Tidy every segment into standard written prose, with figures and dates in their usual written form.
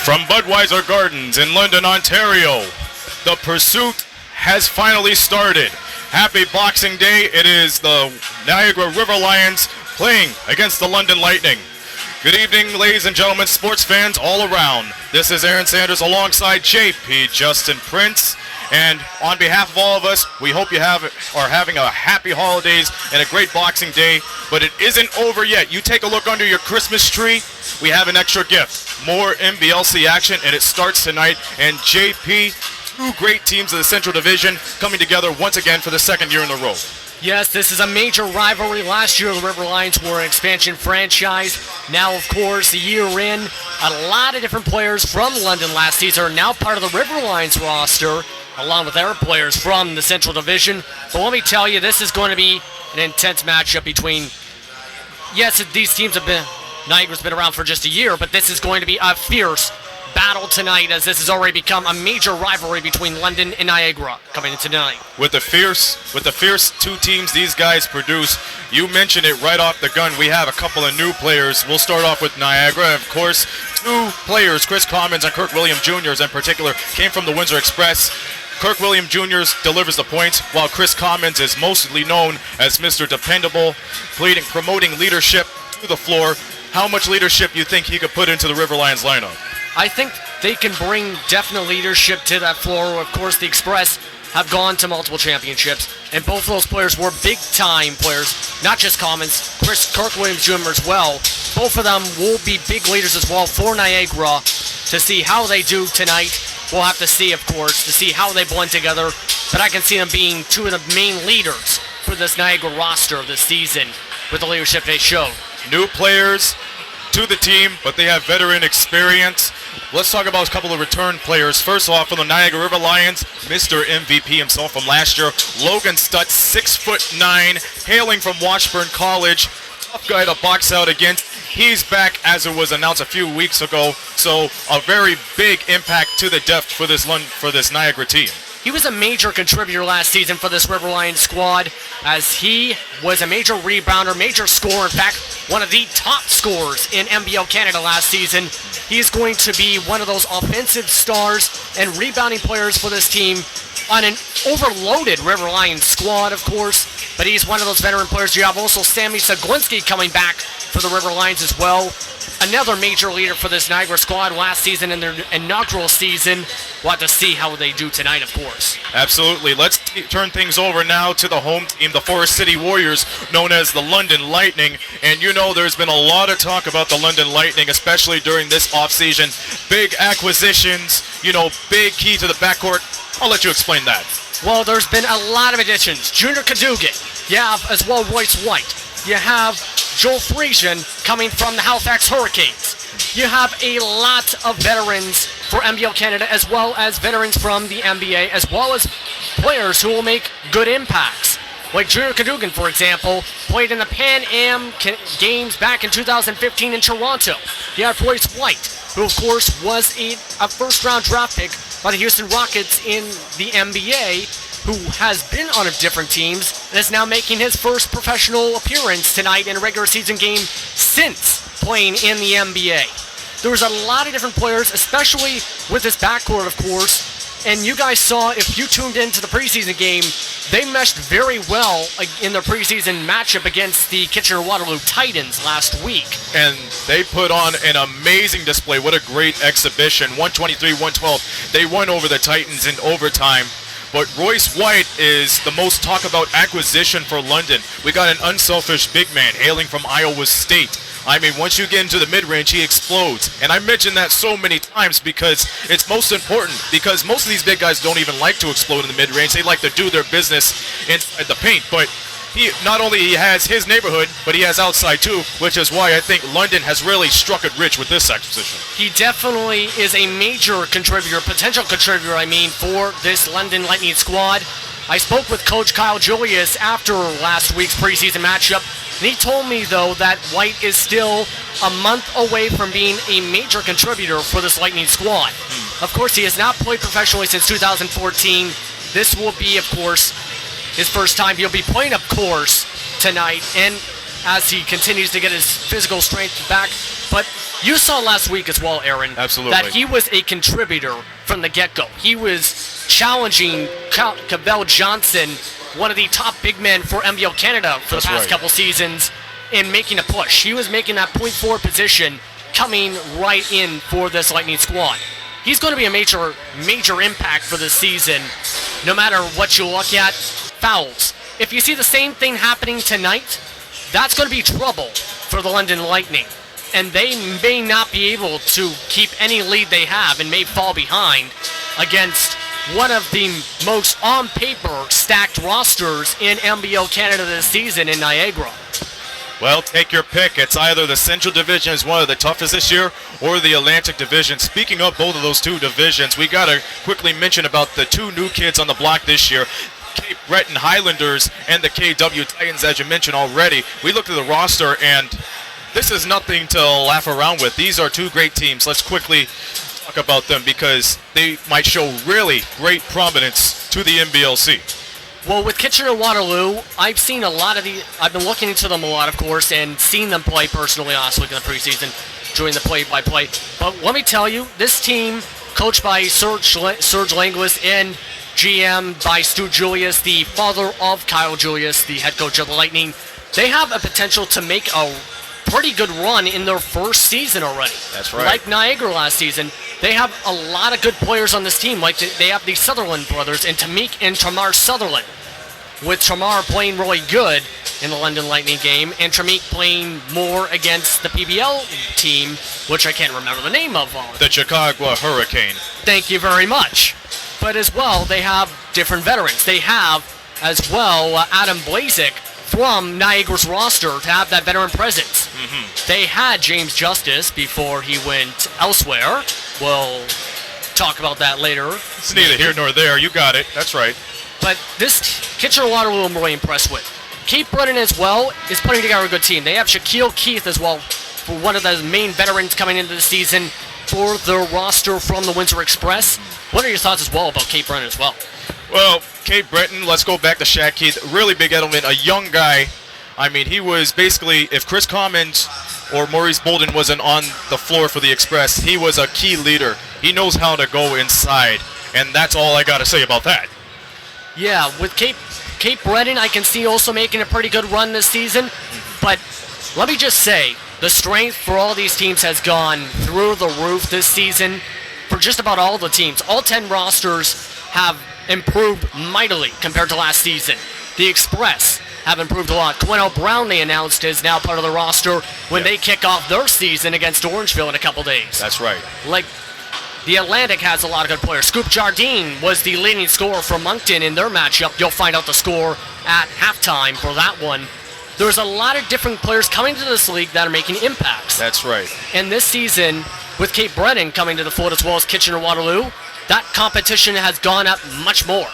From Budweiser Gardens in London, Ontario, the pursuit has finally started. Happy Boxing Day. It is the Niagara River Lions playing against the London Lightning. Good evening, ladies and gentlemen, sports fans all around. This is Aaron Sanders alongside JP, Justin Prince. And on behalf of all of us, we hope you are having a happy holidays and a great Boxing Day. But it isn't over yet. You take a look under your Christmas tree. We have an extra gift. More NBLC action, and it starts tonight. And JP, two great teams of the Central Division coming together once again for the second year in a row. Yes, this is a major rivalry. Last year, the River Lions were an expansion franchise. Now, of course, a year in, a lot of different players from London last season are now part of the River Lions roster, along with their players from the Central Division. But let me tell you, this is going to be an intense matchup between, yes, these teams have been, Niagara's been around for just a year, but this is going to be a fierce battle tonight, as this has already become a major rivalry between London and Niagara coming into tonight. With the fierce two teams these guys produce, you mentioned it right off the gun. We have a couple of new players. We'll start off with Niagara. Of course, two players, Chris Commons and Kirk William Jr. in particular, came from the Windsor Express. Kirk William Jr. delivers the points, while Chris Commons is mostly known as Mr. Dependable, promoting leadership to the floor. How much leadership you think he could put into the River Lions lineup? I think they can bring definite leadership to that floor. Of course, the Express have gone to multiple championships, and both of those players were big-time players, not just Commons, Kirk Williams Jr. as well. Both of them will be big leaders as well for Niagara. To see how they do tonight, we'll have to see, of course, to see how they blend together, but I can see them being two of the main leaders for this Niagara roster this season with the leadership they showed. New players to the team, but they have veteran experience. Let's talk about a couple of return players. First off, from the Niagara River Lions, Mr. MVP himself from last year, Logan Stutz, 6'9", hailing from Washburn College. Tough guy to box out against. He's back, as it was announced a few weeks ago, so a very big impact to the depth for this Niagara team. He was a major contributor last season for this River Lions squad, as he was a major rebounder, major scorer. In fact, one of the top scorers in NBL Canada last season. He's going to be one of those offensive stars and rebounding players for this team on an overloaded River Lions squad, of course. But he's one of those veteran players. You have also Sammy Saglinski coming back for the River Lions as well. Another major leader for this Niagara squad last season in their inaugural season. We'll have to see how they do tonight, of course. Absolutely. Let's turn things over now to the home team, the Forest City Warriors, known as the London Lightning. And you know there's been a lot of talk about the London Lightning, especially during this offseason. Big acquisitions, big key to the backcourt. I'll let you explain that. Well, there's been a lot of additions. Junior Cadogan. You have as well Royce White. You have Joel Friesian coming from the Halifax Hurricanes. You have a lot of veterans for NBL Canada, as well as veterans from the NBA, as well as players who will make good impacts. Like Junior Cadogan, for example, played in the Pan Am Games back in 2015 in Toronto. You have Royce White, who of course was a first-round draft pick by the Houston Rockets in the NBA, who has been on different teams and is now making his first professional appearance tonight in a regular season game since playing in the NBA. There was a lot of different players, especially with this backcourt, of course, and you guys saw, if you tuned into the preseason game, they meshed very well in their preseason matchup against the Kitchener-Waterloo Titans last week. And they put on an amazing display. What a great exhibition. 123-112. They won over the Titans in overtime. But Royce White is the most talked about acquisition for London. We got an unselfish big man hailing from Iowa State. I mean, once you get into the mid-range, he explodes. And I mentioned that so many times because it's most important, because most of these big guys don't even like to explode in the mid-range. They like to do their business inside the paint. But he not only has his neighborhood, but he has outside too, which is why I think London has really struck it rich with this acquisition. He definitely is a major contributor, potential contributor, for this London Lightning squad. I spoke with Coach Kyle Julius after last week's preseason matchup, and he told me, though, that White is still a month away from being a major contributor for this Lightning squad. Of course, he has not played professionally since 2014. This will be, of course, his first time. He'll be playing, of course, tonight. And as he continues to get his physical strength back. But you saw last week as well, Aaron, Absolutely. that he was a contributor from the get-go. He was challenging Cavell Johnson, one of the top big men for NBL Canada for the past couple seasons, in making a push. He was making that point forward position, coming right in for this Lightning squad. He's going to be a major impact for this season, no matter what you look at. Fouls. If you see the same thing happening tonight, that's going to be trouble for the London Lightning. And they may not be able to keep any lead they have and may fall behind against one of the most on-paper stacked rosters in NBL Canada this season in Niagara. Well, take your pick. It's either the Central Division is one of the toughest this year or the Atlantic Division. Speaking of both of those two divisions, we got to quickly mention about the two new kids on the block this year, Cape Breton Highlanders and the KW Titans, as you mentioned already. We looked at the roster, and this is nothing to laugh around with. These are two great teams. Let's quickly talk about them because they might show really great prominence to the NBLC. Well, with Kitchener-Waterloo, I've seen a lot of I've been looking into them a lot, of course, and seen them play personally last week in the preseason during the play-by-play. But let me tell you, this team, coached by Serge Langlis and GM by Stu Julius, the father of Kyle Julius, the head coach of the Lightning, they have a potential to make a pretty good run in their first season already. That's right. Like Niagara last season, they have a lot of good players on this team. Like they have the Sutherland brothers and Tamik and Tamar Sutherland, with Tamar playing really good in the London Lightning game and Tamik playing more against the PBL team, which I can't remember the name of. The Chicago Hurricane. Thank you very much. But as well, they have different veterans. They have as well Adam Blazik from Niagara's roster to have that veteran presence. They had James Justice before he went elsewhere. We'll talk about that later. It's neither here nor there. You got it. That's right. But this Kitchener-Waterloo I'm really impressed with. Cape Breton as well is putting together a good team. They have Shaquille Keith as well, for one of the main veterans coming into the season for their roster from the Windsor Express. What are your thoughts as well about Cape Breton as well? Well, Cape Breton, let's go back to Shaq Keith. Really big element, a young guy. I mean, he was basically, if Chris Commons or Maurice Bolden wasn't on the floor for the Express, he was a key leader. He knows how to go inside, and that's all I got to say about that. Yeah, with Cape Breton, I can see also making a pretty good run this season. But let me just say, the strength for all these teams has gone through the roof this season for just about all the teams. All 10 rosters have improved mightily compared to last season. The Express have improved a lot. Quinn Brown, they announced, is now part of the roster when they kick off their season against Orangeville in a couple days. That's right. Like, the Atlantic has a lot of good players. Scoop Jardine was the leading scorer for Moncton in their matchup. You'll find out the score at halftime for that one. There's a lot of different players coming to this league that are making impacts. That's right. And this season, with Cape Breton coming to the fold as well as Kitchener-Waterloo, that competition has gone up much more.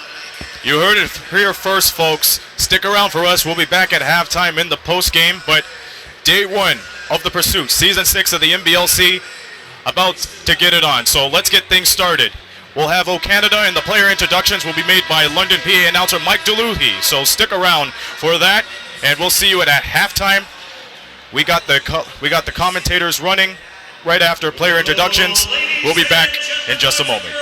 You heard it here first, folks. Stick around for us. We'll be back at halftime in the postgame. But day one of the pursuit, season 6 of the NBLC, about to get it on. So let's get things started. We'll have O Canada, and the player introductions will be made by London PA announcer Mike DeLuhy. So stick around for that, and we'll see you at halftime. We got the commentators running right after player introductions. We'll be back in just a moment.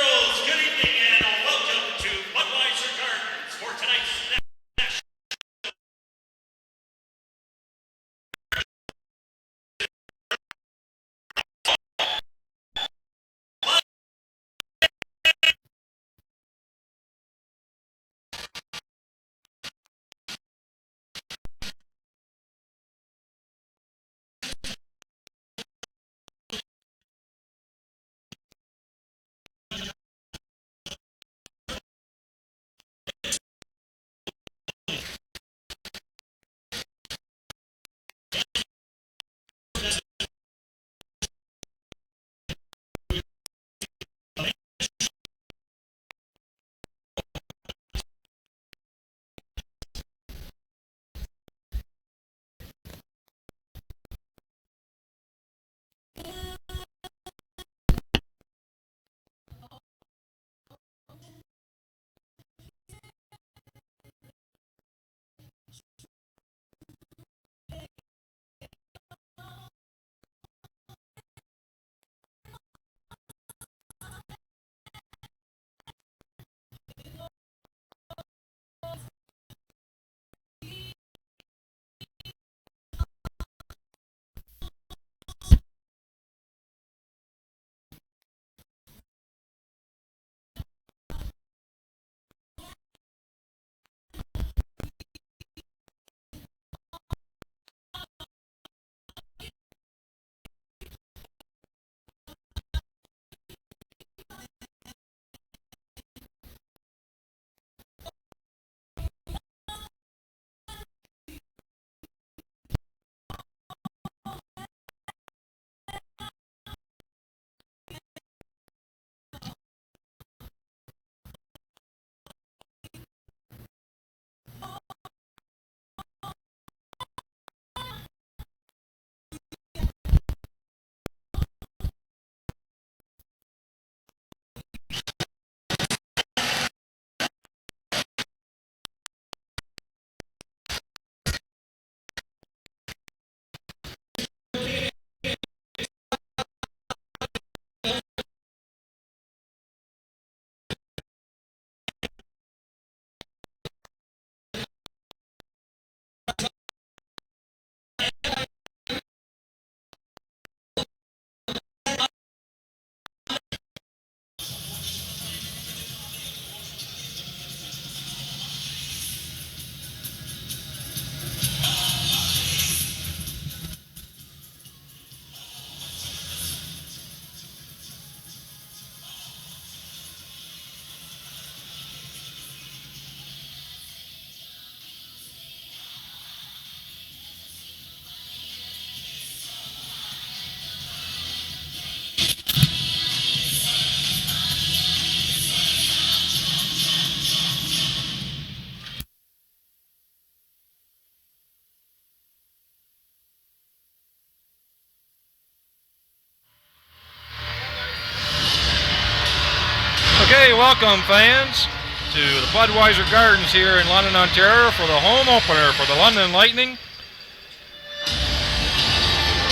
Welcome, fans, to the Budweiser Gardens here in London, Ontario for the home opener for the London Lightning.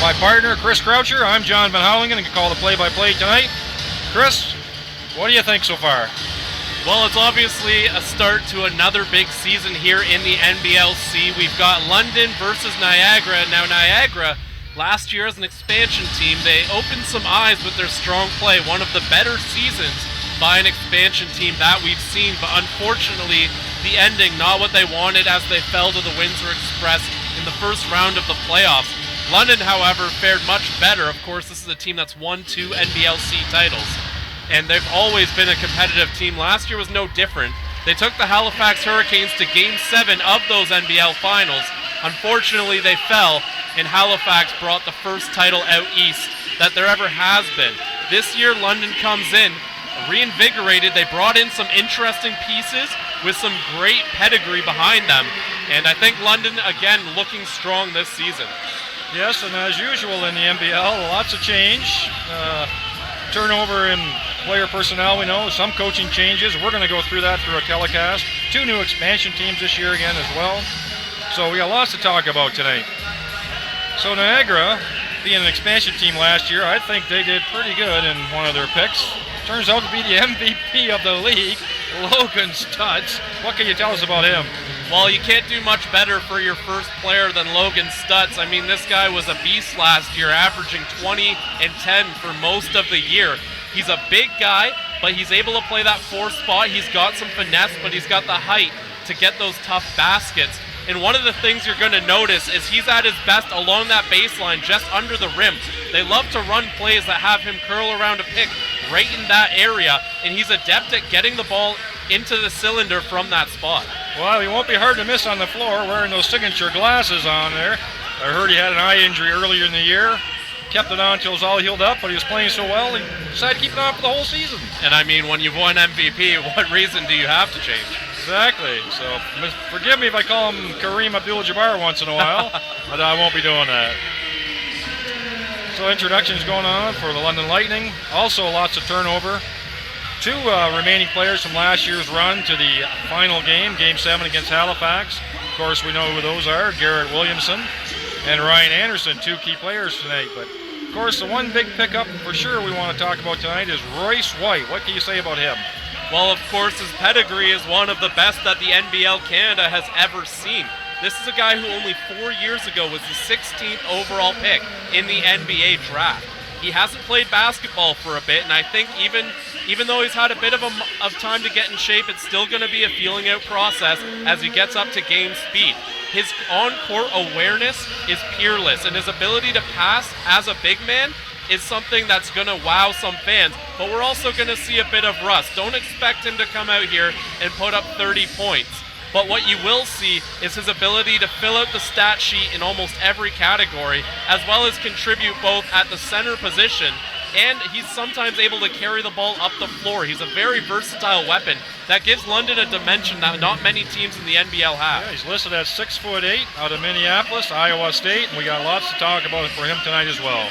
My partner, Chris Croucher. I'm John Van Houwelingen and can call the play-by-play tonight. Chris, what do you think so far? Well, it's obviously a start to another big season here in the NBLC. We've got London versus Niagara. Now, Niagara, last year as an expansion team, they opened some eyes with their strong play. One of the better seasons by an expansion team that we've seen, but unfortunately, the ending, not what they wanted as they fell to the Windsor Express in the first round of the playoffs. London, however, fared much better. Of course, this is a team that's won 2 NBLC titles, and they've always been a competitive team. Last year was no different. They took the Halifax Hurricanes to Game 7 of those NBL finals. Unfortunately, they fell, and Halifax brought the first title out east that there ever has been. This year, London comes in reinvigorated. They brought in some interesting pieces with some great pedigree behind them, and I think London, again, looking strong this season. Yes, and as usual in the NBL, lots of change. Turnover in player personnel, we know, some coaching changes. We're going to go through that through a telecast. 2 new expansion teams this year again as well. So we got lots to talk about tonight. So Niagara, being an expansion team last year, I think they did pretty good in one of their picks. Turns out to be the MVP of the league, Logan Stutz. What can you tell us about him? Well, you can't do much better for your first player than Logan Stutz. I mean, this guy was a beast last year, averaging 20 and 10 for most of the year. He's a big guy, but he's able to play that 4 spot. He's got some finesse, but he's got the height to get those tough baskets. And one of the things you're going to notice is he's at his best along that baseline, just under the rim. They love to run plays that have him curl around a pick right in that area, and he's adept at getting the ball into the cylinder from that spot. Well, he won't be hard to miss on the floor wearing those signature glasses on there. I heard he had an eye injury earlier in the year. Kept it on until it was all healed up, but he was playing so well, he decided to keep it on for the whole season. And I mean, when you've won MVP, what reason do you have to change? Exactly. So forgive me if I call him Kareem Abdul-Jabbar once in a while, but I won't be doing that. So introductions going on for the London Lightning. Also lots of turnover. 2 remaining players from last year's run to the final game, Game 7 against Halifax. Of course, we know who those are, Garrett Williamson and Ryan Anderson, 2 key players tonight. But of course, the one big pickup for sure we want to talk about tonight is Royce White. What can you say about him? Well, of course, his pedigree is one of the best that the NBL Canada has ever seen. This is a guy who only 4 years ago was the 16th overall pick in the NBA draft. He hasn't played basketball for a bit, and I think even though he's had a bit of time to get in shape, it's still going to be a feeling out process as he gets up to game speed. His on-court awareness is peerless, and his ability to pass as a big man is something that's going to wow some fans, but we're also going to see a bit of rust. Don't expect him to come out here and put up 30 points. But what you will see is his ability to fill out the stat sheet in almost every category, as well as contribute both at the center position, and he's sometimes able to carry the ball up the floor. He's a very versatile weapon that gives London a dimension that not many teams in the NBL have. Yeah, he's listed at 6'8" out of Minneapolis, Iowa State, and we got lots to talk about for him tonight as well.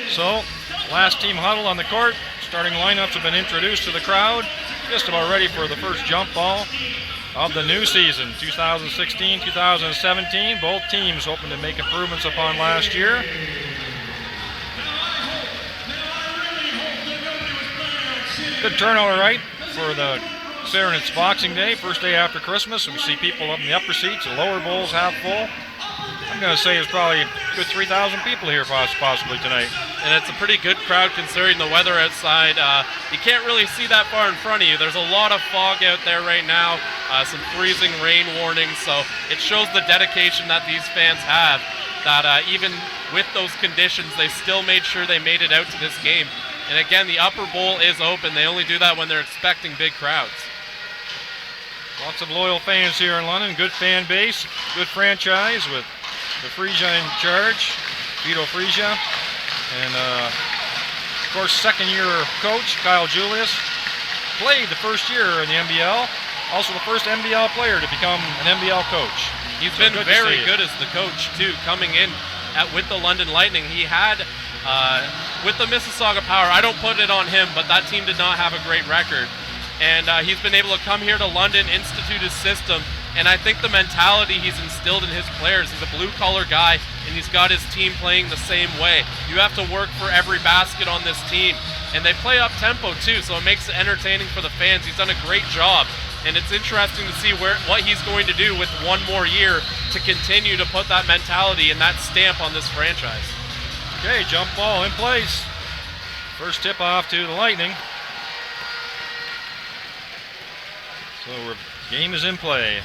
So, last team huddle on the court. Starting lineups have been introduced to the crowd. Just about ready for the first jump ball of the new season, 2016-2017. Both teams hoping to make improvements upon last year. Good turnout, all right, for the Saturday. It's Boxing Day, first day after Christmas. We see people up in the upper seats, the lower bowls half full. I'm going to say it's probably a good 3,000 people here possibly tonight. And it's a pretty good crowd considering the weather outside. You can't really see that far in front of you. There's a lot of fog out there right now, some freezing rain warnings, so it shows the dedication that these fans have, that even with those conditions, they still made sure they made it out to this game. And again, the upper bowl is open. They only do that when they're expecting big crowds. Lots of loyal fans here in London, good fan base, good franchise with the Frisia in charge, Vito Frisia, and of course second-year coach Kyle Julius. Played the first year in the NBL, also the first NBL player to become an NBL coach. He's been very good as the coach too, coming in with the London Lightning. He had with the Mississauga Power, I don't put it on him, but that team did not have a great record. and he's been able to come here to London, institute his system, and I think the mentality he's instilled in his players, he's a blue-collar guy, and he's got his team playing the same way. You have to work for every basket on this team, and they play up-tempo too, so it makes it entertaining for the fans. He's done a great job, and it's interesting to see what he's going to do with one more year to continue to put that mentality and that stamp on this franchise. Okay, jump ball in place. First tip off to the Lightning. So game is in play.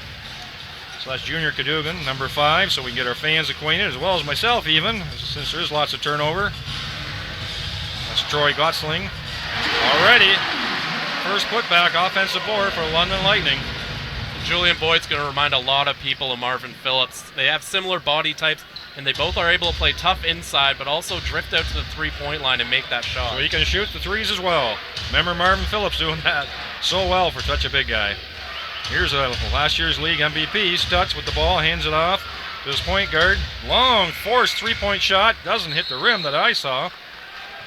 So that's Junior Cadogan, number 5, so we can get our fans acquainted, as well as myself even, since there's lots of turnover. That's Troy Gottsling. Already, first putback offensive board for London Lightning. Julian Boyd's going to remind a lot of people of Marvin Phillips. They have similar body types, and they both are able to play tough inside, but also drift out to the three-point line and make that shot. So he can shoot the threes as well. Remember Marvin Phillips doing that so well for such a big guy. Here's a last year's league MVP. Stutz with the ball, hands it off to his point guard. Long, forced three-point shot. Doesn't hit the rim that I saw.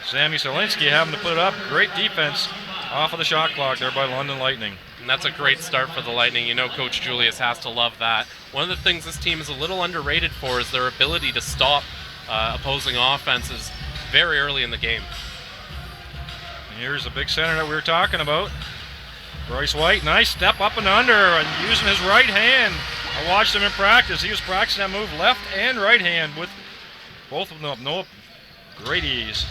Sammy Selinski having to put it up. Great defense off of the shot clock there by London Lightning. And that's a great start for the Lightning. You know Coach Julius has to love that. One of the things this team is a little underrated for is their ability to stop opposing offenses very early in the game. And here's the big center that we were talking about. Royce White, nice step up and under and using his right hand. I watched him in practice. He was practicing that move left and right hand with both of them. No, great ease.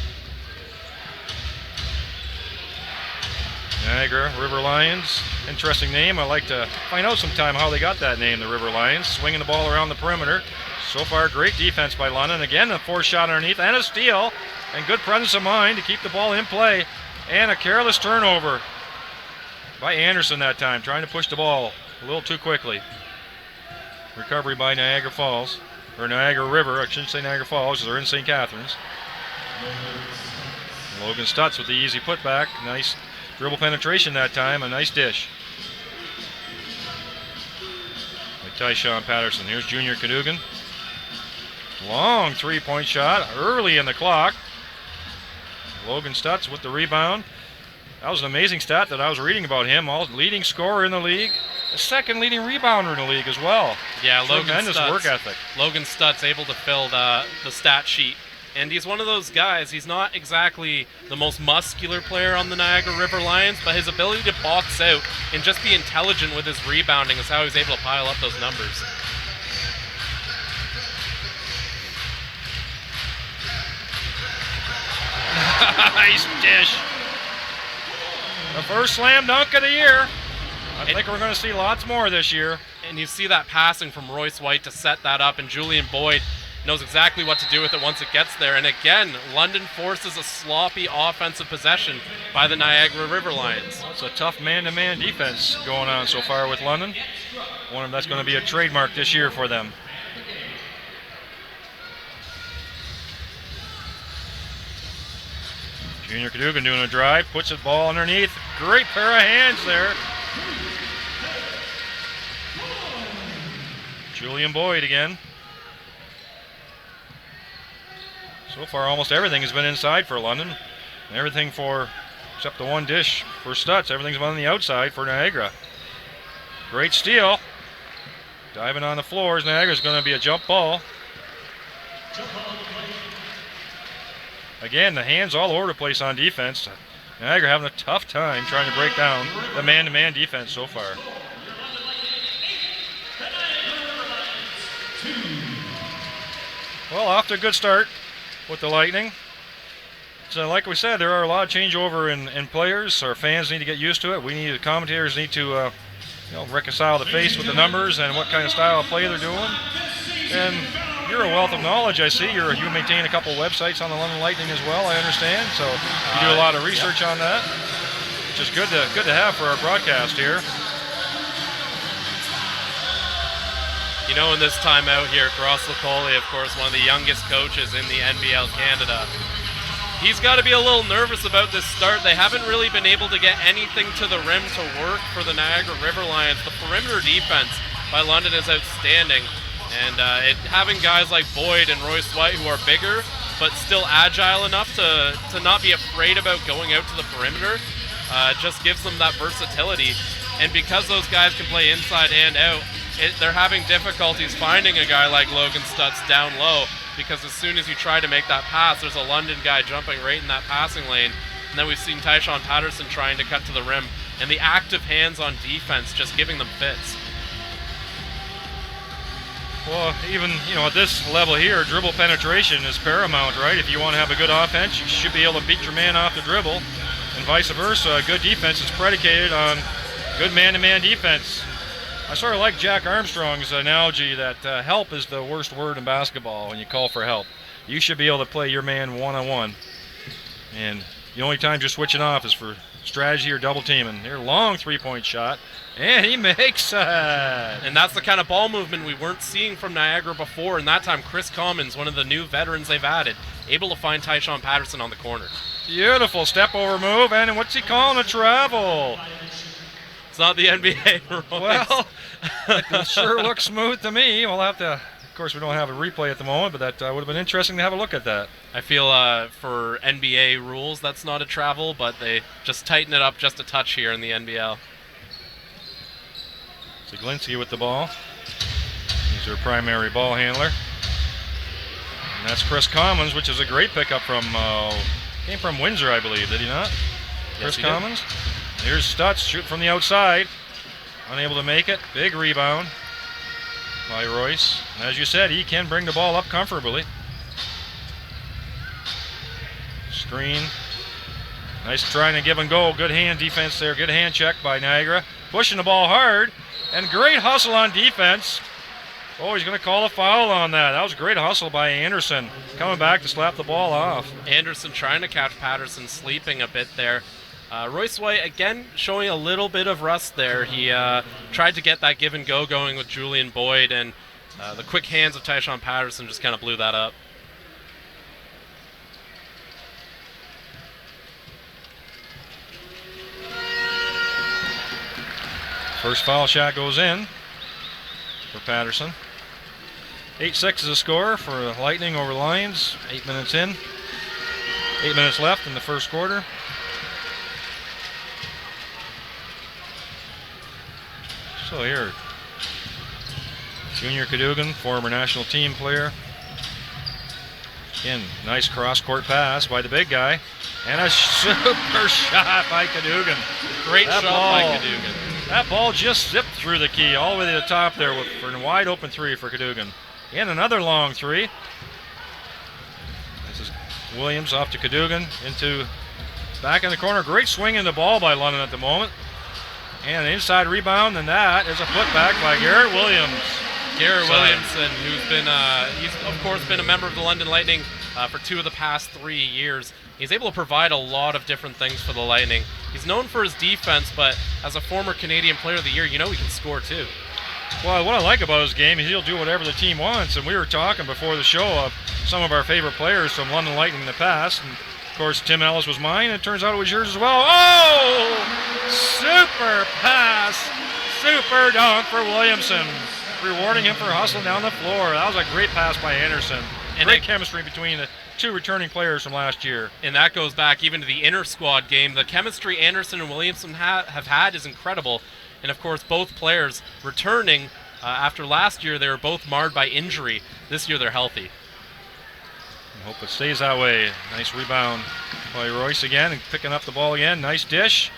Niagara River Lions, interesting name. I'd like to find out sometime how they got that name, the River Lions. Swinging the ball around the perimeter. So far, great defense by London. Again, a forced shot underneath and a steal. And good presence of mind to keep the ball in play. And a careless turnover by Anderson that time, trying to push the ball a little too quickly. Recovery by Niagara Falls, or Niagara River. I shouldn't say Niagara Falls because they're in St. Catharines. Logan Stutz with the easy putback. Nice dribble penetration that time, a nice dish. By Tyshawn Patterson. Here's Junior Cadogan. Long three-point shot early in the clock. Logan Stutz with the rebound. That was an amazing stat that I was reading about him. Leading scorer in the league, the second leading rebounder in the league as well. Yeah, tremendous work ethic. Logan Stutz able to fill the stat sheet. And he's one of those guys, he's not exactly the most muscular player on the Niagara River Lions, but his ability to box out and just be intelligent with his rebounding is how he's able to pile up those numbers. Nice dish. The first slam dunk of the year. I think we're going to see lots more this year. And you see that passing from Royce White to set that up, and Julian Boyd knows exactly what to do with it once it gets there. And again, London forces a sloppy offensive possession by the Niagara River Lions. It's a tough man-to-man defense going on so far with London. One of them that's going to be a trademark this year for them. Junior Cadogan doing a drive, puts the ball underneath. Great pair of hands there. Julian Boyd again. So far, almost everything has been inside for London. Everything except the one dish for Stutz. Everything's been on the outside for Niagara. Great steal. Diving on the floors. Niagara's going to be a jump ball. Again, the hands all over the place on defense. Niagara having a tough time trying to break down the man-to-man defense so far. Well, off to a good start with the Lightning. So like we said, there are a lot of changeover in players. Our fans need to get used to it. The commentators need to reconcile the face with the numbers and what kind of style of play they're doing. And you're a wealth of knowledge, I see. You maintain a couple websites on the London Lightning as well, I understand. So you do a lot of research on that, which is good to have for our broadcast here. You know, in this time out here, Gross Lecoli, of course, one of the youngest coaches in the NBL Canada, he's got to be a little nervous about this start. They haven't really been able to get anything to the rim to work for the Niagara River Lions. The perimeter defense by London is outstanding. And having guys like Boyd and Royce White who are bigger but still agile enough to not be afraid about going out to the perimeter, just gives them that versatility. And because those guys can play inside and out, they're having difficulties finding a guy like Logan Stutz down low, because as soon as you try to make that pass, there's a London guy jumping right in that passing lane. And then we've seen Tyshawn Patterson trying to cut to the rim, and the active hands on defense just giving them fits. Well, even, at this level here, dribble penetration is paramount, right? If you want to have a good offense, you should be able to beat your man off the dribble, and vice versa. Good defense is predicated on good man-to-man defense. I sort of like Jack Armstrong's analogy that help is the worst word in basketball when you call for help. You should be able to play your man one-on-one. And the only time you're switching off is for strategy or double teaming. There's a long three-point shot, and he makes it. And that's the kind of ball movement we weren't seeing from Niagara before. And that time, Chris Commons, one of the new veterans they've added, able to find Tyshawn Patterson on the corner. Beautiful step-over move, and what's he calling a travel? It's not the NBA, Royce. Well, it sure looks smooth to me. We'll have to, of course, we don't have a replay at the moment, but that would have been interesting to have a look at that. I feel for NBA rules, that's not a travel, but they just tighten it up just a touch here in the NBL. Zaglinski with the ball. He's their primary ball handler. And that's Chris Commons, which is a great pickup from, came from Windsor, I believe, did he not? Yes, Chris Commons. Here's Stutz, shooting from the outside. Unable to make it. Big rebound by Royce. And as you said, he can bring the ball up comfortably. Screen. Nice trying to give and go. Good hand defense there. Good hand check by Niagara. Pushing the ball hard. And great hustle on defense. Oh, he's going to call a foul on that. That was a great hustle by Anderson. Coming back to slap the ball off. Anderson trying to catch Patterson sleeping a bit there. Royce White, again, showing a little bit of rust there. He tried to get that give and go going with Julian Boyd, and the quick hands of Tyshawn Patterson just kind of blew that up. First foul shot goes in for Patterson. 8-6 is the score for Lightning over Lions. 8 minutes in. 8 minutes left in the first quarter. So here, Junior Cadogan, former national team player. Again, nice cross-court pass by the big guy. And a super shot by Cadogan. Great shot by Cadogan. That ball just zipped through the key all the way to the top there for a wide open three for Cadogan. And another long three. This is Williams off to Cadogan into back in the corner. Great swing in the ball by London at the moment. And an inside rebound, and that is a putback by Garrett Williams. Garrett Williamson, who's been, he's of course been a member of the London Lightning for 2 of the past 3 years. He's able to provide a lot of different things for the Lightning. He's known for his defense, but as a former Canadian Player of the Year, he can score too. Well, what I like about his game is he'll do whatever the team wants, and we were talking before the show of some of our favorite players from London Lightning in the past, and of course Tim Ellis was mine, and it turns out it was yours as well. Oh! Super pass, super dunk for Williamson, rewarding him for hustling down the floor. That was a great pass by Anderson. And great chemistry between the 2 returning players from last year. And that goes back even to the inter-squad game. The chemistry Anderson and Williamson have had is incredible. And of course, both players returning after last year, they were both marred by injury. This year, they're healthy. I hope it stays that way. Nice rebound by Royce again, and picking up the ball again. Nice dish.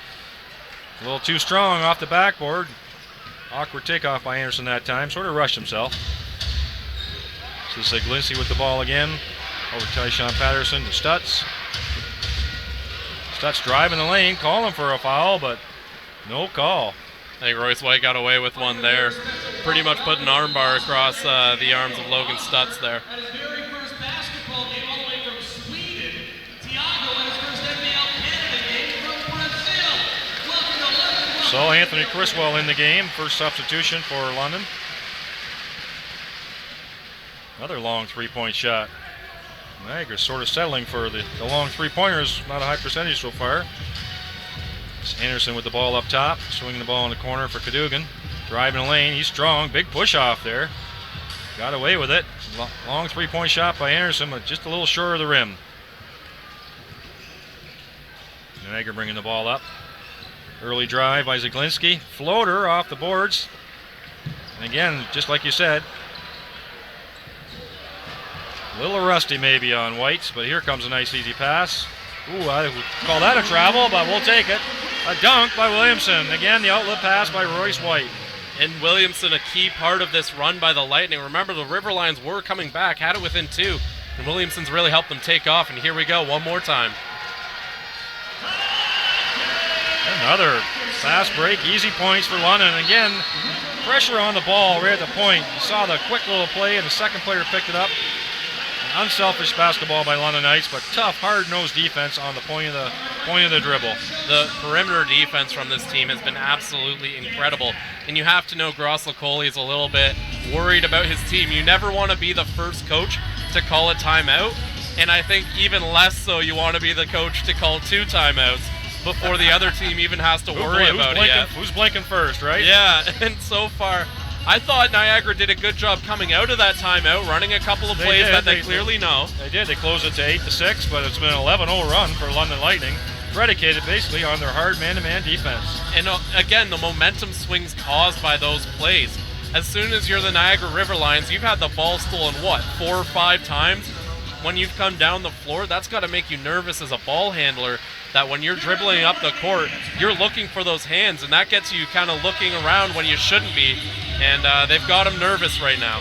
A little too strong off the backboard. Awkward takeoff by Anderson that time. Sort of rushed himself. This is Zaglinski with the ball again. Over Tyshawn Patterson to Stutz. Stutz driving the lane, calling for a foul, but no call. I think Royce White got away with one there. Pretty much put an armbar across the arms of Logan Stutz there. So Anthony Criswell in the game, first substitution for London. Another long three-point shot. Niagara's sort of settling for the long three-pointers, not a high percentage so far. It's Anderson with the ball up top, swinging the ball in the corner for Cadogan. Driving the lane, he's strong, big push off there. Got away with it. Long three-point shot by Anderson, but just a little short of the rim. Niagara bringing the ball up. Early drive by Zaglinski. Floater off the boards. And again, just like you said, a little rusty maybe on White's, but here comes a nice easy pass. Ooh, I would call that a travel, but we'll take it. A dunk by Williamson. Again, the outlet pass by Royce White. And Williamson, a key part of this run by the Lightning. Remember, the River Lions were coming back, had it within 2, and Williamson's really helped them take off, and here we go, one more time. Another fast break, easy points for London. Again, pressure on the ball right at the point. You saw the quick little play, and the second player picked it up. An unselfish basketball by London Knights, but tough, hard-nosed defense on the point of the dribble. The perimeter defense from this team has been absolutely incredible, and you have to know Gross-Lacoli is a little bit worried about his team. You never want to be the first coach to call a timeout, and I think even less so you want to be the coach to call 2 timeouts before the other team even has to worry about it yet. Who's blinking first, right? Yeah, and so far, I thought Niagara did a good job coming out of that timeout, running a couple of plays that they clearly know. They did. They closed it to 8-6, but it's been an 11-0 run for London Lightning, predicated basically on their hard man-to-man defense. And again, the momentum swings caused by those plays. As soon as you're the Niagara River Lions, you've had the ball stolen, 4 or 5 times? When you've come down the floor, that's got to make you nervous as a ball handler, that when you're dribbling up the court, you're looking for those hands, and that gets you kind of looking around when you shouldn't be, and they've got them nervous right now.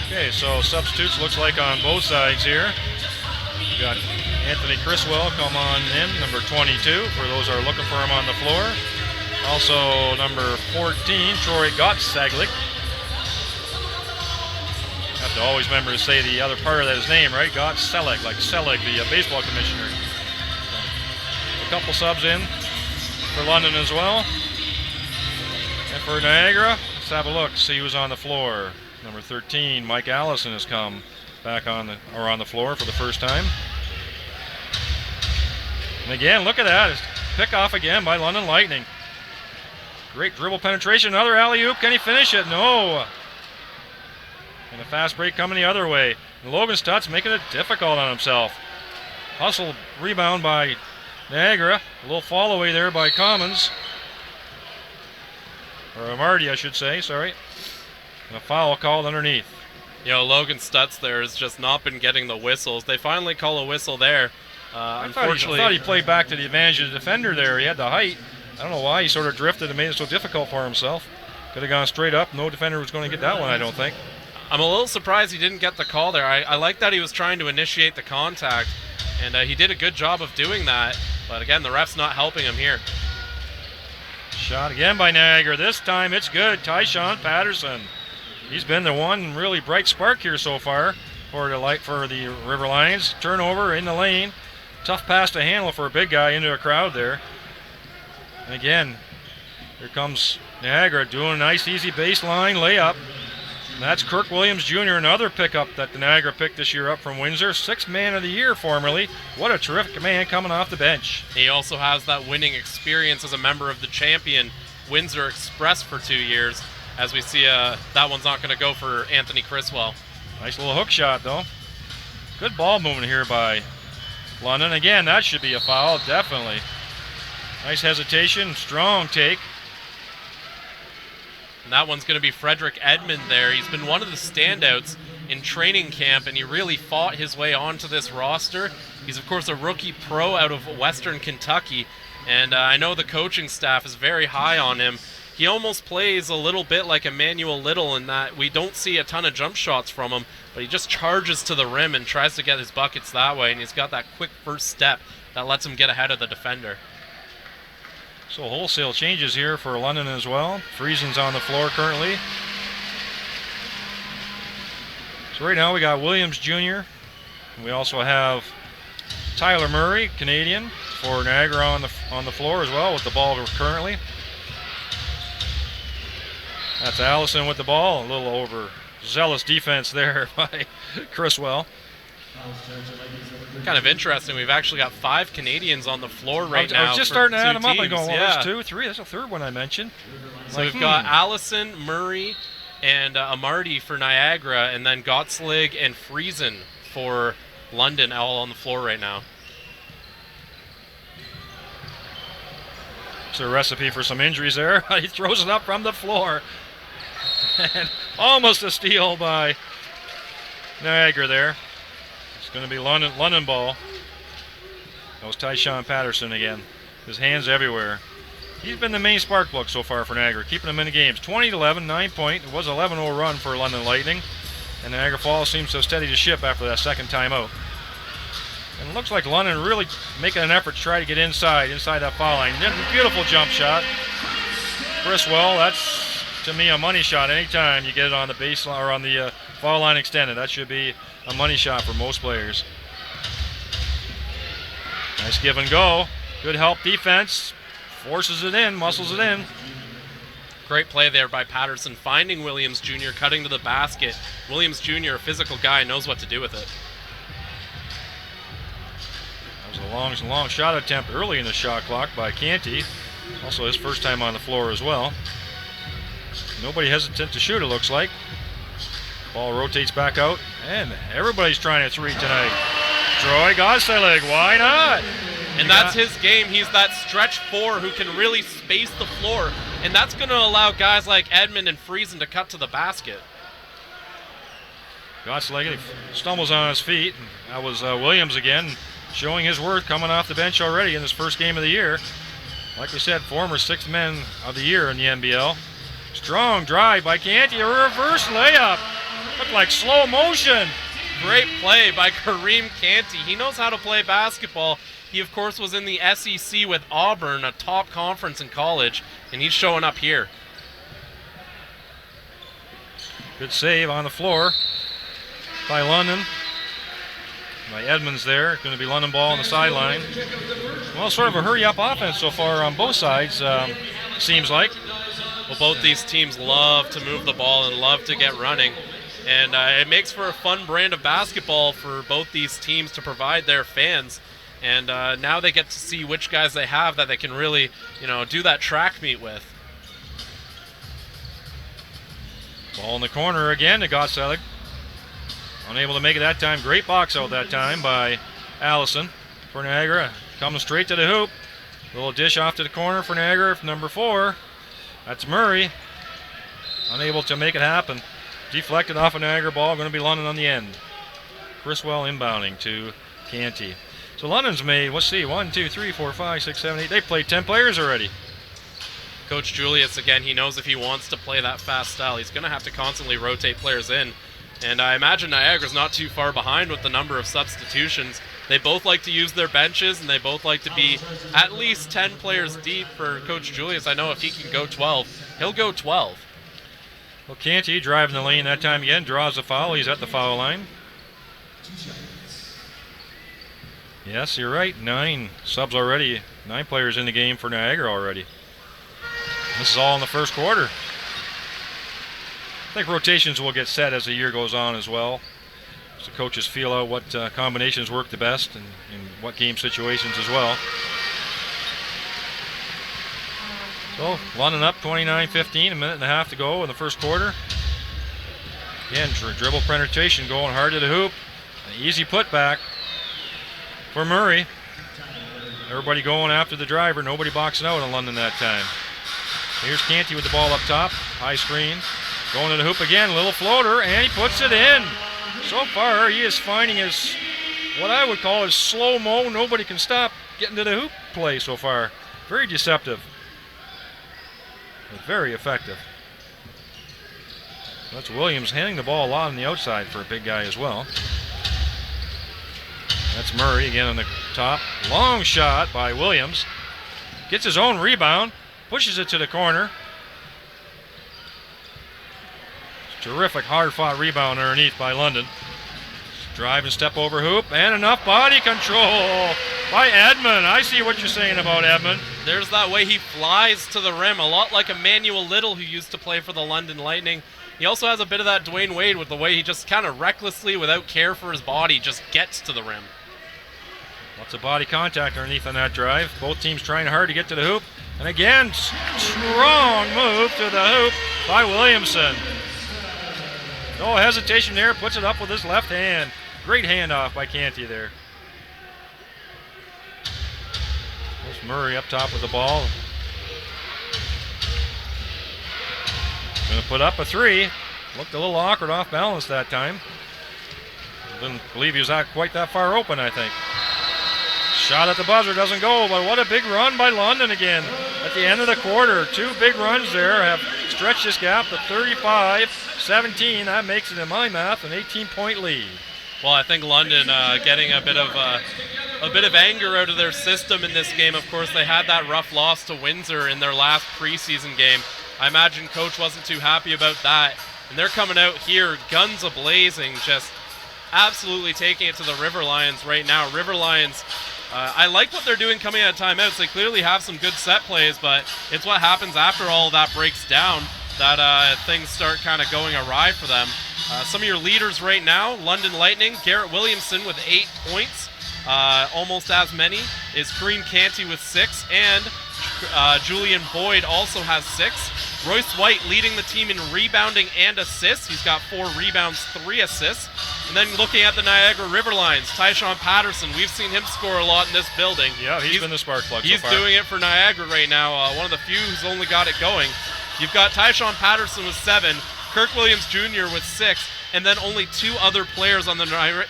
Okay, so substitutes looks like on both sides here. We got Anthony Criswell come on in, number 22, for those who are looking for him on the floor. Also number 14, Troy Gottsaglick. Have to always remember to say the other part of his name, right? Gottselig, like Selig, the baseball commissioner. A couple subs in for London as well. And for Niagara, let's have a look, see who's on the floor. Number 13, Mike Allison has come back on the floor for the first time. And again, look at that. It's pick off again by London Lightning. Great dribble penetration, another alley-oop. Can he finish it? No. And a fast break coming the other way. And Logan Stutz making it difficult on himself. Hustle rebound by Niagara. A little fall away there by Commons. Or Marty, I should say, sorry. And a foul called underneath. You know, Logan Stutz there has just not been getting the whistles. They finally call a whistle there. Unfortunately, I thought he played back to the advantage of the defender there. He had the height. I don't know why he sort of drifted and made it so difficult for himself. Could have gone straight up. No defender was going to get that one, I don't think. I'm a little surprised he didn't get the call there. I like that he was trying to initiate the contact, and he did a good job of doing that. But again, the ref's not helping him here. Shot again by Niagara. This time it's good. Tyshawn Patterson. He's been the one really bright spark here so far for the River Lions. Turnover in the lane. Tough pass to handle for a big guy into a crowd there. And again, here comes Niagara doing a nice easy baseline layup. And that's Kirk Williams Jr., another pickup that the Niagara picked this year up from Windsor. 6th man of the year formerly. What a terrific man coming off the bench. He also has that winning experience as a member of the champion Windsor Express for 2 years. As we see, that one's not going to go for Anthony Criswell. Nice little hook shot, though. Good ball movement here by London. Again, that should be a foul, definitely. Nice hesitation, strong take. And that one's going to be Frederick Edmond there. He's been one of the standouts in training camp, and he really fought his way onto this roster. He's, of course, a rookie pro out of Western Kentucky, and I know the coaching staff is very high on him. He almost plays a little bit like Emmanuel Little in that we don't see a ton of jump shots from him, but he just charges to the rim and tries to get his buckets that way, and he's got that quick first step that lets him get ahead of the defender. So wholesale changes here for London as well. Friesen's on the floor currently. So right now we got Williams Jr. We also have Tyler Murray, Canadian, for Niagara on the floor as well with the ball currently. That's Allison with the ball. A little overzealous defense there by Criswell. Kind of interesting. We've actually got 5 Canadians on the floor right now. I was just starting to add them up teams. and going, well, there's 2, 3. That's the third one I mentioned. So we've got Allison, Murray, and Amarty for Niagara, and then Gottslig and Friesen for London all on the floor right now. That's a recipe for some injuries there. He throws it up from the floor. And almost a steal by Niagara there. It's going to be London ball. That was Tyshawn Patterson again. His hands everywhere. He's been the main spark plug so far for Niagara, keeping them in the games. 20-11, 9-point. It was an 11-0 run for London Lightning. And Niagara Falls seems to have steadied the ship after that second timeout. And it looks like London really making an effort to try to get inside that foul line. Beautiful jump shot. Criswell, that's to me a money shot anytime you get it on the baseline or on the foul line extended. That should be a money shot for most players. Nice give and go. Good help defense. Forces it in, muscles it in. Great play there by Patterson, finding Williams Jr., cutting to the basket. Williams Jr., a physical guy, knows what to do with it. That was a long shot attempt early in the shot clock by Canty. Also his first time on the floor as well. Nobody hesitant to shoot, it looks like. Ball rotates back out, and everybody's trying a three tonight. Troy Gosseleg, why not? And that's his game. He's that stretch four who can really space the floor, and that's going to allow guys like Edmond and Friesen to cut to the basket. Gosseleg stumbles on his feet. That was Williams again, showing his worth, coming off the bench already in his first game of the year. Like we said, former sixth man of the year in the NBL. Strong drive by Canty, a reverse layup. Looked like slow motion. Great play by Kareem Canty. He knows how to play basketball. He, of course, was in the SEC with Auburn, a top conference in college, and he's showing up here. Good save on the floor by London. By Edmonds there. Going to be London ball on the sideline. Well, sort of a hurry-up offense so far on both sides, seems like. Well, both these teams love to move the ball and love to get running. And it makes for a fun brand of basketball for both these teams to provide their fans. And now they get to see which guys they have that they can really, do that track meet with. Ball in the corner again to Gosseleg. Unable to make it that time. Great box out that time by Allison for Niagara. Coming straight to the hoop. Little dish off to the corner for Niagara for number 4. That's Murray. Unable to make it happen. Deflected off a Niagara ball. Going to be London on the end. Criswell inbounding to Canty. So London's made, let's see, 1, 2, 3, 4, 5, 6, 7, 8. They've played 10 players already. Coach Julius, again, he knows if he wants to play that fast style, he's going to have to constantly rotate players in. And I imagine Niagara's not too far behind with the number of substitutions. They both like to use their benches, and they both like to be at least 10 players deep for Coach Julius. I know if he can go 12, he'll go 12. Well, Canty driving the lane that time again, draws a foul. He's at the foul line. Yes, you're right. 9 subs already. 9 players in the game for Niagara already. This is all in the first quarter. I think rotations will get set as the year goes on as well. As the coaches feel out what combinations work the best and in what game situations as well. So, London up 29-15, a minute and a half to go in the first quarter. Again, dribble penetration going hard to the hoop. An easy putback for Murray. Everybody going after the driver. Nobody boxing out in London that time. Here's Canty with the ball up top. High screen. Going to the hoop again. Little floater, and he puts it in. So far, he is finding his, what I would call his slow-mo. Nobody can stop getting to the hoop play so far. Very deceptive. But very effective. That's Williams handing the ball a lot on the outside for a big guy as well. That's Murray again on the top. Long shot by Williams. Gets his own rebound. Pushes it to the corner. Terrific hard-fought rebound underneath by London. Drive and step over hoop. And enough body control by Edmond. I see what you're saying about Edmond. There's that way he flies to the rim, a lot like Emmanuel Little, who used to play for the London Lightning. He also has a bit of that Dwayne Wade with the way he just kind of recklessly, without care for his body, just gets to the rim. Lots of body contact underneath on that drive. Both teams trying hard to get to the hoop. And again, strong move to the hoop by Williamson. No hesitation there, puts it up with his left hand. Great handoff by Canty there. There's Murray up top with the ball. Going to put up a 3. Looked a little awkward, off balance that time. Didn't believe he was quite that far open, I think. Shot at the buzzer, doesn't go, but what a big run by London again at the end of the quarter. 2 big runs there have stretched this gap to 35-17. That makes it, in my math, an 18-point lead. Well, I think London getting a bit of anger out of their system in this game. Of course, they had that rough loss to Windsor in their last preseason game. I imagine coach wasn't too happy about that. And they're coming out here, guns a-blazing, just absolutely taking it to the River Lions right now. River Lions, I like what they're doing coming out of timeouts. They clearly have some good set plays, but it's what happens after all that breaks down that things start kind of going awry for them. Some of your leaders right now, London Lightning, Garrett Williamson with 8 points. Almost as many is Kareem Canty with 6, and Julian Boyd also has 6. Royce White leading the team in rebounding and assists. He's got 4 rebounds, 3 assists. And then looking at the Niagara River Lions, Tyshawn Patterson, we've seen him score a lot in this building. Yeah, he's been the spark plug so He's far. doing it for Niagara right now, one of the few who's only got it going. You've got Tyshawn Patterson with 7, Kirk Williams Jr. with 6, and then only 2 other players on the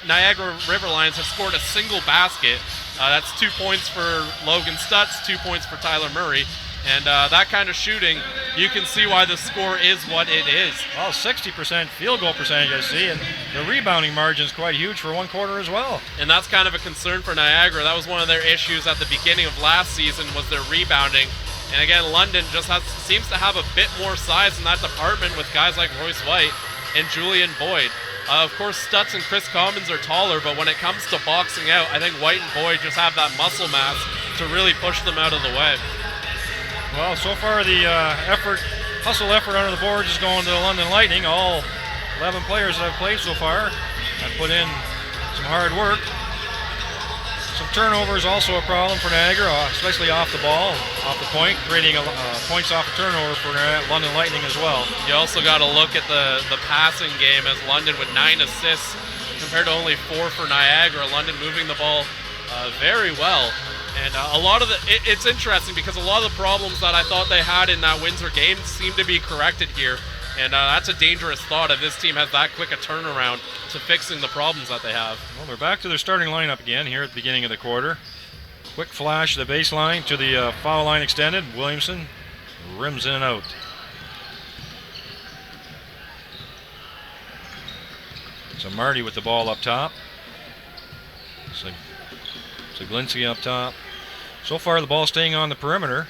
Niagara River Lions have scored a single basket. That's 2 points for Logan Stutz, 2 points for Tyler Murray. And that kind of shooting, you can see why the score is what it is. Well, 60% field goal percentage, I see, and the rebounding margin is quite huge for one quarter as well. And that's kind of a concern for Niagara. That was one of their issues at the beginning of last season, was their rebounding. And again, London just seems to have a bit more size in that department with guys like Royce White and Julian Boyd. Of course, Stutz and Chris Commons are taller, but when it comes to boxing out, I think White and Boyd just have that muscle mass to really push them out of the way. Well, so far the hustle effort under the boards is going to the London Lightning. All 11 players that have played so far have put in some hard work. Some turnovers also a problem for Niagara, especially off the ball, off the point, creating points off a turnover for London Lightning as well. You also got to look at the passing game, as London with 9 assists compared to only 4 for Niagara. London moving the ball very well. And a lot of it's interesting because a lot of the problems that I thought they had in that Windsor game seem to be corrected here. And that's a dangerous thought if this team has that quick a turnaround to fixing the problems that they have. Well, they're back to their starting lineup again here at the beginning of the quarter. Quick flash to the baseline to the foul line extended. Williamson rims in and out. So Marty with the ball up top. Zaglinski up top. So far the ball staying on the perimeter.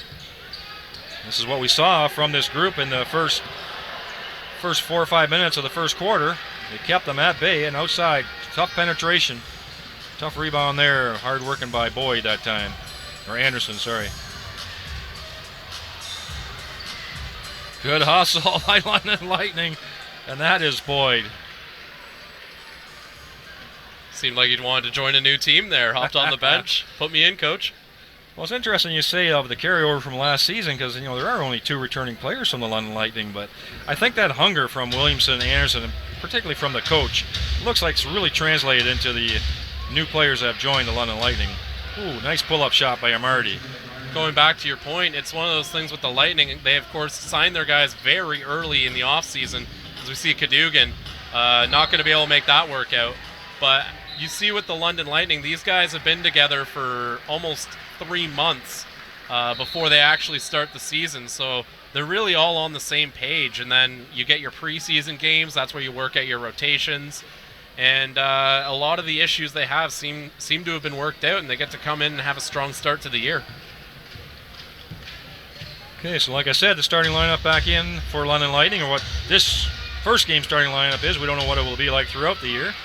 This is what we saw from this group in the first 4 or 5 minutes of the first quarter. They kept them at bay and outside. Tough penetration. Tough rebound there. Hard working by Boyd that time. Or Anderson, sorry. Good hustle by London Lightning. And that is Boyd. Seemed like you'd wanted to join a new team there. Hopped on the bench. Put me in, coach. Well, it's interesting you say of the carryover from last season because, there are only 2 returning players from the London Lightning, but I think that hunger from Williamson and Anderson, and particularly from the coach, looks like it's really translated into the new players that have joined the London Lightning. Ooh, nice pull-up shot by Amarty. Going back to your point, it's one of those things with the Lightning. They, of course, signed their guys very early in the offseason. As we see Cadogan, not going to be able to make that work out. But you see with the London Lightning, these guys have been together for almost 3 months before they actually start the season. So they're really all on the same page. And then you get your preseason games. That's where you work at your rotations. And a lot of the issues they have seem to have been worked out, and they get to come in and have a strong start to the year. Okay, so like I said, the starting lineup back in for London Lightning, or what this first game starting lineup is. We don't know what it will be like throughout the year.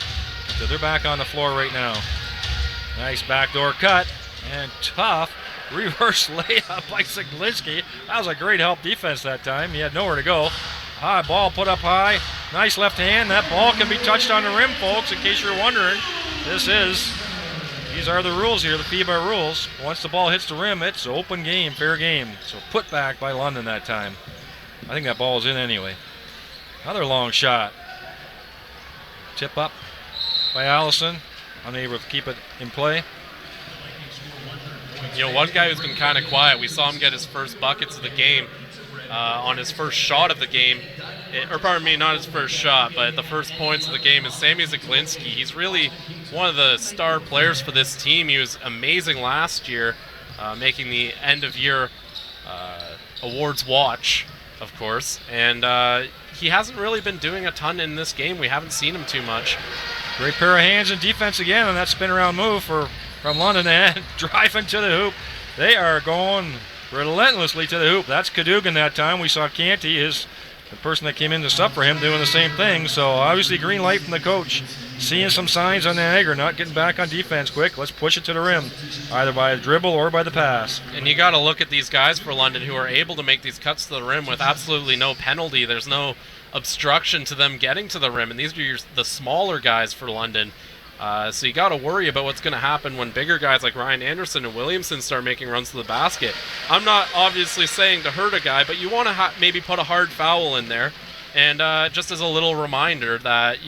So they're back on the floor right now. Nice backdoor cut and tough reverse layup by Zaglinski. That was a great help defense that time. He had nowhere to go. High ball put up high. Nice left hand. That ball can be touched on the rim, folks, in case you're wondering. These are the rules here, the FIBA rules. Once the ball hits the rim, it's open game, fair game. So put back by London that time. I think that ball is in anyway. Another long shot. Tip up by Allison, unable to keep it in play. One guy who's been kind of quiet, we saw him get his first buckets of the game on his first shot of the game. or pardon me, not his first shot, but the first points of the game is Sammy Zaglinski. He's really one of the star players for this team. He was amazing last year, making the end-of-year awards watch, of course, and he hasn't really been doing a ton in this game. We haven't seen him too much. Great pair of hands in defense again on that spin-around move from London and driving to the hoop. They are going relentlessly to the hoop. That's Cadogan that time. We saw Canty, the person that came in to sub for him, doing the same thing. So obviously green light from the coach. Seeing some signs on Niagara, not getting back on defense quick. Let's push it to the rim, either by a dribble or by the pass. And you got to look at these guys for London who are able to make these cuts to the rim with absolutely no penalty. There's no obstruction to them getting to the rim, and these are the smaller guys for London. So you got to worry about what's going to happen when bigger guys like Ryan Anderson and Williamson start making runs to the basket. I'm not obviously saying to hurt a guy, but you want to maybe put a hard foul in there. And just as a little reminder that,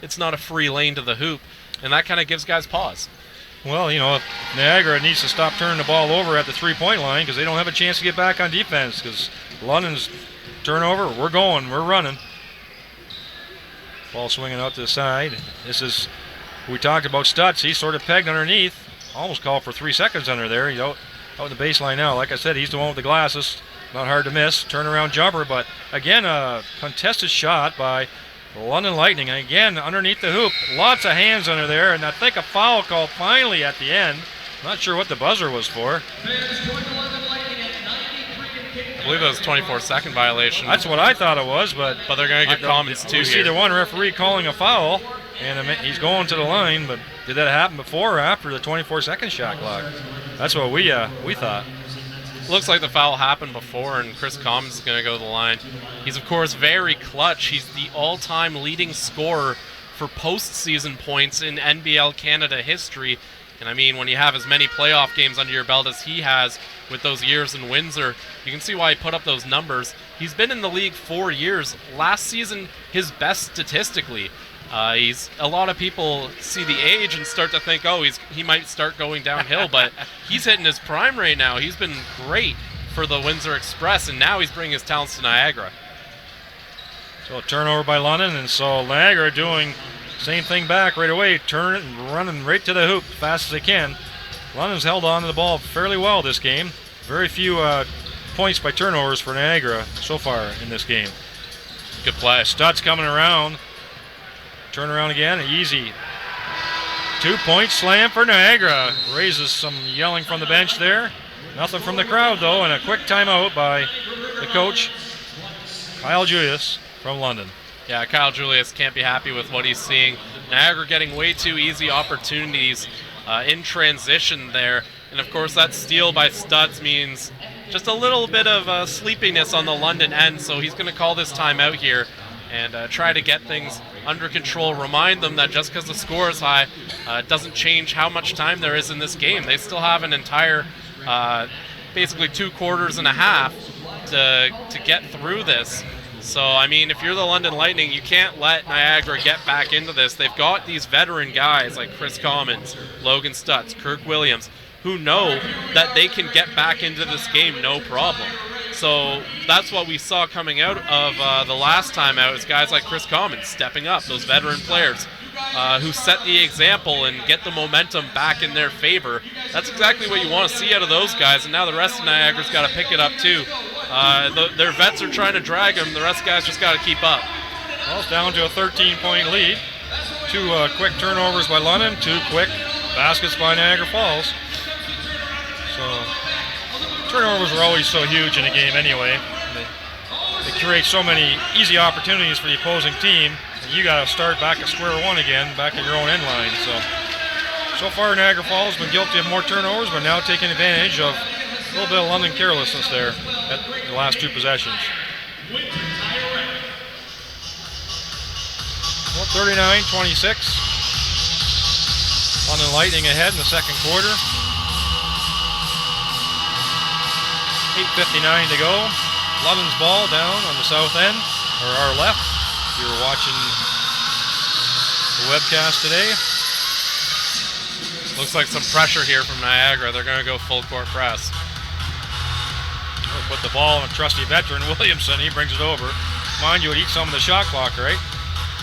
it's not a free lane to the hoop. And that kind of gives guys pause. Well, if Niagara needs to stop turning the ball over at the three-point line because they don't have a chance to get back on defense because London's turnover, we're running. Ball swinging out to the side. This is, we talked about Stutz. He's sort of pegged underneath. Almost called for 3 seconds under there. He's out in the baseline now. Like I said, he's the one with the glasses. Not hard to miss. Turnaround jumper, but again, a contested shot by the London Lightning. And again, underneath the hoop. Lots of hands under there, and I think a foul call finally at the end. Not sure what the buzzer was for. I believe that was a 24-second violation. That's what I thought it was, but they're going to get comments too. We see the one referee calling a foul, and he's going to the line. But did that happen before or after the 24-second shot clock? That's what we thought. Looks like the foul happened before, and Chris Commons is going to go to the line. He's, of course, very clutch. He's the all-time leading scorer for postseason points in NBL Canada history. And I mean, when you have as many playoff games under your belt as he has with those years in Windsor, you can see why he put up those numbers. He's been in the league 4 years. Last season, his best statistically. A lot of people see the age and start to think, he might start going downhill, but he's hitting his prime right now. He's been great for the Windsor Express, and now he's bringing his talents to Niagara. So a turnover by London, and so Niagara doing same thing back right away, turning and running right to the hoop as fast as they can. London's held on to the ball fairly well this game. Very few points by turnovers for Niagara so far in this game. Good play. Stutz coming around. Turn around again, easy. 2-point slam for Niagara. Raises some yelling from the bench there. Nothing from the crowd though, and a quick timeout by the coach, Kyle Julius from London. Yeah, Kyle Julius can't be happy with what he's seeing. Niagara getting way too easy opportunities in transition there. And of course that steal by Stutz means just a little bit of sleepiness on the London end, so he's going to call this timeout here and try to get things under control. Remind them that just because the score is high doesn't change how much time there is in this game. They still have an entire, basically 2 quarters and a half to get through this. So, I mean, if you're the London Lightning, you can't let Niagara get back into this. They've got these veteran guys like Chris Commons, Logan Stutz, Kirk Williams, who know that they can get back into this game no problem. So that's what we saw coming out of the last time out, is guys like Chris Commons stepping up, those veteran players who set the example and get the momentum back in their favor. That's exactly what you want to see out of those guys, and now the rest of Niagara's got to pick it up too. Their vets are trying to drag them. The rest of the guys just got to keep up. Well, it's down to a 13-point lead. 2 quick turnovers by London, 2 quick baskets by Niagara Falls. So turnovers are always so huge in a game anyway. They create so many easy opportunities for the opposing team. And you got to start back at square one again, back at your own end line. So far Niagara Falls has been guilty of more turnovers, but now taking advantage of a little bit of London carelessness there at the last 2 possessions. Well, 39-26. London Lightning ahead in the second quarter. 8:59 to go. London's ball down on the south end, or our left. If you were watching the webcast today. Looks like some pressure here from Niagara. They're going to go full court press. We'll put the ball on a trusty veteran, Williamson. He brings it over. mind you, would eat some of the shot clock, right?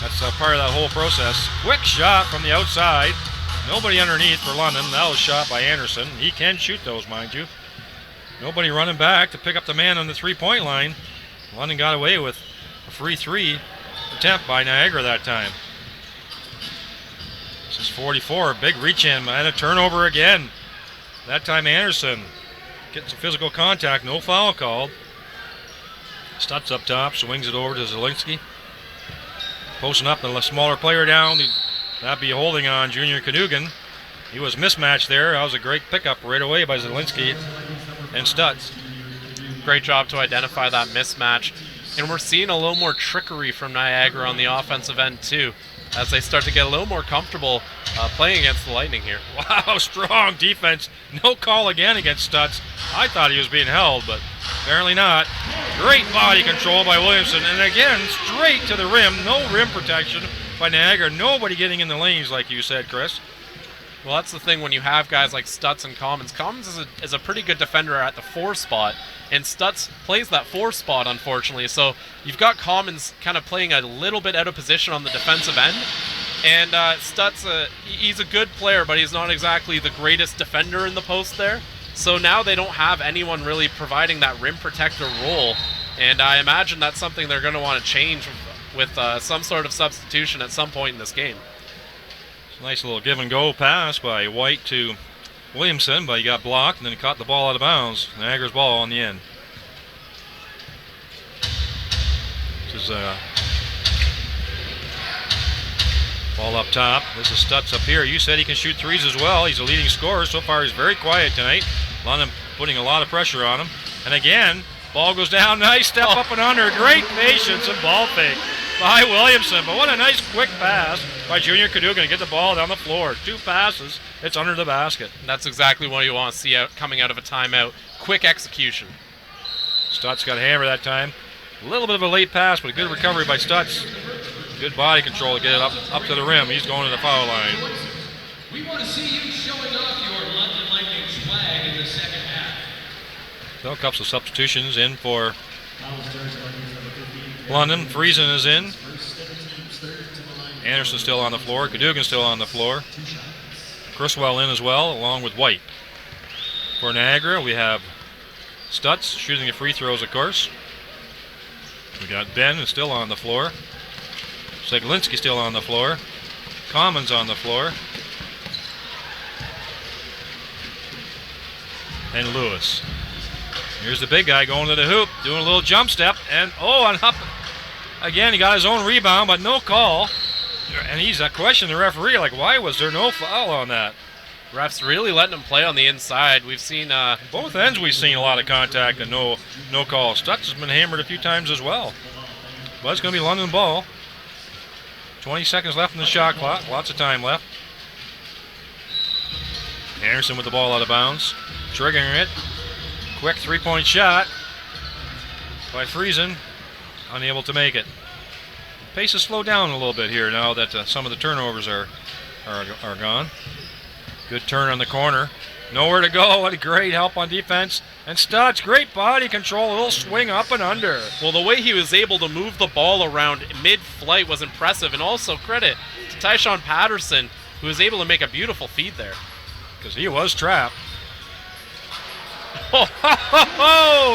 That's part of that whole process. Quick shot from the outside. Nobody underneath for London. That was shot by Anderson. He can shoot those, mind you. Nobody running back to pick up the man on the three-point line. London got away with a free three attempt by Niagara that time. This is 44, big reach in, and a turnover again. That time Anderson gets some physical contact, no foul called. Stutz up top, swings it over to Zielinski. Posting up the smaller player down. That'd be holding on Junior Cadogan. He was mismatched there. That was a great pickup right away by Zielinski and Stutz. Great job to identify that mismatch. And we're seeing a little more trickery from Niagara on the offensive end too, as they start to get a little more comfortable playing against the Lightning here. Wow, strong defense. No call again against Stutz. I thought he was being held, but apparently not. Great body control by Williamson, and again, straight to the rim. No rim protection by Niagara. Nobody getting in the lanes, like you said, Chris. Well, that's the thing when you have guys like Stutz and Commons. Commons is a pretty good defender at the 4 spot, and Stutz plays that 4 spot, unfortunately. So you've got Commons kind of playing a little bit out of position on the defensive end. And Stutz, he's a good player, but he's not exactly the greatest defender in the post there. So now they don't have anyone really providing that rim protector role. And I imagine that's something they're going to want to change with some sort of substitution at some point in this game. Nice little give and go pass by White to Williamson, but he got blocked and then he caught the ball out of bounds. Niagara's ball on the end. This is ball up top. This is Stutz up here. You said he can shoot threes as well. He's a leading scorer. So far he's very quiet tonight. London putting a lot of pressure on him. And again, ball goes down. Nice step up and under. Great patience and ball fake by Williamson. But what a nice quick pass by Junior Cadogan to get the ball down the floor. 2 passes. It's under the basket. That's exactly what you want to see coming out of a timeout. Quick execution. Stutz got a hammer that time. A little bit of a late pass, but a good recovery by Stutz. Good body control to get it up to the rim. He's going to the foul line. We want to see you showing off your London Lightning flag in the second half. So a couple of substitutions in for London. Friesen is in. Anderson still on the floor. Cadogan still on the floor. Criswell in as well, along with White. For Niagara, we have Stutz shooting the free throws, of course. We got Ben is still on the floor. Zielinski still on the floor. Commons on the floor. And Lewis. Here's the big guy going to the hoop, doing a little jump step, and and up. Again, he got his own rebound, but no call. And he's questioning the referee, like, why was there no foul on that? Refs really letting him play on the inside. We've seen both ends. We've seen a lot of contact and no call. Stutz has been hammered a few times as well. But it's going to be London ball. 20 seconds left in the shot clock. Lots of time left. Anderson with the ball out of bounds. Triggering it. Quick three-point shot by Friesen. Unable to make it. Pace has slowed down a little bit here now that some of the turnovers are gone. Good turn on the corner. Nowhere to go. What a great help on defense. And Stutz, great body control, a little swing up and under. Well, the way he was able to move the ball around mid-flight was impressive, and also credit to Tyshawn Patterson, who was able to make a beautiful feed there. Because he was trapped.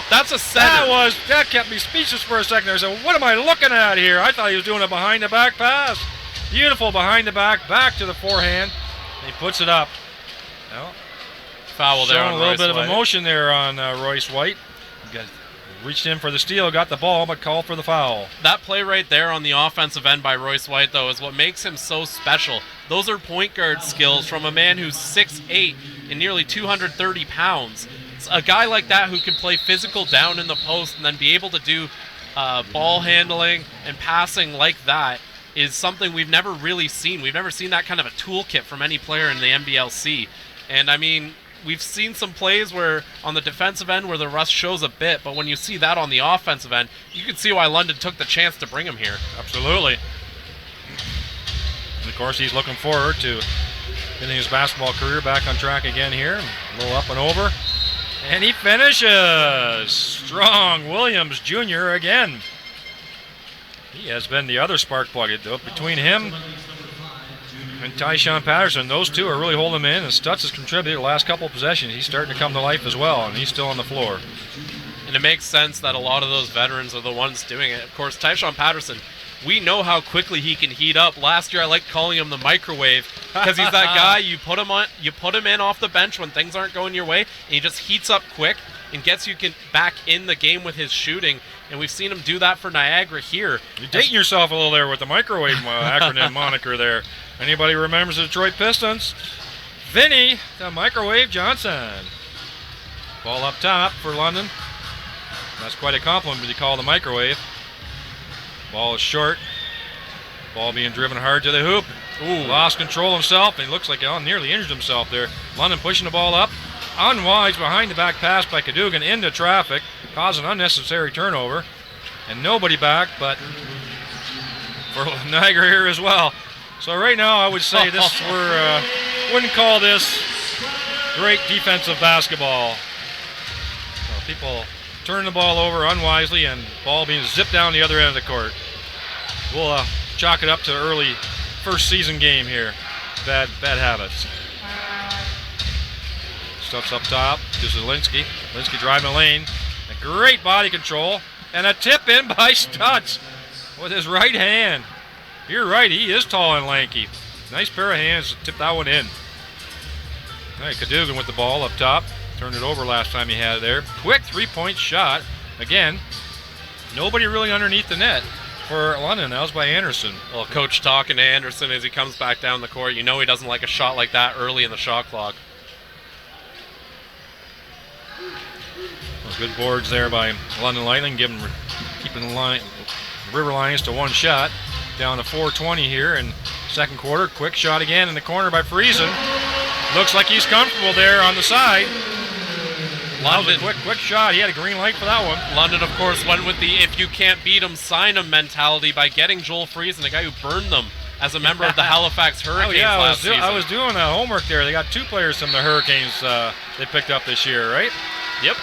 That's a center. That kept me speechless for a second there. I said, what am I looking at here? I thought he was doing a behind-the-back pass. Beautiful behind-the-back, back to the forehand. And he puts it up. Well, foul there on a little Royce bit White. of emotion there on Royce White. Reached in for the steal, got the ball, but called for the foul. That play right there on the offensive end by Royce White, though, is what makes him so special. Those are point guard skills from a man who's 6'8" and nearly 230 pounds. It's a guy like that who can play physical down in the post and then be able to do ball handling and passing like that is something we've never really seen. We've never seen that kind of a toolkit from any player in the NBLC. And, I mean, we've seen some plays where on the defensive end where the rust shows a bit, but when you see that on the offensive end, you can see why London took the chance to bring him here. Absolutely. And of course, he's looking forward to getting his basketball career back on track again here. A little up and over. And he finishes. Strong Williams Jr. again. He has been the other spark plug. Between him and Tyshawn Patterson, those two are really holding him in, and Stutz has contributed the last couple of possessions. He's starting to come to life as well, and he's still on the floor. And it makes sense that a lot of those veterans are the ones doing it. Of course, Tyshawn Patterson, we know how quickly he can heat up. Last year, I liked calling him the microwave because he's that guy. You put him in off the bench when things aren't going your way, and he just heats up quick and gets you back in the game with his shooting. And we've seen him do that for Niagara here. You're dating yourself a little there with the microwave acronym moniker there. Anybody remembers the Detroit Pistons? Vinny, the Microwave Johnson. Ball up top for London. That's quite a compliment to call the microwave. Ball is short. Ball being driven hard to the hoop. Ooh, lost control himself, and he looks like he nearly injured himself there. London pushing the ball up. Unwise behind the back pass by Cadogan into traffic, causing unnecessary turnover. And nobody back, but for Niagara here as well. So right now I would say wouldn't call this great defensive basketball. So people turn the ball over unwisely and ball being zipped down the other end of the court. We'll chalk it up to early first season game here. Bad habits. Stuff's up top to Zielinski. Zielinski driving the lane. A great body control. And a tip in by Stutz with his right hand. You're right, he is tall and lanky. Nice pair of hands to tip that one in. All right, Cadogan with the ball up top. Turned it over last time he had it there. Quick three-point shot. Again, nobody really underneath the net for London. That was by Anderson. Well, coach talking to Anderson as he comes back down the court. You know he doesn't like a shot like that early in the shot clock. Well, good boards there by London Lightning, keeping the River Lions to one shot. Down to 4:20 here in second quarter. Quick shot again in the corner by Friesen. Looks like he's comfortable there on the side. London, quick shot. He had a green light for that one. London, of course, went with the if you can't beat him, sign him mentality by getting Joel Friesen, the guy who burned them as a member of the Halifax Hurricanes last season. I was doing homework there. They got two players from the Hurricanes they picked up this year, right? Yep.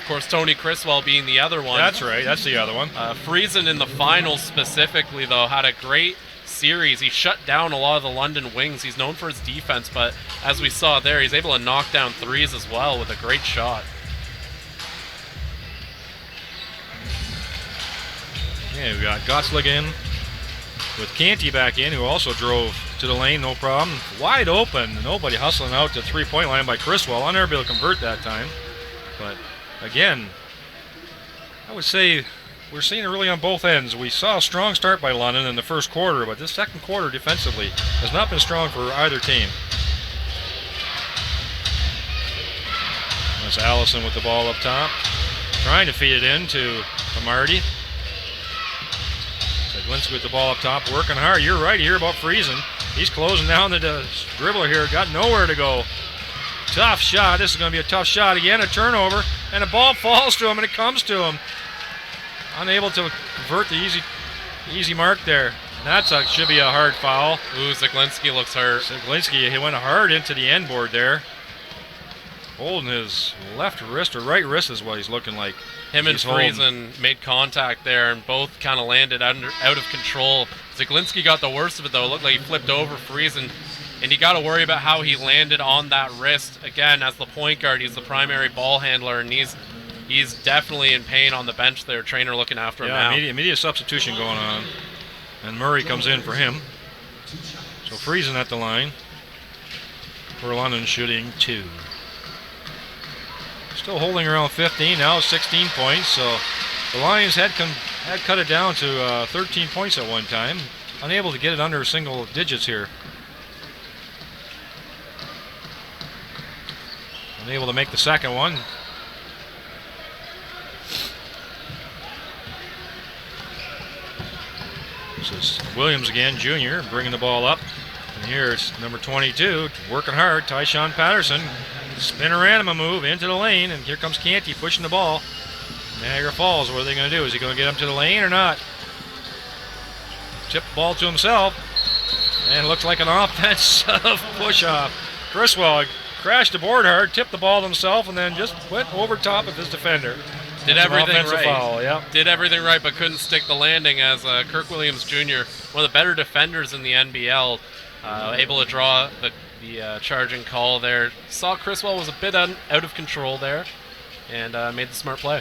Of course, Tony Criswell being the other one. That's right. That's the other one. Friesen in the finals specifically, though, had a great series. He shut down a lot of the London wings. He's known for his defense, but as we saw there, he's able to knock down threes as well with a great shot. Yeah, we got Gosling in with Canty back in, who also drove to the lane, no problem. Wide open. Nobody hustling out to three-point line by Criswell. Unable to convert that time. But again, I would say we're seeing it really on both ends. We saw a strong start by London in the first quarter, but this second quarter defensively has not been strong for either team. That's Allison with the ball up top, trying to feed it in to Marty. Zielinski with the ball up top, working hard. You're right here about Friesen. He's closing down the dribbler here, got nowhere to go. Tough shot. This is going to be a tough shot again. A turnover, and the ball falls to him, and it comes to him. Unable to convert the easy mark there. And should be a hard foul. Ooh, Zielinski looks hurt. Zielinski, he went hard into the end board there. Holding his left wrist or right wrist is what he's looking like. Him and Friesen made contact there, and both kind of landed out of control. Zielinski got the worst of it, though. It looked like he flipped over Friesen. And you got to worry about how he landed on that wrist. Again, as the point guard, he's the primary ball handler, and he's definitely in pain on the bench there. Trainer looking after him now. Immediate substitution going on. And Murray comes in for him. So Friesen at the line. For London shooting 2. Still holding around 15, now 16 points. So the Lions had cut it down to 13 points at one time. Unable to get it under single digits here. Unable to make the second one. This is Williams again, junior, bringing the ball up. And here's number 22, working hard, Tyshawn Patterson. Spinorama move into the lane, and here comes Canty pushing the ball. Niagara Falls, what are they going to do? Is he going to get him to the lane or not? Tip the ball to himself, and it looks like an offensive push-off. Criswell crashed the board hard, tipped the ball to himself, and then just went over top of his defender. Did everything offensive right. foul, yep. Did everything right, but couldn't stick the landing as Kirk Williams Jr., one of the better defenders in the NBL, able to draw the charging call there. Saw Criswell was a bit out of control there, and made the smart play.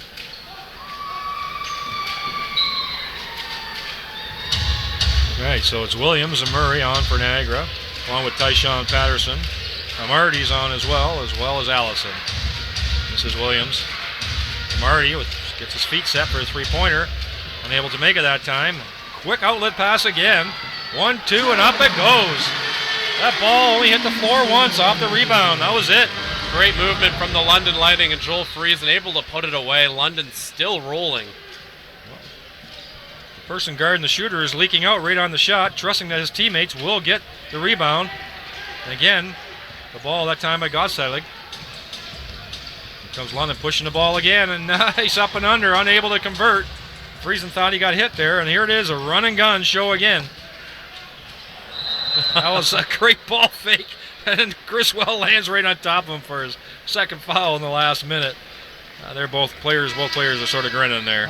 Right, so it's Williams and Murray on for Niagara, along with Tyshawn Patterson. Marty's on as well as Allison. This is Williams. Marty gets his feet set for a three-pointer. Unable to make it that time. Quick outlet pass again. 1-2, and up it goes. That ball only hit the floor once off the rebound. That was it. Great movement from the London Lightning, and Joel Friesen able to put it away. London still rolling. The person guarding the shooter is leaking out right on the shot, trusting that his teammates will get the rebound. And again, the ball that time by Gosselin. Here comes London pushing the ball again, and nice up and under, unable to convert. Friesen thought he got hit there, and here it is, a run and gun show again. That was a great ball fake, and Criswell lands right on top of him for his second foul in the last minute. They're both players are sort of grinning there.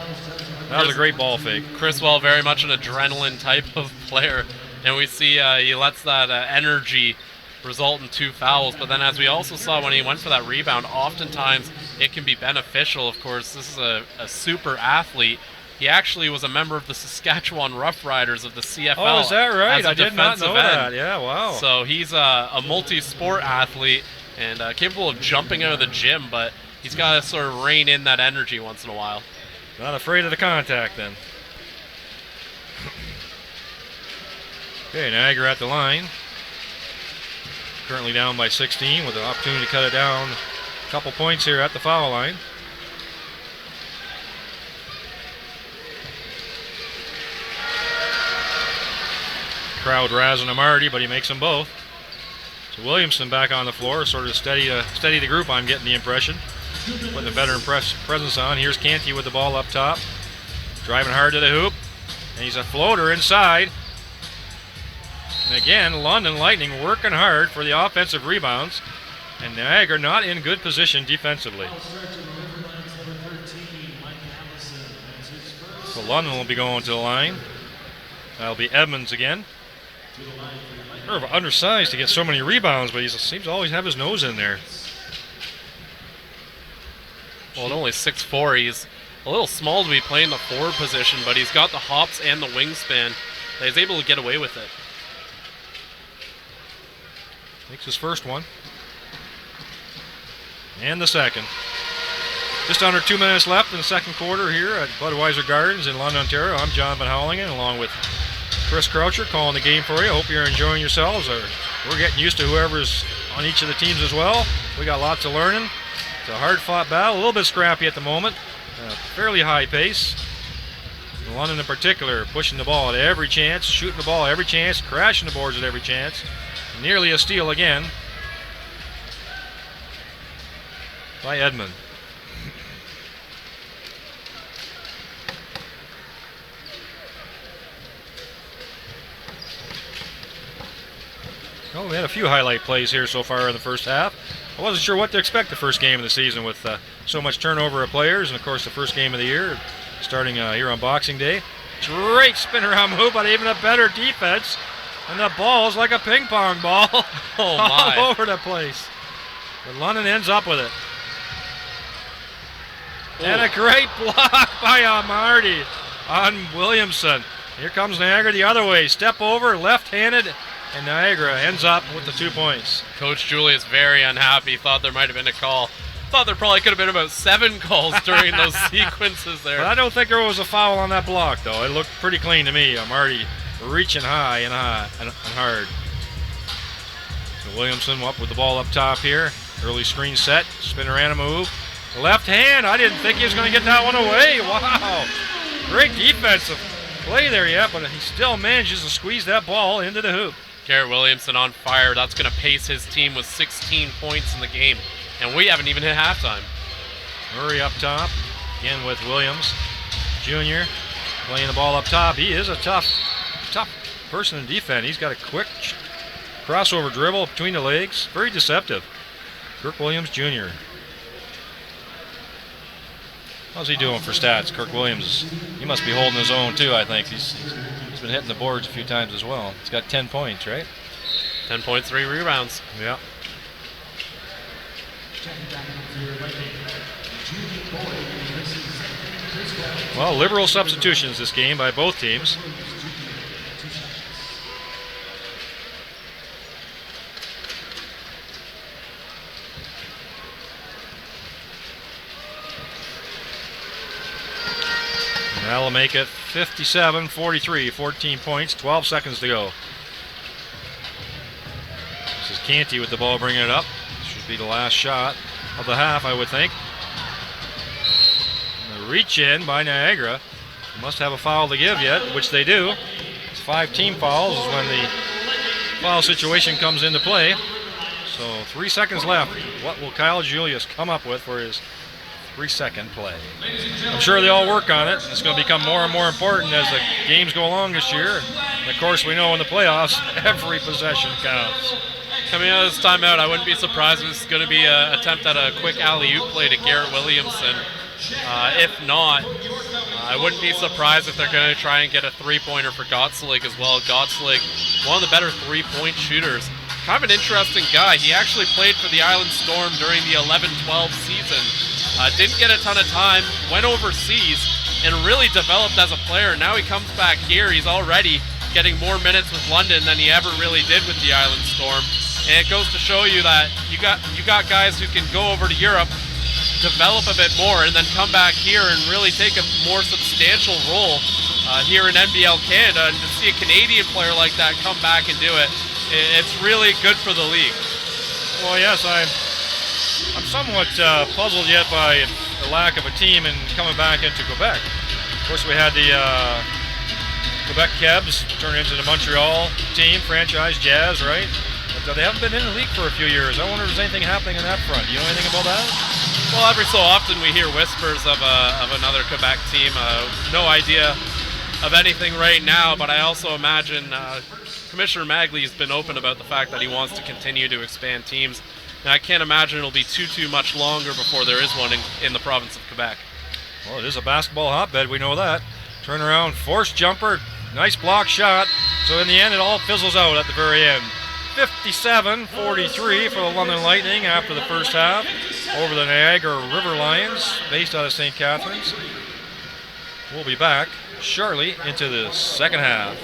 That was a great ball fake. Criswell, very much an adrenaline type of player, and we see he lets that energy result in 2 fouls. But then, as we also saw when he went for that rebound, oftentimes it can be beneficial. Of course, this is a super athlete. He actually was a member of the Saskatchewan Roughriders of the CFL. Oh, is that right? I did not know that. End. Yeah, wow. So he's a multi-sport athlete and capable of jumping out of the gym, but he's got to sort of rein in that energy once in a while. Not afraid of the contact then. Okay, Niagara at the line. Currently down by 16 with an opportunity to cut it down a couple points here at the foul line. Crowd razzing him Marty, but he makes them both. So Williamson back on the floor, sort of steady the group, I'm getting the impression. Putting a veteran presence on. Here's Canty with the ball up top. Driving hard to the hoop. And he's a floater inside. And again, London Lightning working hard for the offensive rebounds. And Niagara not in good position defensively. So London will be going to the line. That'll be Edmonds again. Sort of undersized to get so many rebounds, but he seems to always have his nose in there. Well, at only 6'4", he's a little small to be playing the forward position, but he's got the hops and the wingspan that he's able to get away with it. Makes his first one. And the second. Just under 2 minutes left in the second quarter here at Budweiser Gardens in London, Ontario. I'm John Van Houwelingen, along with Chris Croucher calling the game for you. Hope you're enjoying yourselves. We're getting used to whoever's on each of the teams as well. We got lots of learning. It's a hard-fought battle, a little bit scrappy at the moment. Fairly high pace. London in particular pushing the ball at every chance, shooting the ball at every chance, crashing the boards at every chance. Nearly a steal again by Edmund. Well, we had a few highlight plays here so far in the first half. I wasn't sure what to expect the first game of the season with so much turnover of players, and of course the first game of the year starting here on Boxing Day. Great spin around move, but even a better defense. And the ball's like a ping pong ball all over the place. But London ends up with it. Ooh. And a great block by Marty on Williamson. Here comes Niagara the other way. Step over, left-handed, and Niagara ends up with the 2 points. Coach Julius very unhappy. Thought there might have been a call. Thought there probably could have been about 7 calls during those sequences there. But I don't think there was a foul on that block, though. It looked pretty clean to me. Marty reaching high and hard. So Williamson up with the ball up top here. Early screen set, spinorama move. Left hand, I didn't think he was going to get that one away. Wow, great defensive play there, yeah, but he still manages to squeeze that ball into the hoop. Garrett Williamson on fire. That's going to pace his team with 16 points in the game. And we haven't even hit halftime. Murray up top, again with Williams. Junior playing the ball up top. He is a tough person to defend. He's got a quick crossover dribble between the legs. Very deceptive. Kirk Williams Jr. How's he doing for stats? Kirk Williams, he must be holding his own too, I think. He's been hitting the boards a few times as well. He's got 10 points, right? 10 points, 3 rebounds. Yeah. Well, liberal substitutions this game by both teams. And that'll make it 57-43, 14 points, 12 seconds to go. This is Canty with the ball bringing it up. Should be the last shot of the half, I would think. And the reach in by Niagara. Must have a foul to give yet, which they do. It's 5 team fouls is when the foul situation comes into play. So 3 seconds left. What will Kyle Julius come up with for his 3-second play? I'm sure they all work on it. It's going to become more and more important as the games go along this year. And of course, we know in the playoffs, every possession counts. Coming out of this timeout, I wouldn't be surprised if this is going to be an attempt at a quick alley-oop play to Garrett Williamson. If not, I wouldn't be surprised if they're going to try and get a three-pointer for Gottselig as well. Gottselig, one of the better three-point shooters. Kind of an interesting guy. He actually played for the Island Storm during the 11-12 season. Didn't get a ton of time, went overseas, and really developed as a player. Now he comes back here. He's already getting more minutes with London than he ever really did with the Island Storm. And it goes to show you that you got guys who can go over to Europe, develop a bit more, and then come back here and really take a more substantial role here in NBL Canada. And to see a Canadian player like that come back and do it, it's really good for the league. Well, yes, I'm somewhat puzzled yet by the lack of a team and coming back into Quebec. Of course, we had the Quebec Kebs turn into the Montreal team, franchise Jazz, right? But they haven't been in the league for a few years. I wonder if there's anything happening on that front. Do you know anything about that? Well, every so often we hear whispers of another Quebec team. No idea of anything right now, but I also imagine Commissioner Magley has been open about the fact that he wants to continue to expand teams. And I can't imagine it'll be too much longer before there is one in the province of Quebec. Well, it is a basketball hotbed, we know that. Turnaround, forced jumper, nice block shot. So in the end, it all fizzles out at the very end. 57-43 for the London Lightning after the first half over the Niagara River Lions, based out of St. Catharines. We'll be back shortly into the second half.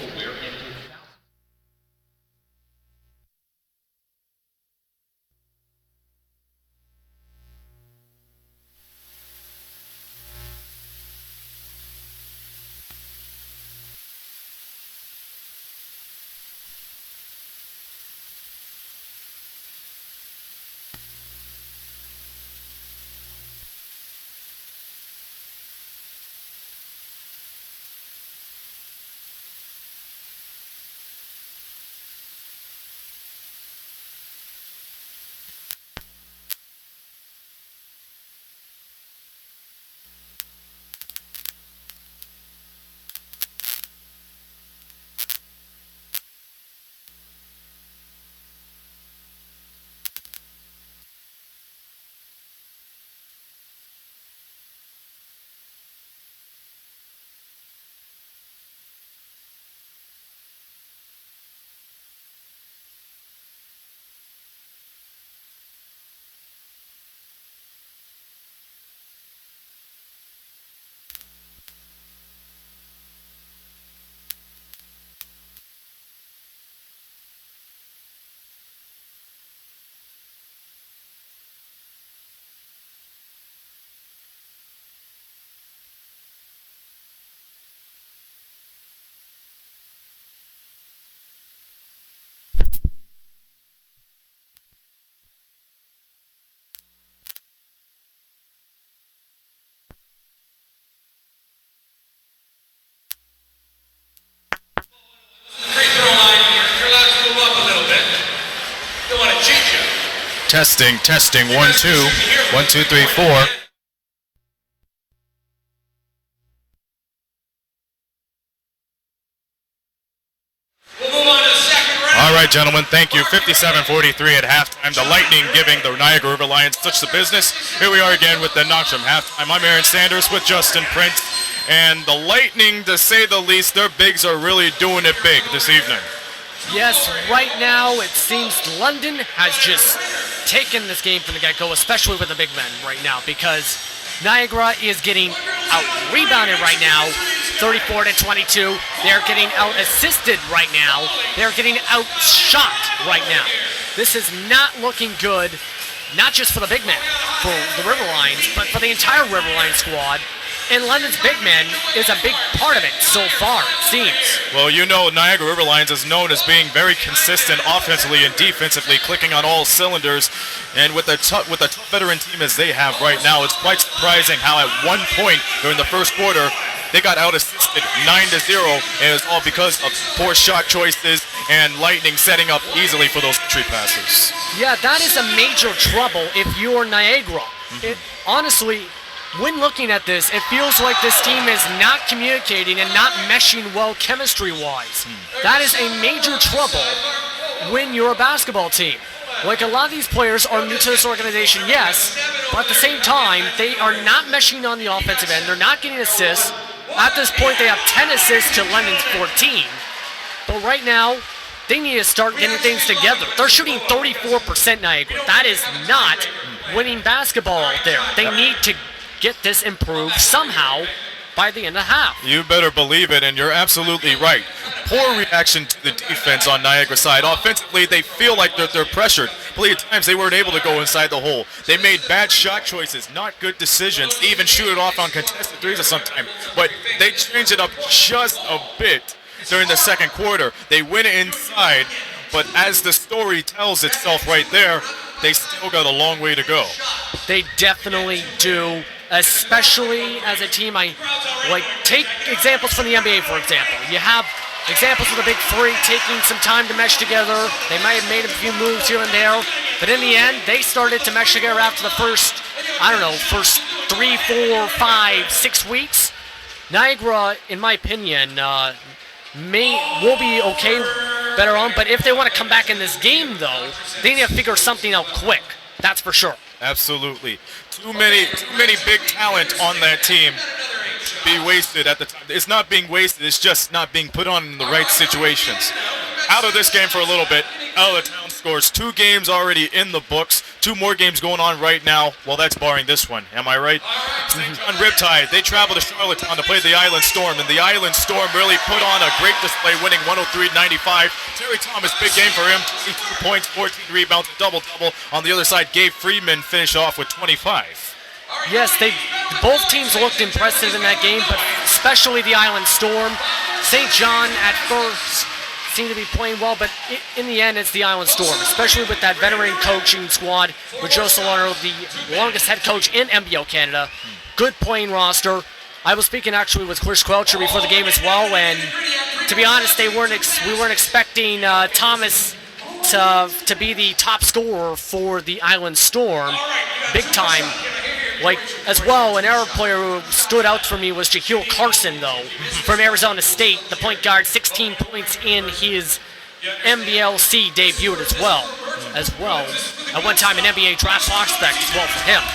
Testing, 1, 2. 1, 2, 3, 4. All right, right, gentlemen, thank you. 57-43 at halftime. The Lightning giving the Niagara River Lions such the business. Here we are again with the Knox from halftime. I'm Aaron Sanders with Justin Prince. And the Lightning, to say the least, their bigs are really doing it big this evening. Yes, right now it seems London has just taken this game from the get-go, especially with the big men right now, because Niagara is getting out-rebounded right now, 34-22. They're getting out-assisted right now. They're getting outshot right now. This is not looking good, not just for the big men, for the River Lions, but for the entire River Lions squad. And London's big men is a big part of it so far, it seems. Well, you know, Niagara River Lions is known as being very consistent offensively and defensively, clicking on all cylinders. And with a tough veteran team as they have right now, it's quite surprising how at one point during the first quarter, they got out-assisted 9-0, and it's all because of poor shot choices and Lightning setting up easily for those entry passes. Yeah, that is a major trouble if you're Niagara. Honestly, when looking at this, it feels like this team is not communicating and not meshing well chemistry-wise. That is a major trouble when you're a basketball team. Like, a lot of these players are new to this organization, yes, but at the same time, they are not meshing on the offensive end. They're not getting assists. At this point, they have 10 assists to London's 14. But right now, they need to start getting things together. They're shooting 34% Niagara. That is not winning basketball out there. They need to get this improved somehow by the end of the half. You better believe it, and you're absolutely right. Poor reaction to the defense on Niagara's side. Offensively, they feel like they're pressured. Plenty of times they weren't able to go inside the hole. They made bad shot choices, not good decisions. They even shoot it off on contested threes at some time. But they changed it up just a bit during the second quarter. They went inside, but as the story tells itself right there, they still got a long way to go. They definitely do. Especially as a team, take examples from the NBA, for example. You have examples of the big three taking some time to mesh together. They might have made a few moves here and there, but in the end, they started to mesh together after the first 3, 4, 5, 6 weeks. Niagara, in my opinion, will be okay better on, but if they want to come back in this game, though, they need to figure something out quick. That's for sure. Absolutely. Too many big talent on that team to be wasted at the time. It's not being wasted, it's just not being put on in the right situations. Out of this game for a little bit, out of the town scores 2 games already in the books, 2 more games going on right now. Well, that's barring this one, am I right? St. John Riptide, they travel to Charlottetown to play the Island Storm, and the Island Storm really put on a great display, winning 103-95. Terry Thomas, big game for him, 22 points, 14 rebounds, double-double. On the other side, Gabe Friedman finished off with 25. Yes, both teams looked impressive in that game, but especially the Island Storm. St. John at first seemed to be playing well, but in the end, it's the Island Storm, especially with that veteran coaching squad with Joe Solano, the longest head coach in NBL Canada. Good playing roster. I was speaking actually with Chris Quelcher before the game as well, and to be honest, we weren't expecting Thomas to be the top scorer for the Island Storm, big time. As well, an Arab player who stood out for me was Jahil Carson, though, from Arizona State, the point guard, 16 points in his NBLC debut as well. At one time, an NBA draft prospect as well for him.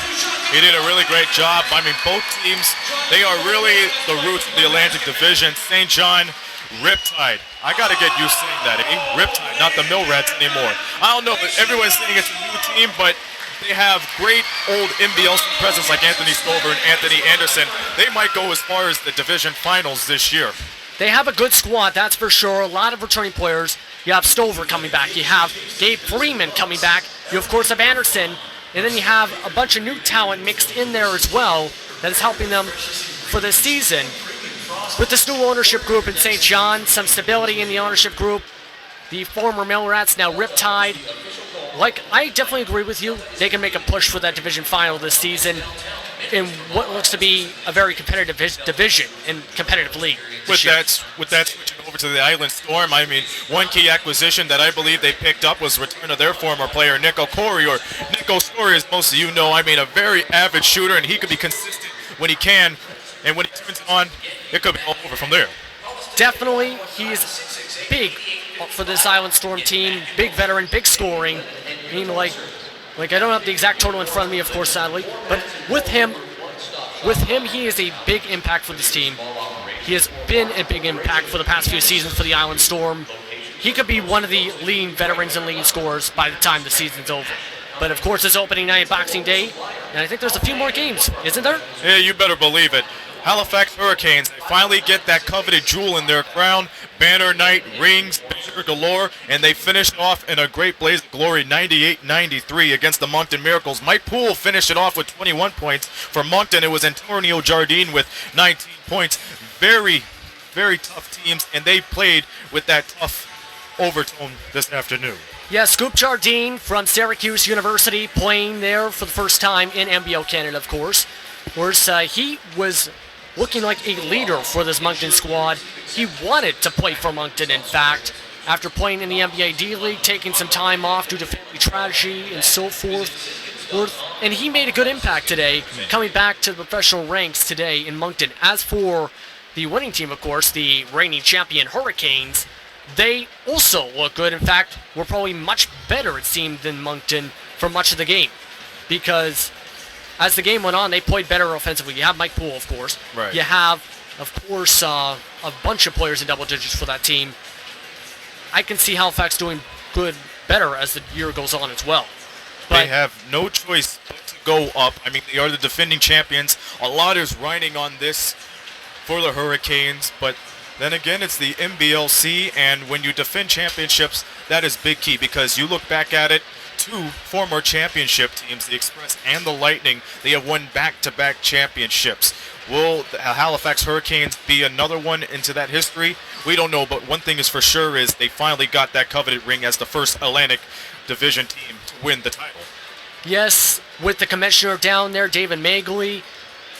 He did a really great job. I mean, both teams, they are really the roots of the Atlantic Division. St. John, Riptide. I got to get used to saying that, Riptide, not the Mill Rats anymore. I don't know, but everyone's saying it's a new team, but they have great old NBL presence like Anthony Stover and Anthony Anderson. They might go as far as the division finals this year. They have a good squad, that's for sure. A lot of returning players. You have Stover coming back. You have Gabe Freeman coming back. You, of course, have Anderson. And then you have a bunch of new talent mixed in there as well that is helping them for this season. With this new ownership group in St. John, some stability in the ownership group. The former Mill Rats, now Riptide. I definitely agree with you. They can make a push for that division final this season in what looks to be a very competitive division and competitive league. With that switching over to the Island Storm, I mean, one key acquisition that I believe they picked up was return of their former player, Nico Corey, or Nico Story, as most of you know. I mean, a very avid shooter, and he can be consistent when he can, and when he turns on, it could be all over from there. Definitely, he is big for this Island Storm team. Big veteran, big scoring. I mean, like I don't have the exact total in front of me, of course, sadly. But with him, he is a big impact for this team. He has been a big impact for the past few seasons for the Island Storm. He could be one of the leading veterans and leading scorers by the time the season's over. But of course, it's opening night, Boxing Day, and I think there's a few more games, isn't there? Yeah, you better believe it. Halifax Hurricanes, they finally get that coveted jewel in their crown. Banner night, rings, banner galore, and they finished off in a great blaze of glory, 98-93 against the Moncton Miracles. Mike Poole finished it off with 21 points. For Moncton, it was Antonio Jardine with 19 points. Very, very tough teams, and they played with that tough overtone this afternoon. Yeah, Scoop Jardine from Syracuse University playing there for the first time in NBL Canada, of course. Of course, he was looking like a leader for this Moncton squad. He wanted to play for Moncton, in fact, after playing in the NBA D-League, taking some time off due to family tragedy and so forth. And he made a good impact today, coming back to the professional ranks today in Moncton. As for the winning team, of course, the reigning champion Hurricanes, they also look good. In fact, were probably much better, it seemed, than Moncton for much of the game. Because as the game went on, they played better offensively. You have Mike Poole, of course. Right. You have, of course, a bunch of players in double digits for that team. I can see Halifax doing better as the year goes on as well. But They have no choice but to go up. I mean, they are the defending champions. A lot is riding on this for the Hurricanes, but then again, it's the NBLC, and when you defend championships, that is big key, because you look back at it, two former championship teams, the Express and the Lightning, they have won back-to-back championships. Will the Halifax Hurricanes be another one into that history? We don't know, but one thing is for sure is they finally got that coveted ring as the first Atlantic Division team to win the title. yes, with the commissioner down there, David Magley,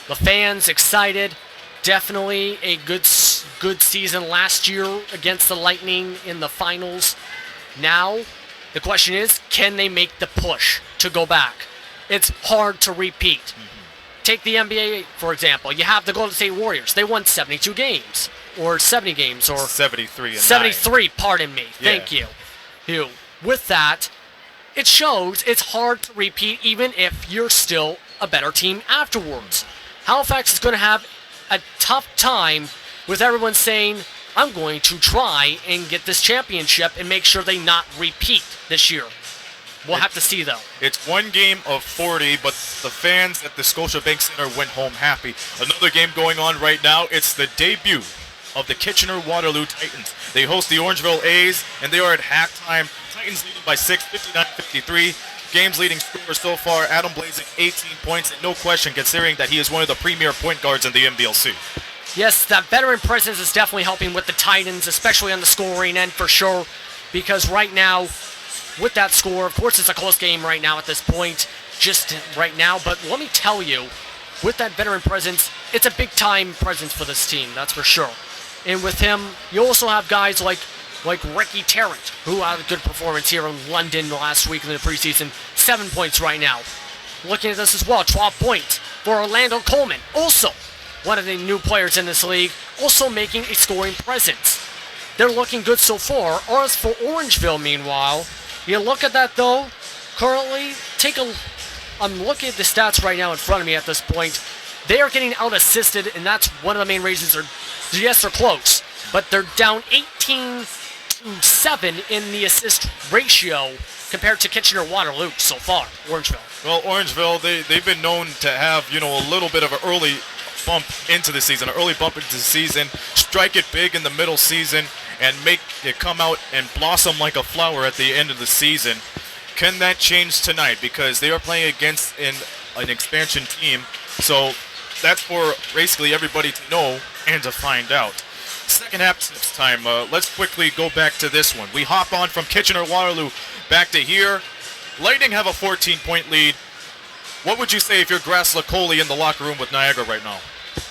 the fans excited. Definitely a good season last year against the Lightning in the finals. Now, the question is, can they make the push to go back? It's hard to repeat. Take the NBA, for example. You have the Golden State Warriors. They won 72 games, or 70 games, or 73 and 73, pardon me. Thank Yeah. you. With that, it shows it's hard to repeat even if you're still a better team afterwards. Halifax is going to have a tough time with everyone saying, I'm going to try and get this championship and make sure they not repeat this year. We'll have to see, though. It's one game of 40, but the fans at the Scotiabank Center went home happy. Another game going on right now. It's the debut of the Kitchener-Waterloo Titans. They host the Orangeville A's, and they are at halftime. Titans leading by 6, 59-53. Game's leading scorer so far, Adam Blazing, 18 points, and no question considering that he is one of the premier point guards in the NBLC. Yes, that veteran presence is definitely helping with the Titans, especially on the scoring end for sure, because right now, with that score, of course it's a close game right now at this point, just right now, but let me tell you, with that veteran presence, it's a big-time presence for this team, that's for sure. And with him, you also have guys like Ricky Tarrant, who had a good performance here in London last week in the preseason, 7 points right now. Looking at this as well, 12 points for Orlando Coleman, also one of the new players in this league, also making a scoring presence. They're looking good so far. As for Orangeville, meanwhile, you look at that though, currently, I'm looking at the stats right now in front of me at this point. They are getting out-assisted, and that's one of the main reasons they're close, but they're down 18-7 in the assist ratio compared to Kitchener-Waterloo so far, Orangeville. Well, Orangeville, they've been known to have, a little bit of an early bump into the season, strike it big in the middle season, and make it come out and blossom like a flower at the end of the season. Can that change tonight? Because they are playing against an expansion team, so that's for basically everybody to know and to find out. Second half tips time. Let's quickly go back to this one. We hop on from Kitchener-Waterloo back to here. Lightning have a 14-point lead. What would you say if you're Grass Lacoli in the locker room with Niagara right now?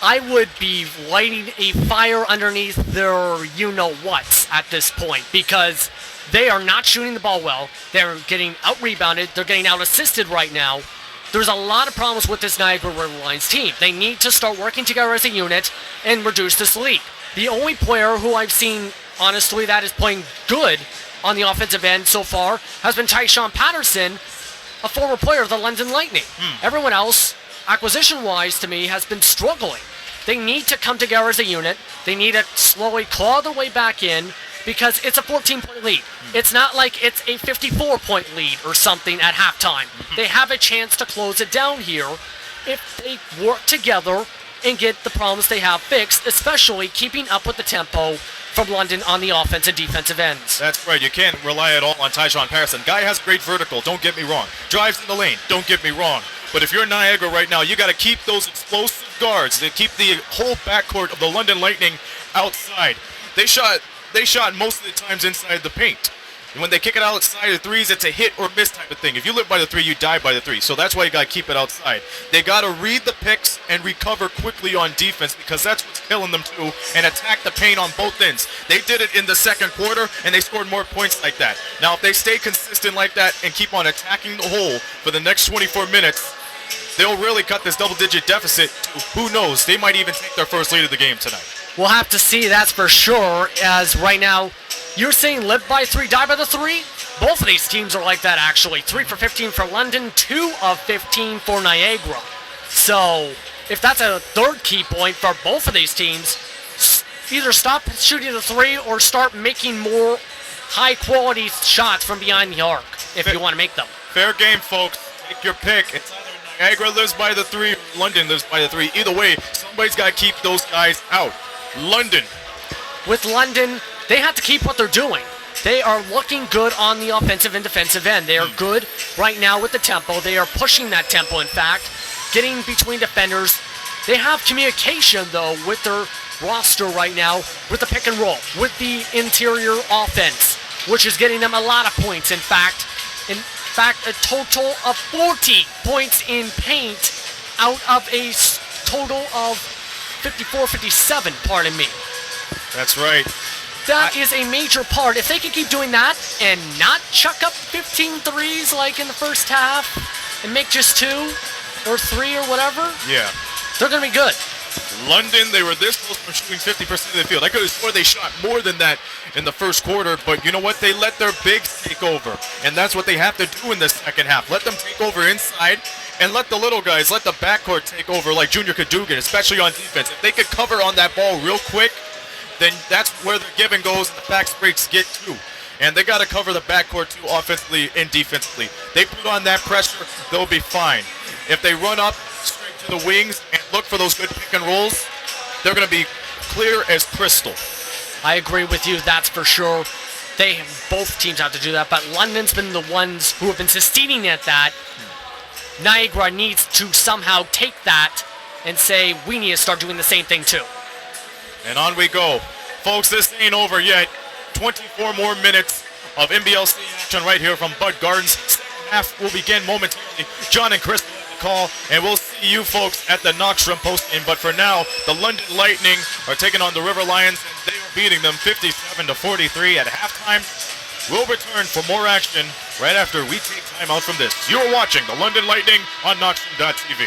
I would be lighting a fire underneath their you-know-whats at this point, because they are not shooting the ball well. They're getting out-rebounded. They're getting out-assisted right now. There's a lot of problems with this Niagara Riverlines team. They need to start working together as a unit and reduce this lead. The only player who I've seen honestly, that is playing good on the offensive end so far has been Tyshawn Patterson, a former player of the London Lightning. Everyone else, acquisition-wise, to me, has been struggling. They need to come together as a unit. They need to slowly claw their way back in because it's a 14-point lead. It's not like it's a 54-point lead or something at halftime. They have a chance to close it down here if they work together and get the problems they have fixed, especially keeping up with the tempo from London on the offense and defensive ends. That's right. You can't rely at all on Tyshawn Patterson. Guy has great vertical, don't get me wrong. Drives in the lane, don't get me wrong. But if you're Niagara right now, you got to keep those explosive guards. They keep the whole backcourt of the London Lightning outside. They shot most of the times inside the paint. And when they kick it outside of threes, it's a hit or miss type of thing. If you live by the three, you die by the three. So that's why you got to keep it outside. They got to read the picks and recover quickly on defense because that's what's killing them too, and attack the paint on both ends. They did it in the second quarter, and they scored more points like that. Now, if they stay consistent like that and keep on attacking the hole for the next 24 minutes, they'll really cut this double-digit deficit to, who knows, they might even take their first lead of the game tonight. We'll have to see, that's for sure, as right now, you're saying live by three, die by the three? Both of these teams are like that, actually. 3 for 15 for London, 2 of 15 for Niagara. So, if that's a third key point for both of these teams, either stop shooting the three or start making more high-quality shots from behind the arc, if you want to make them. Fair game, folks. Take your pick. It's either Niagara lives by the three or London lives by the three. Either way, somebody's got to keep those guys out. London. With London, they have to keep what they're doing. They are looking good on the offensive and defensive end. They are good right now with the tempo. They are pushing that tempo, in fact, getting between defenders. They have communication, though, with their roster right now, with the pick and roll, with the interior offense, which is getting them a lot of points, in fact, a total of 40 points in paint out of a total of 57, pardon me. That's right. That is a major part. If they can keep doing that and not chuck up 15 threes like in the first half and make just 2 or 3 or whatever, Yeah. they're going to be good. London, they were this close from shooting 50% of the field. I could have sworn they shot more than that in the first quarter, but you know what? They let their bigs take over, and that's what they have to do in the second half. Let them take over inside, and let the little guys, let the backcourt take over like Junior Cadogan, especially on defense. If they could cover on that ball real quick, then that's where the give and goes and the fast breaks get to. And they got to cover the backcourt too, offensively and defensively. They put on that pressure, they'll be fine. If they run up straight to the wings and look for those good pick and rolls, they're going to be clear as crystal. I agree with you, that's for sure. Both teams have to do that, but London's been the ones who have been sustaining at that. Niagara needs to somehow take that and say, we need to start doing the same thing too. And on we go. Folks, this ain't over yet. 24 more minutes of NBL action right here from Bud Gardens. Second half will begin momentarily. John and Chris will have the call, and we'll see you folks at the Knoxstrom post-in. But for now, the London Lightning are taking on the River Lions, and they are beating them 57-43 at halftime. We'll return for more action right after we take time out from this. You're watching the London Lightning on Knoxstrom.tv.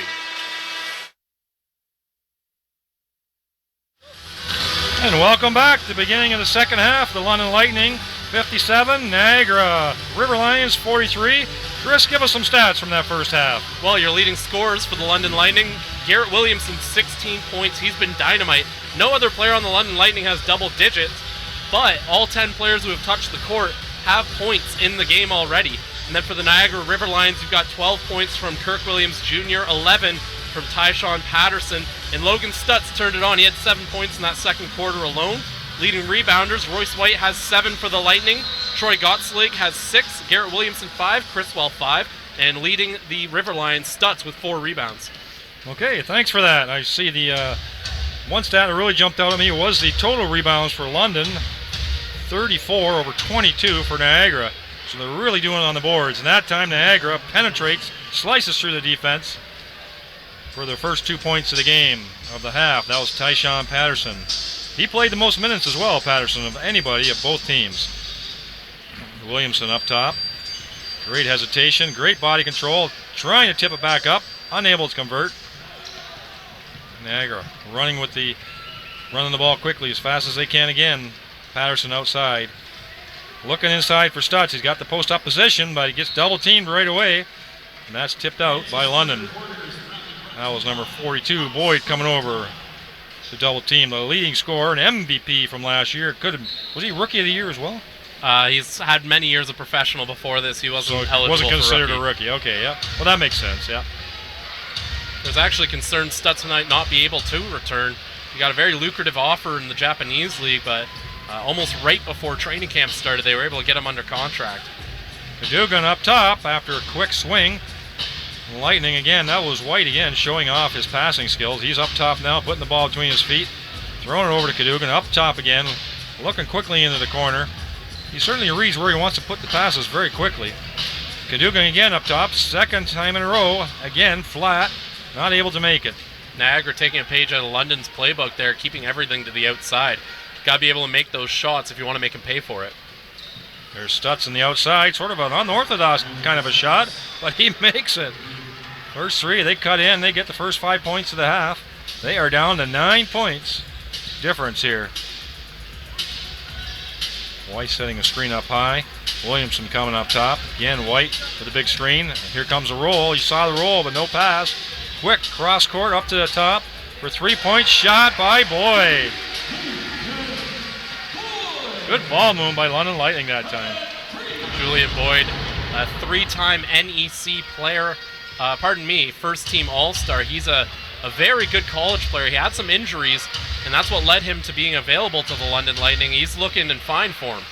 And welcome back to the beginning of the second half. The London Lightning 57, Niagara River Lions 43. Chris, give us some stats from that first half. Well, your leading scorers for the London Lightning, Garrett Williamson, 16 points. He's been dynamite. No other player on the London Lightning has double digits, but all 10 players who have touched the court have points in the game already. And then for the Niagara River Lions, you've got 12 points from Kirk Williams Jr., 11 from Tyshawn Patterson, and Logan Stutz turned it on. He had 7 points in that second quarter alone. Leading rebounders, Royce White has 7 for the Lightning, Troy Gottslig has 6, Garrett Williamson 5, Chriswell 5, and leading the River Lions, Stutz with 4 rebounds. Okay, thanks for that. I see the one stat that really jumped out at me was the total rebounds for London, 34 over 22 for Niagara. So they're really doing it on the boards. And that time Niagara penetrates, slices through the defense for their first 2 points of the game of the half. That was Tyshawn Patterson. He played the most minutes as well, Patterson, of anybody of both teams. Williamson up top. Great hesitation, great body control, trying to tip it back up, unable to convert. Niagara running the ball quickly as fast as they can again. Patterson outside. Looking inside for Stutz. He's got the post-up position, but he gets double-teamed right away. And that's tipped out by London. That was number 42, Boyd, coming over to double-team. The leading scorer, an MVP from last year. Was he Rookie of the Year as well? He's had many years of professional before this. He wasn't eligible wasn't considered for a rookie. Okay, yeah. Well, that makes sense, yeah. There's actually concern Stutz might not be able to return. He got a very lucrative offer in the Japanese league, but almost right before training camp started, they were able to get him under contract. Cadogan up top after a quick swing. Lightning again. That was White again, showing off his passing skills. He's up top now, putting the ball between his feet. Throwing it over to Cadogan. Up top again, looking quickly into the corner. He certainly reads where he wants to put the passes very quickly. Cadogan again up top, second time in a row. Again, flat, not able to make it. Niagara taking a page out of London's playbook there, keeping everything to the outside. Got to be able to make those shots if you want to make him pay for it. There's Stutz on the outside, sort of an unorthodox kind of a shot, but he makes it. First three, they cut in, they get the first 5 points of the half. They are down to 9 points difference here. White setting a screen up high. Williamson coming up top. Again, White with a big screen. And here comes a roll. You saw the roll, but no pass. Quick cross court up to the top for 3-point shot by Boyd. Good ball movement by London Lightning that time. Julian Boyd, a 3-time NEC player. First team All-Star. He's a very good college player. He had some injuries, and that's what led him to being available to the London Lightning. He's looking in fine form.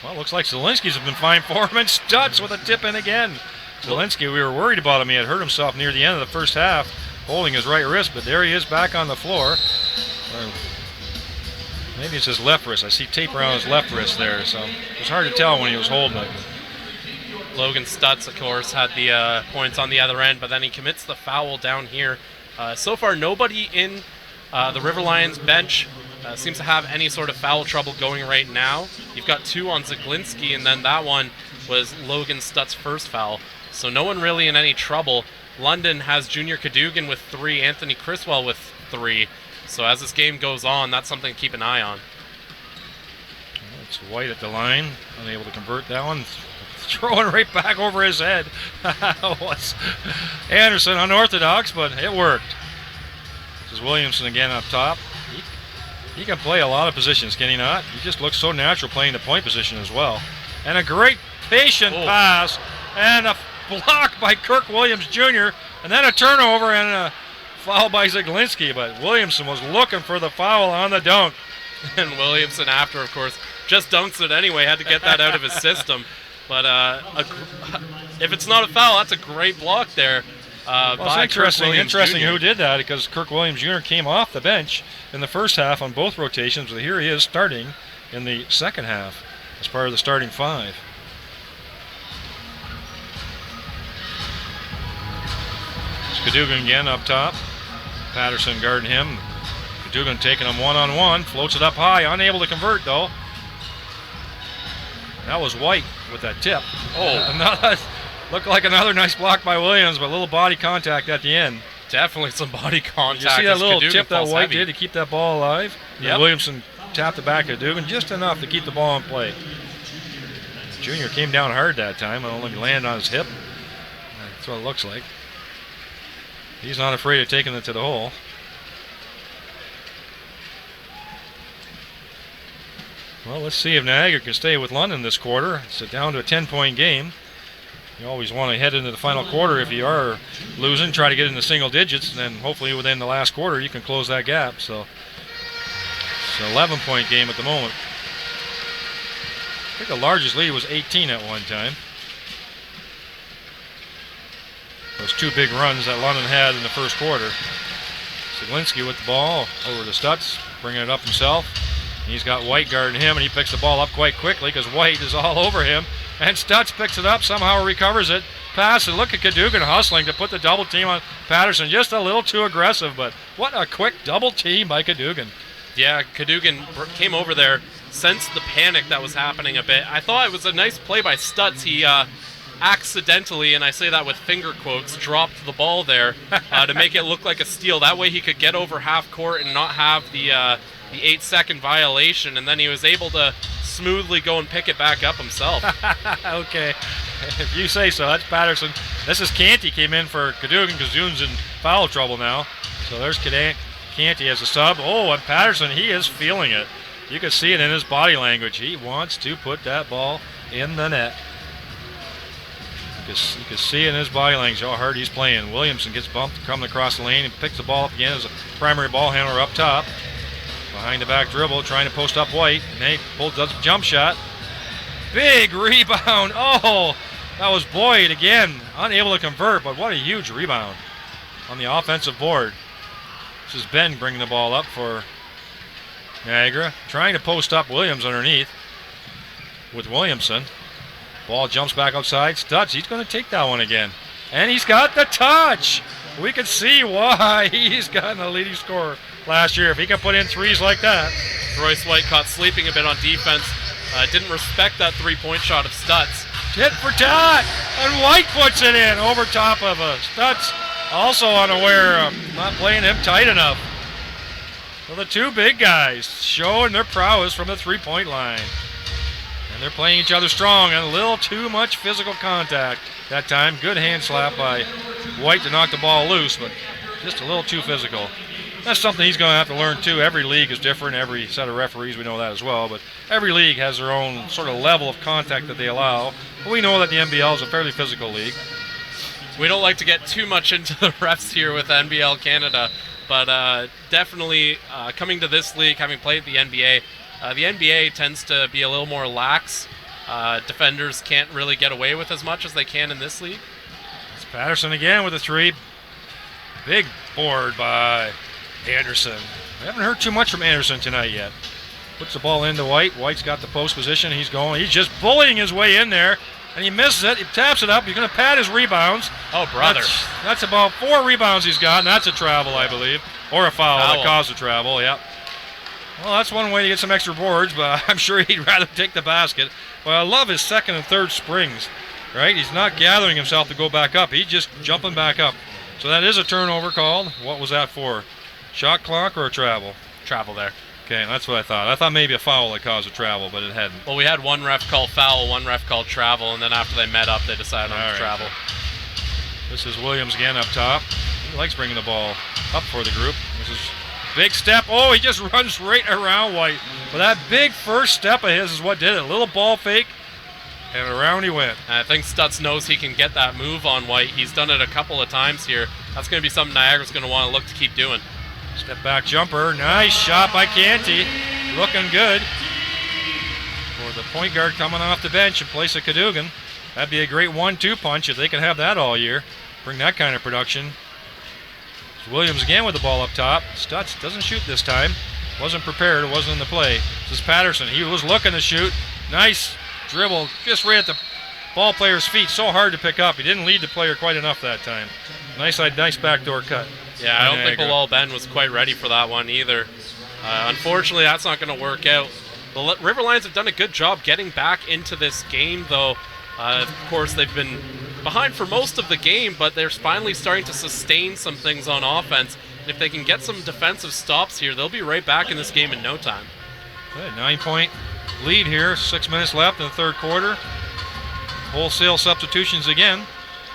Well, looks like Zielinski's have been fine for him, and Stutz with a tip in again. Zielinski, we were worried about him. He had hurt himself near the end of the first half, holding his right wrist, but there he is back on the floor. Maybe it's his left wrist. I see tape around his left wrist there, so it was hard to tell when he was holding it. Logan Stutz, of course, had the points on the other end, but then he commits the foul down here. So far, nobody in the River Lions bench seems to have any sort of foul trouble going right now. You've got 2 on Zaglinski, and then that one was Logan Stutz' first foul. So no one really in any trouble. London has Junior Cadogan with 3, Anthony Criswell with 3. So as this game goes on, that's something to keep an eye on. It's White at the line, unable to convert that one. Throwing right back over his head. Was Anderson, unorthodox, but it worked. This is Williamson again up top. He can play a lot of positions, can he not? He just looks so natural playing the point position as well. And a great patient pass, and a block by Kirk Williams Jr., and then a turnover and a foul by Zaglinski, but Williamson was looking for the foul on the dunk. And Williamson after, of course, just dunks it anyway, had to get that out of his system. But if it's not a foul, that's a great block there. Well, it's interesting who did that, because Kirk Williams Jr. came off the bench in the first half on both rotations, but here he is starting in the second half as part of the starting 5. It's Cadogan again up top. Patterson guarding him. Cadogan taking him one-on-one, floats it up high, unable to convert though. That was White with that tip. Looked like another nice block by Williams, but a little body contact at the end. Definitely some body contact. You see that little Cadogan tip that White heavy. did to keep that ball alive? Yep. Williamson tapped it back to Cadogan just enough to keep the ball in play. Junior came down hard that time. I don't think he landed on his hip. That's what it looks like. He's not afraid of taking it to the hole. Well, let's see if Niagara can stay with London this quarter. It's down to a 10-point game. You always want to head into the final quarter if you are losing, try to get into single digits, and then hopefully within the last quarter you can close that gap. So it's an 11-point game at the moment. I think the largest lead was 18 at one time. Those 2 big runs that London had in the first quarter. Zaglinski with the ball over to Stutz, bringing it up himself. He's got White guarding him, and he picks the ball up quite quickly because White is all over him. And Stutz picks it up, somehow recovers it. Pass, and look at Cadogan hustling to put the double team on Patterson. Just a little too aggressive, but what a quick double team by Cadogan. Yeah, Cadogan came over there, sensed the panic that was happening a bit. I thought it was a nice play by Stutz. He accidentally, and I say that with finger quotes, dropped the ball there to make it look like a steal. That way he could get over half court and not have the the 8-second violation, and then he was able to smoothly go and pick it back up himself. Okay, if you say so. That's Patterson. This is Canty came in for Cadogan. Cadogan's in foul trouble now. So there's Canty as a sub. Oh, and Patterson, he is feeling it. You can see it in his body language. He wants to put that ball in the net. You can see in his body language how hard he's playing. Williamson gets bumped, coming across the lane, and picks the ball up again as a primary ball handler up top. Behind the back dribble, trying to post up White. And then he does a jump shot. Big rebound. Oh, that was Boyd again. Unable to convert, but what a huge rebound on the offensive board. This is Ben bringing the ball up for Niagara. Trying to post up Williams underneath with Williamson. Ball jumps back outside. Stutz, he's going to take that one again. And he's got the touch. We can see why he's gotten the leading scorer last year. If he can put in threes like that. Royce White caught sleeping a bit on defense. Didn't respect that three-point shot of Stutz. Tit for tat. And White puts it in over top of us. Stutz also unaware of not playing him tight enough. So the two big guys showing their prowess from the three-point line. And they're playing each other strong and a little too much physical contact that time. Good hand slap by White to knock the ball loose, but just a little too physical. That's something he's going to have to learn too. Every league is different. Every set of referees, we know that as well. But every league has their own sort of level of contact that they allow. But we know that the NBL is a fairly physical league. We don't like to get too much into the refs here with NBL Canada, but definitely coming to this league, having played the NBA tends to be a little more lax. Defenders can't really get away with as much as they can in this league. It's Patterson again with a three. Big board by Anderson. I haven't heard too much from Anderson tonight yet. Puts the ball into White. White's got the post position. He's just bullying his way in there, and he misses it. He taps it up. He's going to pad his rebounds. Oh, brother. That's about 4 rebounds he's got, and that's a travel, I believe. Or a foul that caused a travel, yep. Well, that's one way to get some extra boards, but I'm sure he'd rather take the basket. Well, I love his second and third springs, right? He's not gathering himself to go back up. He's just jumping back up. So that is a turnover called. What was that for? Shot clock or a travel? Travel there. Okay, that's what I thought. I thought maybe a foul that caused a travel, but it hadn't. Well, we had one ref call foul, one ref called travel, and then after they met up, they decided on the travel. This is Williams again up top. He likes bringing the ball up for the group. This is big step. Oh, he just runs right around White. But that big first step of his is what did it. A little ball fake, and around he went. And I think Stutz knows he can get that move on White. He's done it a couple of times here. That's going to be something Niagara's going to want to look to keep doing. Step back jumper. Nice shot by Canty. Looking good. For the point guard coming off the bench in place of Cadogan. That'd be a great 1-2 punch if they can have that all year. Bring that kind of production. It's Williams again with the ball up top. Stutz doesn't shoot this time. Wasn't prepared. It wasn't in the play. This is Patterson. He was looking to shoot. Nice dribble just right at the ball player's feet. So hard to pick up. He didn't lead the player quite enough that time. Nice backdoor cut. Yeah, I don't think Bilal Ben was quite ready for that one either. Unfortunately, that's not going to work out. The River Lions have done a good job getting back into this game, though. Of course, they've been behind for most of the game, but they're finally starting to sustain some things on offense. And if they can get some defensive stops here, they'll be right back in this game in no time. Good, 9-point lead here. 6 minutes left in the third quarter. Wholesale substitutions again.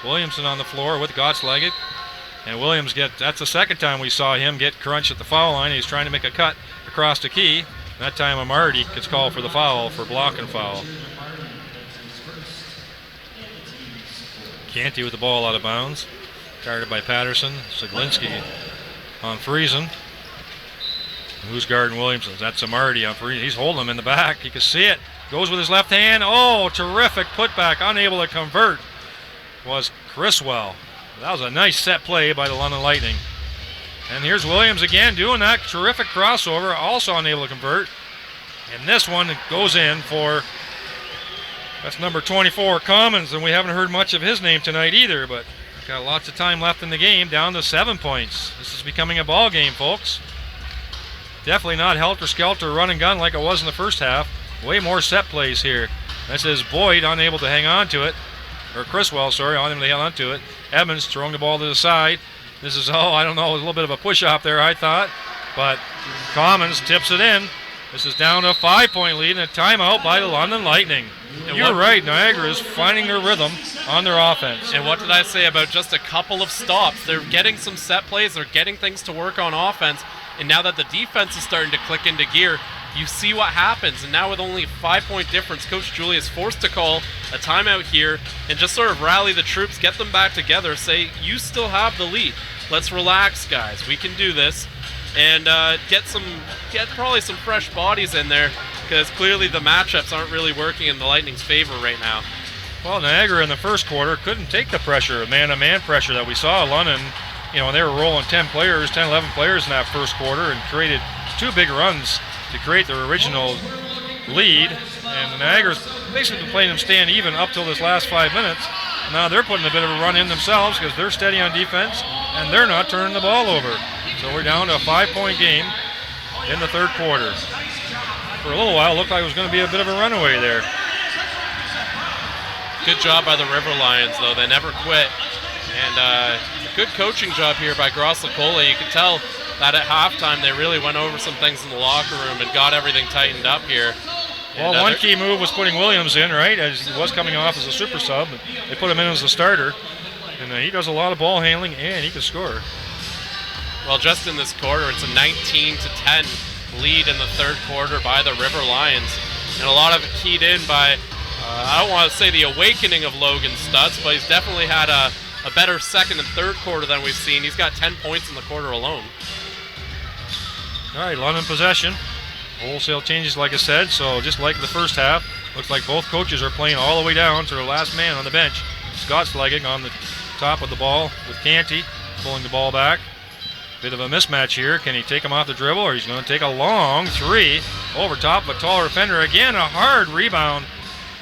Williamson on the floor with Gottsleggett. And Williams that's the second time we saw him get crunched at the foul line. He's trying to make a cut across the key. That time Amarty gets called for the foul, for block and foul. Canty with the ball out of bounds. Guarded by Patterson. Siglinski on Friesen. Who's guarding Williamson? That's Amarty on Friesen. He's holding him in the back. You can see it. Goes with his left hand. Oh, terrific putback. Unable to convert was Criswell. That was a nice set play by the London Lightning. And here's Williams again doing that terrific crossover, also unable to convert. And this one goes in for, that's number 24, Commons, and we haven't heard much of his name tonight either, but got lots of time left in the game, down to 7 points. This is becoming a ball game, folks. Definitely not helter-skelter run and gun like it was in the first half. Way more set plays here. This is Boyd unable to hang on to it. Or Criswell, sorry, unable to hang on to it. Evans throwing the ball to the side. This is, I don't know, a little bit of a push-off there, I thought. but Commons tips it in. This is down to a 5-point lead and a timeout by the London Lightning. And You're right, Niagara is finding their rhythm on their offense. And what did I say about just a couple of stops? They're getting some set plays, they're getting things to work on offense, and now that the defense is starting to click into gear, you see what happens. And now with only a 5-point difference, Coach Julia is forced to call a timeout here and just sort of rally the troops, get them back together, say, you still have the lead. Let's relax, guys. We can do this. And get probably some fresh bodies in there, because clearly the matchups aren't really working in the Lightning's favor right now. Well, Niagara in the first quarter couldn't take the pressure, man-to-man pressure that we saw. London, they were rolling 10, 11 players in that first quarter and created 2 big runs to create their original lead. And Niagara's basically been playing them stand even up till this last 5 minutes. Now they're putting a bit of a run in themselves because they're steady on defense and they're not turning the ball over. So we're down to a 5-point game in the third quarter. For a little while, it looked like it was going to be a bit of a runaway there. Good job by the River Lions, though. They never quit. And good coaching job here by Groslicola. You can tell that at halftime they really went over some things in the locker room and got everything tightened up here. Well, one key move was putting Williams in, right, as he was coming off as a super sub. They put him in as a starter, and he does a lot of ball handling, and he can score. Well, just in this quarter, it's a 19-10 lead in the third quarter by the River Lions, and a lot of it keyed in by, I don't want to say the awakening of Logan Stutz, but he's definitely had a better second and third quarter than we've seen. He's got 10 points in the quarter alone. All right, London possession. Wholesale changes, like I said, so just like the first half, looks like both coaches are playing all the way down to their last man on the bench. Scott's legging on the top of the ball with Canty pulling the ball back. Bit of a mismatch here. Can he take him off the dribble, or he's going to take a long 3 over top of a taller defender? Again, a hard rebound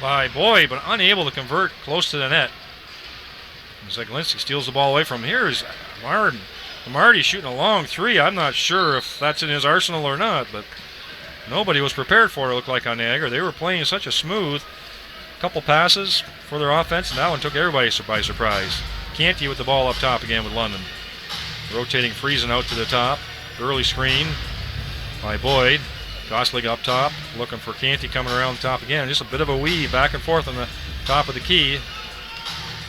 by Boyd, but unable to convert close to the net. Zeglinski steals the ball away from him. Here's Martin. Marty's shooting a long 3. I'm not sure if that's in his arsenal or not, but nobody was prepared for it, looked like, on Niagara. They were playing such a smooth couple passes for their offense, and that one took everybody by surprise. Canty with the ball up top again with London. Rotating Friesen out to the top. Early screen by Boyd. Gosling up top, looking for Canty coming around the top again. Just a bit of a weave back and forth on the top of the key.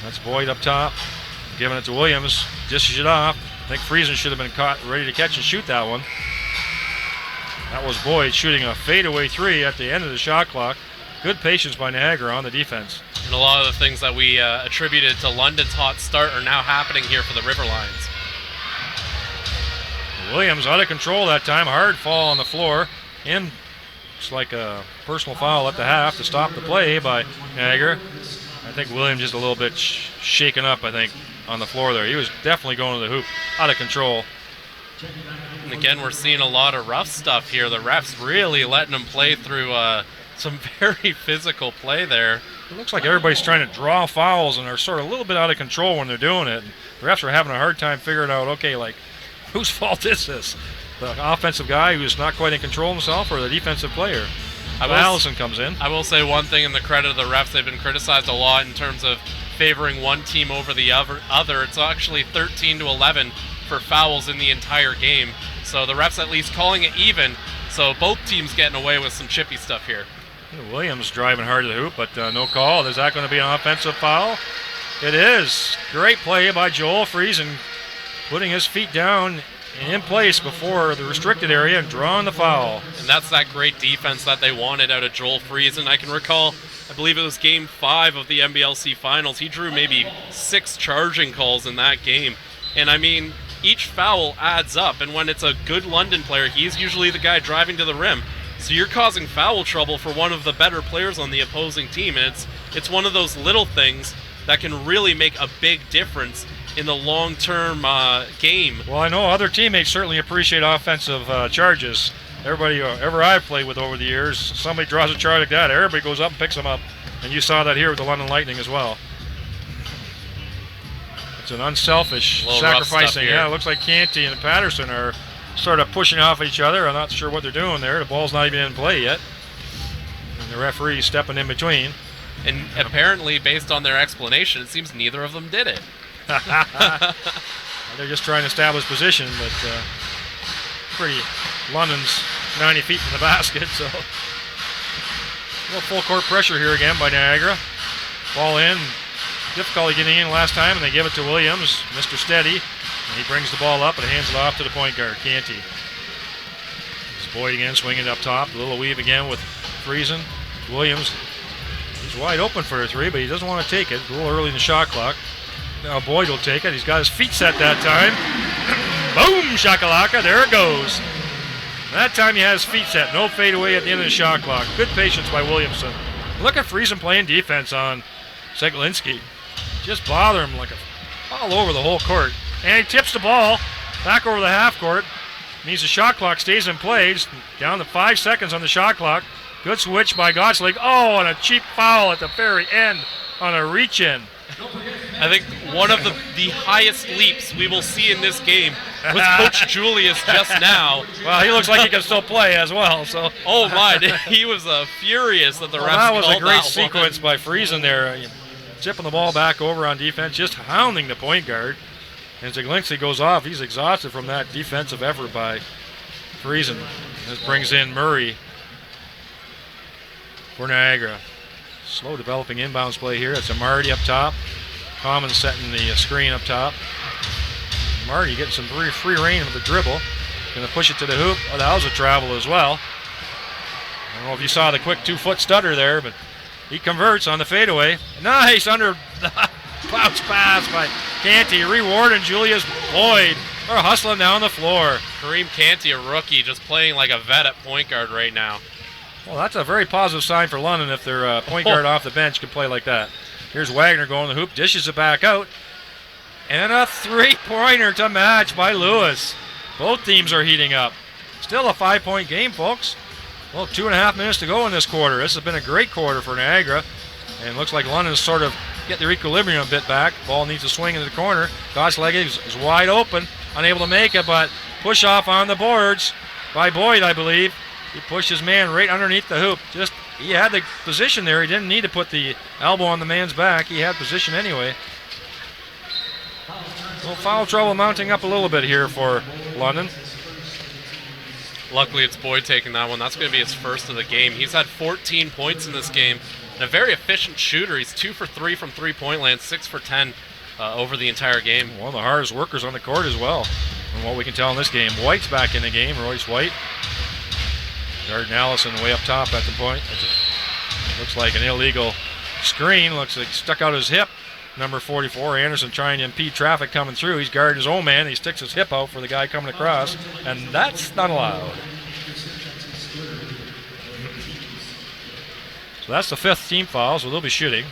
That's Boyd up top, giving it to Williams. Dishes it off. I think Friesen should have been caught, ready to catch and shoot that one. That was Boyd shooting a fadeaway 3 at the end of the shot clock. Good patience by Niagara on the defense. And a lot of the things that we attributed to London's hot start are now happening here for the River Lions. Williams out of control that time. Hard fall on the floor. In, looks like a personal foul at the half to stop the play by Niagara. I think Williams just a little bit shaken up, I think, on the floor there. He was definitely going to the hoop, out of control. And again, we're seeing a lot of rough stuff here. The refs really letting them play through some very physical play there. It looks like everybody's trying to draw fouls and are sort of a little bit out of control when they're doing it. And the refs are having a hard time figuring out, okay, like, whose fault is this? The offensive guy who's not quite in control himself, or the defensive player? Allison comes in. I will say one thing in the credit of the refs, they've been criticized a lot in terms of favoring one team over the other. It's actually 13-11 for fouls in the entire game. So the refs at least calling it even. So both teams getting away with some chippy stuff here. Williams driving hard to the hoop, but no call. Is that going to be an offensive foul? It is. Great play by Joel Friesen, putting his feet down in place before the restricted area and drawing the foul. And that's that great defense that they wanted out of Joel Friesen. I can recall, I believe it was Game 5 of the NBLC Finals. He drew maybe 6 charging calls in that game. And I mean, each foul adds up. And when it's a good London player, he's usually the guy driving to the rim. So you're causing foul trouble for one of the better players on the opposing team. And it's one of those little things that can really make a big difference in the long-term game. Well, I know other teammates certainly appreciate offensive charges. Everybody, ever I've played with over the years, somebody draws a charge like that, everybody goes up and picks them up. And you saw that here with the London Lightning as well. It's an unselfish sacrificing. Yeah, it looks like Canty and Patterson are sort of pushing off each other. I'm not sure what they're doing there. The ball's not even in play yet. And the referee's stepping in between. And apparently, based on their explanation, it seems neither of them did it. They're just trying to establish position, but pretty London's 90 feet from the basket, so a little full court pressure here again by Niagara. Ball in, difficulty getting in last time, and they give it to Williams, Mr. Steady, and he brings the ball up and hands it off to the point guard, Canty. This Boyd again swinging up top, a little weave again with Friesen. Williams, he's wide open for a three, but he doesn't want to take it. A little early in the shot clock. Now Boyd will take it. He's got his feet set that time. Boom, shakalaka, there it goes. That time he has his feet set. No fade away at the end of the shot clock. Good patience by Williamson. Look at Friesen playing defense on Zeglinski. Just bother him like all over the whole court. And he tips the ball back over the half court. Means the shot clock stays in place. Down to 5 seconds on the shot clock. Good switch by Gottslig. Oh, and a cheap foul at the very end on a reach-in. I think one of the highest leaps we will see in this game was Coach Julius just now. Well, he looks like he can still play as well. So. Oh my, he was furious that the refs that was called a great that sequence by Friesen there. Tipping the ball back over on defense, just hounding the point guard. And Zeglinski goes off. He's exhausted from that defensive effort by Friesen. This brings in Murray for Niagara. Slow developing inbounds play here. It's a Marty up top. Common setting the screen up top. Marty getting some free reign with the dribble. Going to push it to the hoop. Oh, that was a travel as well. I don't know if you saw the quick 2-foot stutter there, but he converts on the fadeaway. Nice under the bounce pass by Canty. Rewarding Julius Boyd. They're hustling down the floor. Kareem Canty, a rookie, just playing like a vet at point guard right now. Well, that's a very positive sign for London if their point guard off the bench can play like that. Here's Wagner going to the hoop, dishes it back out. And a three-pointer to match by Lewis. Both teams are heating up. Still a 5-point game, folks. Well, 2.5 minutes to go in this quarter. This has been a great quarter for Niagara. And looks like London's sort of get their equilibrium a bit back. Ball needs to swing into the corner. Gottslig is wide open, unable to make it, but push off on the boards by Boyd, I believe. He pushed his man right underneath the hoop. He had the position there. He didn't need to put the elbow on the man's back. He had position anyway. Well, foul trouble mounting up a little bit here for London. Luckily, it's Boyd taking that one. That's going to be his first of the game. He's had 14 points in this game and a very efficient shooter. He's 2 for 3 from three-point land, 6 for 10 over the entire game. One of the hardest workers on the court as well, from what we can tell in this game. White's back in the game, Royce White. Jordan Allison way up top at the point. Looks like an illegal screen. Looks like stuck out his hip. Number 44, Anderson trying to impede traffic coming through. He's guarding his own man. He sticks his hip out for the guy coming across, and that's not allowed. So that's the 5th team foul, so they'll be shooting.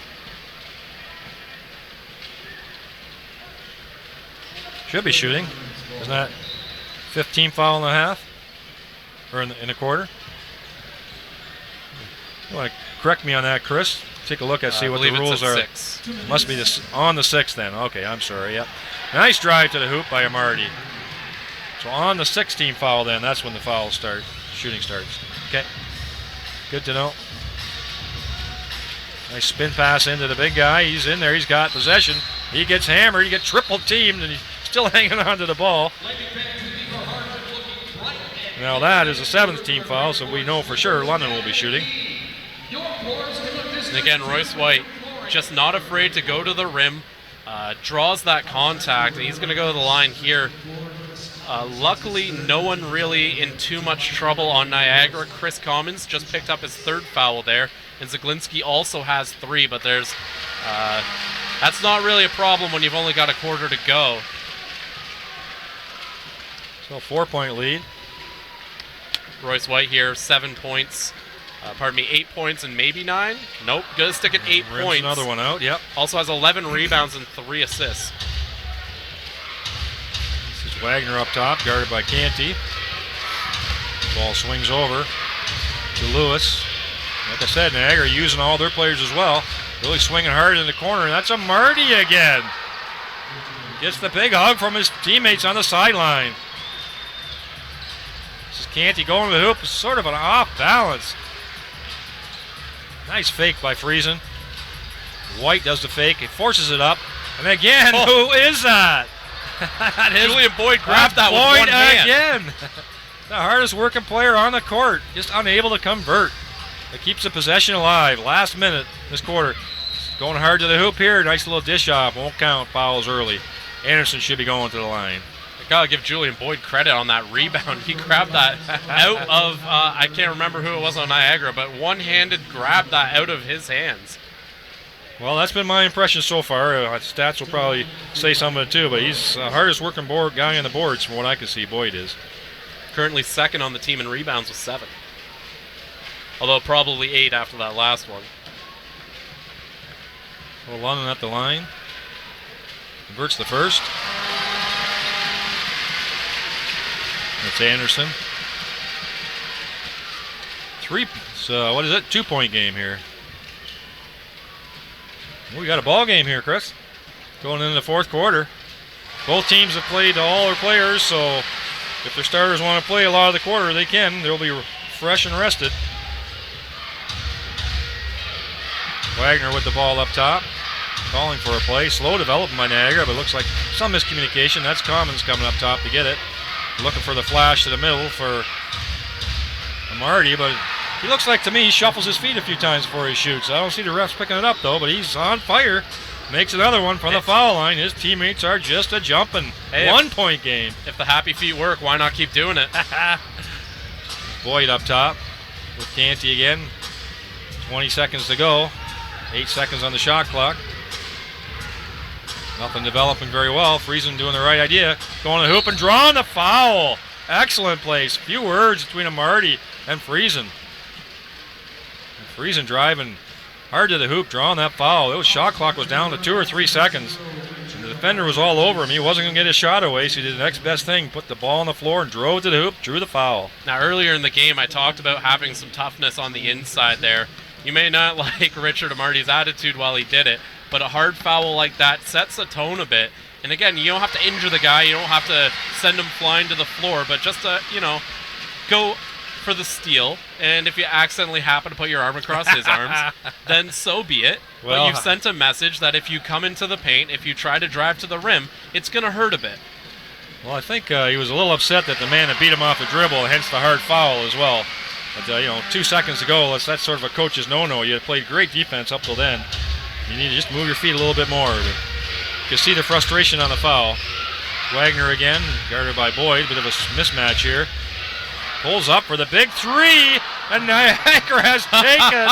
Should be shooting. Isn't that 5th team foul and a half? Or in a quarter? You want to correct me on that, Chris? Take a look at see what the rules are. 6. Must be on the 6th then. Okay, I'm sorry. Yep. Nice drive to the hoop by Amarty. So on the 6th team foul then, that's when the fouls start. Shooting starts. Okay. Good to know. Nice spin pass into the big guy. He's in there. He's got possession. He gets hammered. He gets triple teamed, and he's still hanging on to the ball. Now that is a 7th team foul, so we know for sure London will be shooting. And again, Royce White just not afraid to go to the rim, draws that contact, and he's going to go to the line here. Luckily, no one really in too much trouble on Niagara. Chris Commons just picked up his 3rd foul there, and Zeglinski also has 3, but there's that's not really a problem when you've only got a quarter to go. So 4-point lead. Royce White here, 7 points. 8 points and maybe 9. Nope, gonna stick at 8 points. Another one out, yep. Also has 11 rebounds and 3 assists. This is Wagner up top, guarded by Canty. Ball swings over to Lewis. Like I said, Niagara using all their players as well. Really swinging hard in the corner, and that's a Marty again. Gets the big hug from his teammates on the sideline. This is Canty going to the hoop, sort of an off balance. Nice fake by Friesen. White does the fake, he forces it up, and again, who is that? Julian Boyd grabbed that with one hand. Again. The hardest working player on the court, just unable to convert. It keeps the possession alive. Last minute this quarter. Going hard to the hoop here. Nice little dish off. Won't count. Fouls early. Anderson should be going to the line. I gotta give Julian Boyd credit on that rebound. He grabbed that out of, I can't remember who it was on Niagara, but one-handed grabbed that out of his hands. Well, that's been my impression so far. Stats will probably say some of it too, but he's the hardest working guy on the boards from what I can see. Boyd is. Currently second on the team in rebounds with 7. Although probably 8 after that last one. Well, London at the line. Converts the first. That's Anderson. What is it? 2-point game here. We got a ball game here, Chris. Going into the fourth quarter. Both teams have played all their players, so if their starters want to play a lot of the quarter, they can. They'll be fresh and rested. Wagner with the ball up top. Calling for a play. Slow development by Niagara, but looks like some miscommunication. That's Commons coming up top to get it. Looking for the flash to the middle for Marty, but he looks like, to me, he shuffles his feet a few times before he shoots. I don't see the refs picking it up, though, but he's on fire. Makes another one from the foul line. His teammates are just a jumping. Hey, 1-point game. If the happy feet work, why not keep doing it? Boyd up top with Canty again. 20 seconds to go. 8 seconds on the shot clock. Nothing developing very well. Friesen doing the right idea. Going to the hoop and drawing the foul. Excellent place. Few words between Marty and Friesen. Friesen driving hard to the hoop, drawing that foul. It shot clock was down to 2 or 3 seconds. And the defender was all over him. He wasn't going to get his shot away, so he did the next best thing. Put the ball on the floor and drove to the hoop, drew the foul. Now, earlier in the game, I talked about having some toughness on the inside there. You may not like Richard Amarty's attitude while he did it, but a hard foul like that sets the tone a bit. And again, you don't have to injure the guy. You don't have to send him flying to the floor, but just to, go for the steal. And if you accidentally happen to put your arm across his arms, then so be it. Well, but you've sent a message that if you come into the paint, if you try to drive to the rim, it's going to hurt a bit. Well, I think he was a little upset that the man had beat him off the dribble, hence the hard foul as well. But, 2 seconds to go, that's sort of a coach's no-no. You had played great defense up till then. You need to just move your feet a little bit more. You can see the frustration on the foul. Wagner again, guarded by Boyd. Bit of a mismatch here. Pulls up for the big three, and Niagara has taken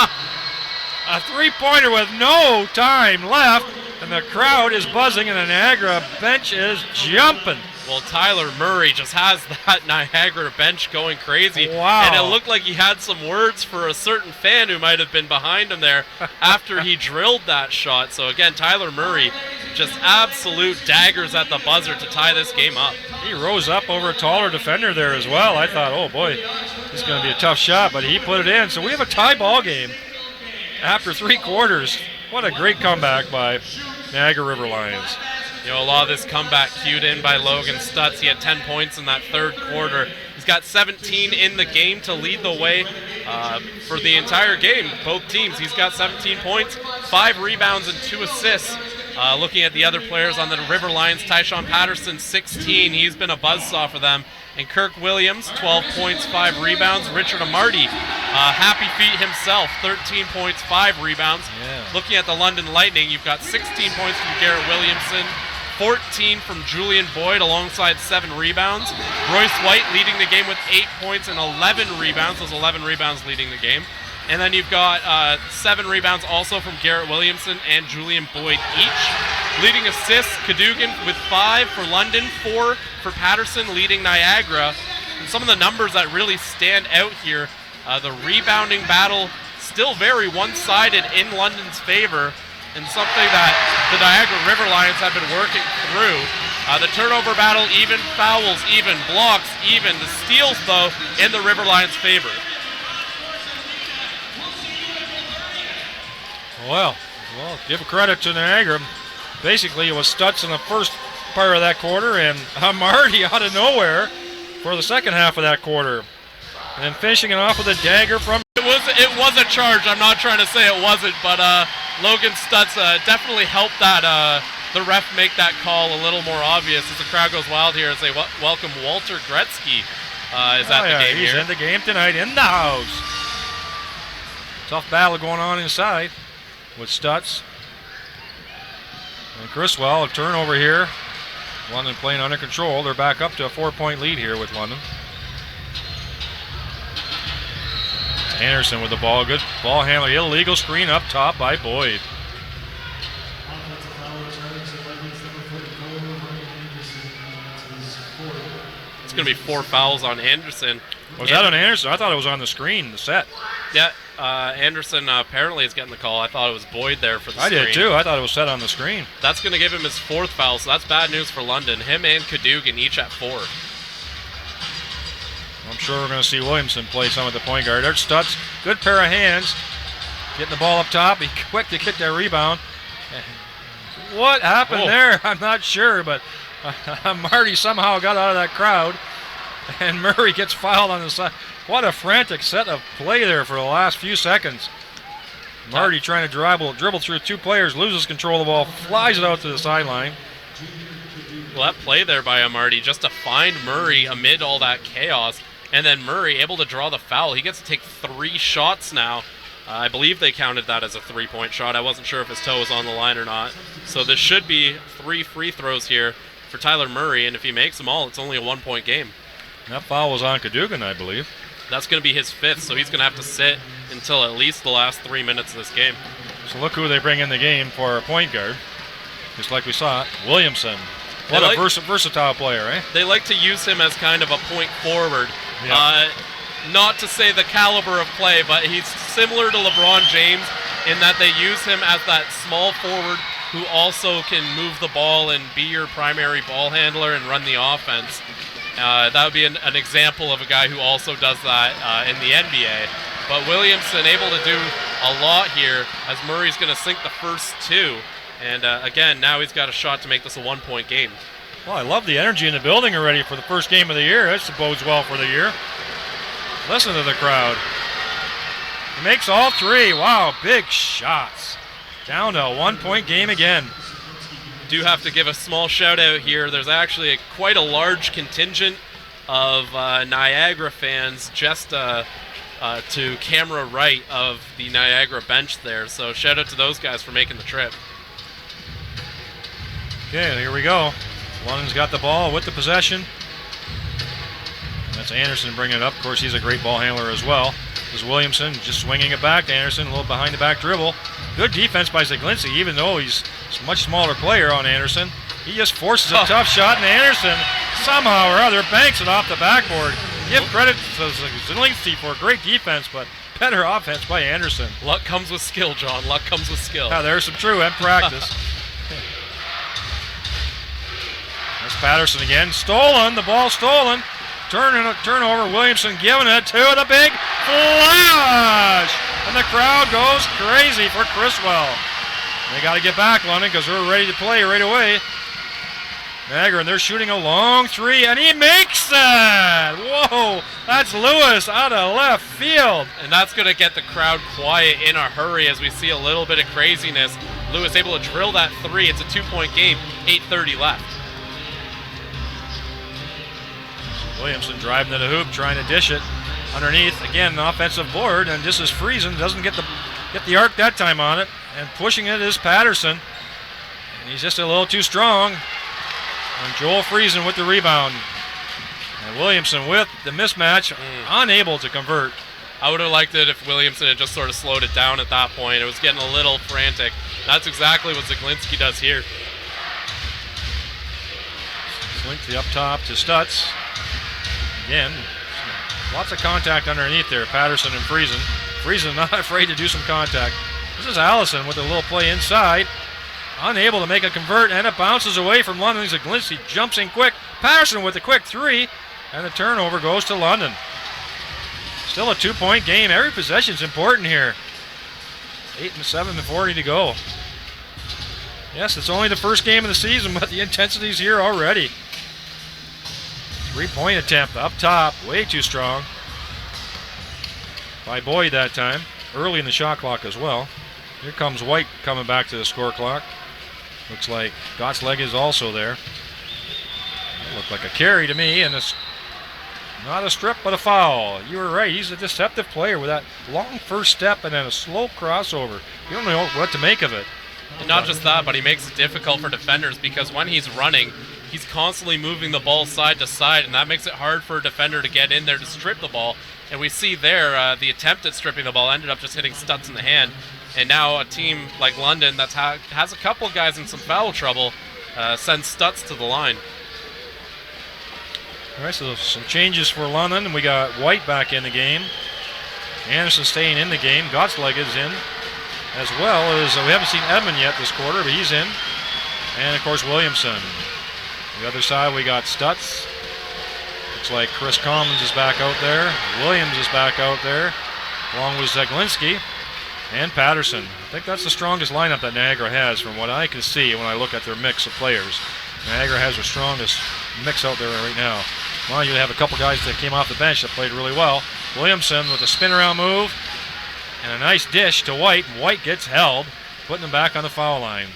a three-pointer with no time left, and the crowd is buzzing, and the Niagara bench is jumping. Well, Tyler Murray just has that Niagara bench going crazy. Wow. And it looked like he had some words for a certain fan who might have been behind him there after he drilled that shot. So again, Tyler Murray just absolute daggers at the buzzer to tie this game up. He rose up over a taller defender there as well. I thought, oh boy, this is going to be a tough shot, but he put it in. So we have a tie ball game after 3 quarters. What a great comeback by Niagara River Lions. A lot of this comeback cued in by Logan Stutz. He had 10 points in that third quarter. He's got 17 in the game to lead the way for the entire game, both teams. He's got 17 points, 5 rebounds, and 2 assists. Looking at the other players on the River Lions, Tyshawn Patterson, 16. He's been a buzzsaw for them. And Kirk Williams, 12 points, 5 rebounds. Richard Amarty, happy feet himself, 13 points, 5 rebounds. Yeah. Looking at the London Lightning, you've got 16 points from Garrett Williamson, 14 from Julian Boyd alongside 7 rebounds. Royce White leading the game with 8 points and 11 rebounds. Those 11 rebounds leading the game. And then you've got 7 rebounds also from Garrett Williamson and Julian Boyd each. Leading assists, Cadogan with 5 for London, 4 for Patterson leading Niagara. And some of the numbers that really stand out here, the rebounding battle still very one-sided in London's favor, and something that the Niagara River Lions have been working through. The turnover battle even, fouls even, blocks even, the steals though in the River Lions' favor. Well, give credit to Niagara. Basically, it was Stutz in the first part of that quarter and Amarty out of nowhere for the second half of that quarter. And then finishing it off with a dagger from... It was a charge. I'm not trying to say it wasn't, but Logan Stutz definitely helped that the ref make that call a little more obvious as the crowd goes wild here as they welcome Walter Gretzky is at the game he's here. in the game tonight in the house. Tough battle going on inside with Stutz and Criswell. A turnover here. London playing under control. They're back up to a 4-point lead here with London. Anderson with the ball. Good ball handler. Illegal screen up top by Boyd. It's going to be 4 fouls on Anderson. Was that on Anderson? I thought it was on the screen, the set. Yeah, Anderson apparently is getting the call. I thought it was Boyd there for the screen. I did too. I thought it was set on the screen. That's going to give him his 4th foul, so that's bad news for London. Him and Cadogan each at 4. I'm sure we're going to see Williamson play some at the point guard. There's Stutz. Good pair of hands. Getting the ball up top. He's quick to get that rebound. What happened there? I'm not sure, but Marty somehow got out of that crowd. And Murray gets fouled on the side. What a frantic set of play there for the last few seconds. Marty trying to dribble through 2 players, loses control of the ball, flies it out to the sideline. Well, that play there by Marty just to find Murray amid all that chaos. And then Murray able to draw the foul. He gets to take 3 shots now. I believe they counted that as a 3-point shot. I wasn't sure if his toe was on the line or not. So this should be 3 free throws here for Tyler Murray. And if he makes them all, it's only a 1-point game. That foul was on Cadogan, I believe. That's going to be his 5th, so he's going to have to sit until at least the last 3 minutes of this game. So look who they bring in the game for a point guard. Just like we saw, Williamson. What a versatile player, eh? They like to use him as kind of a point forward. Yep. Not to say the caliber of play, but he's similar to LeBron James in that they use him as that small forward who also can move the ball and be your primary ball handler and run the offense. That would be an example of a guy who also does that in the NBA. But Williamson able to do a lot here as Murray's going to sink the first 2. And again, now he's got a shot to make this a 1-point game. Well, I love the energy in the building already for the first game of the year. That bodes well for the year. Listen to the crowd. He makes all 3. Wow, big shots. Down to a 1-point game again. Do have to give a small shout out here. There's actually quite a large contingent of Niagara fans just to camera right of the Niagara bench there. So shout out to those guys for making the trip. Okay, here we go. London's got the ball with the possession. That's Anderson bringing it up. Of course, he's a great ball handler as well. This is Williamson just swinging it back to Anderson, a little behind the back dribble. Good defense by Zaglinski, even though he's a much smaller player on Anderson. He just forces a tough shot, and Anderson somehow or other banks it off the backboard. Give credit to Zaglinski for great defense, but better offense by Anderson. Luck comes with skill, John. Luck comes with skill. Yeah, there's some true and practice. There's Patterson again. Stolen, the ball stolen. Turnover, Williamson giving it to the big flash! And the crowd goes crazy for Criswell. They got to get back, London, because we're ready to play right away. Niagara, and they're shooting a long 3, and he makes that! Whoa, that's Lewis out of left field. And that's going to get the crowd quiet in a hurry as we see a little bit of craziness. Lewis able to drill that 3. It's a 2-point game, 8:30 left. Williamson driving to the hoop, trying to dish it underneath. Again, an offensive board, and this is Friesen. Doesn't get the arc that time on it. And pushing it is Patterson. And he's just a little too strong. And Joel Friesen with the rebound. And Williamson with the mismatch, unable to convert. I would have liked it if Williamson had just sort of slowed it down at that point. It was getting a little frantic. That's exactly what Zaglinski does here. Zaglinski up top to Stutz. Again, lots of contact underneath there, Patterson and Friesen. Friesen not afraid to do some contact. This is Allison with a little play inside. Unable to make a convert, and it bounces away from London. Zaglinski jumps in quick. Patterson with a quick 3, and the turnover goes to London. Still a 2-point game. Every possession is important here. 7:40 to go. Yes, it's only the first game of the season, but the intensity's here already. 3-point attempt up top, way too strong. By Boyd that time, early in the shot clock as well. Here comes White coming back to the score clock. Looks like Gottsleg is also there. That looked like a carry to me, and Not a strip, but a foul. You were right. He's a deceptive player with that long first step and then a slow crossover. You don't know what to make of it. And not just that, but he makes it difficult for defenders because when he's running, he's constantly moving the ball side to side, and that makes it hard for a defender to get in there to strip the ball. And we see there the attempt at stripping the ball ended up just hitting Stutz in the hand. And now a team like London that has a couple guys in some foul trouble sends Stutz to the line. All right, so some changes for London, and we got White back in the game. Anderson staying in the game. Gottsleg is in, as well as we haven't seen Edmund yet this quarter, but he's in. And, of course, Williamson. The other side, we got Stutz. Looks like Chris Commons is back out there. Williams is back out there, along with Zeglinski and Patterson. I think that's the strongest lineup that Niagara has from what I can see when I look at their mix of players. Niagara has the strongest mix out there right now. Well, you have a couple guys that came off the bench that played really well. Williamson with a spin-around move and a nice dish to White. White gets held, putting him back on the foul line.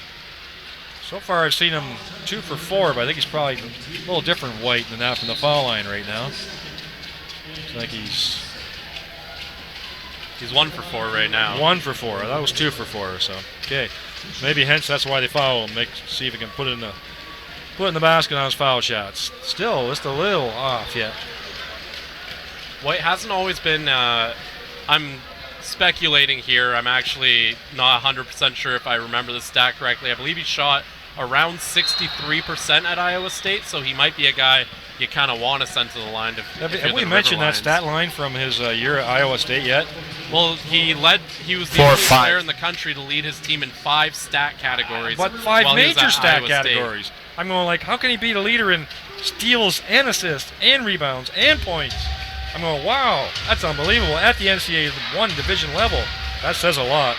So far, I've seen him 2 for 4, but I think he's probably a little different White than that from the foul line right now. I think he's 1 for 4 right now. 1 for 4. That was 2 for 4. So okay, maybe hence that's why they foul him. See if he can put it in the basket on his foul shots. Still, just a little off yet. White hasn't always been. I'm speculating here. I'm actually not 100% sure if I remember the stat correctly. I believe he shot around 63% at Iowa State, so he might be a guy you kind of want to send to the line. Have we mentioned that stat line from his year at Iowa State yet? Well, he was the only player in the country to lead his team in 5 stat categories. But 5 major stat Iowa categories. State. I'm going like, how can he be the leader in steals and assists and rebounds and points? I'm going, wow, that's unbelievable at the NCAA 1 division level. That says a lot.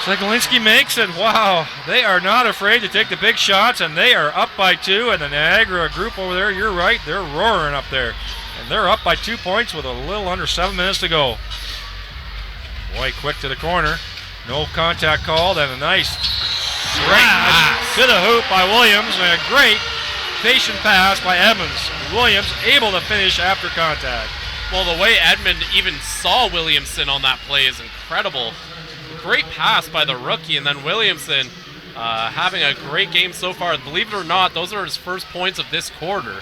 Zeglinski makes it. Wow, they are not afraid to take the big shots, and they are up by 2. And the Niagara group over there, you're right, they're roaring up there. And they're up by 2 points with a little under 7 minutes to go. White quick to the corner. No contact called, and a nice pass to the hoop by Williams, and a great patient pass by Edmonds. Williams able to finish after contact. Well, the way Edmond even saw Williamson on that play is incredible. Great pass by the rookie, and then Williamson having a great game so far. Believe it or not, those are his first points of this quarter.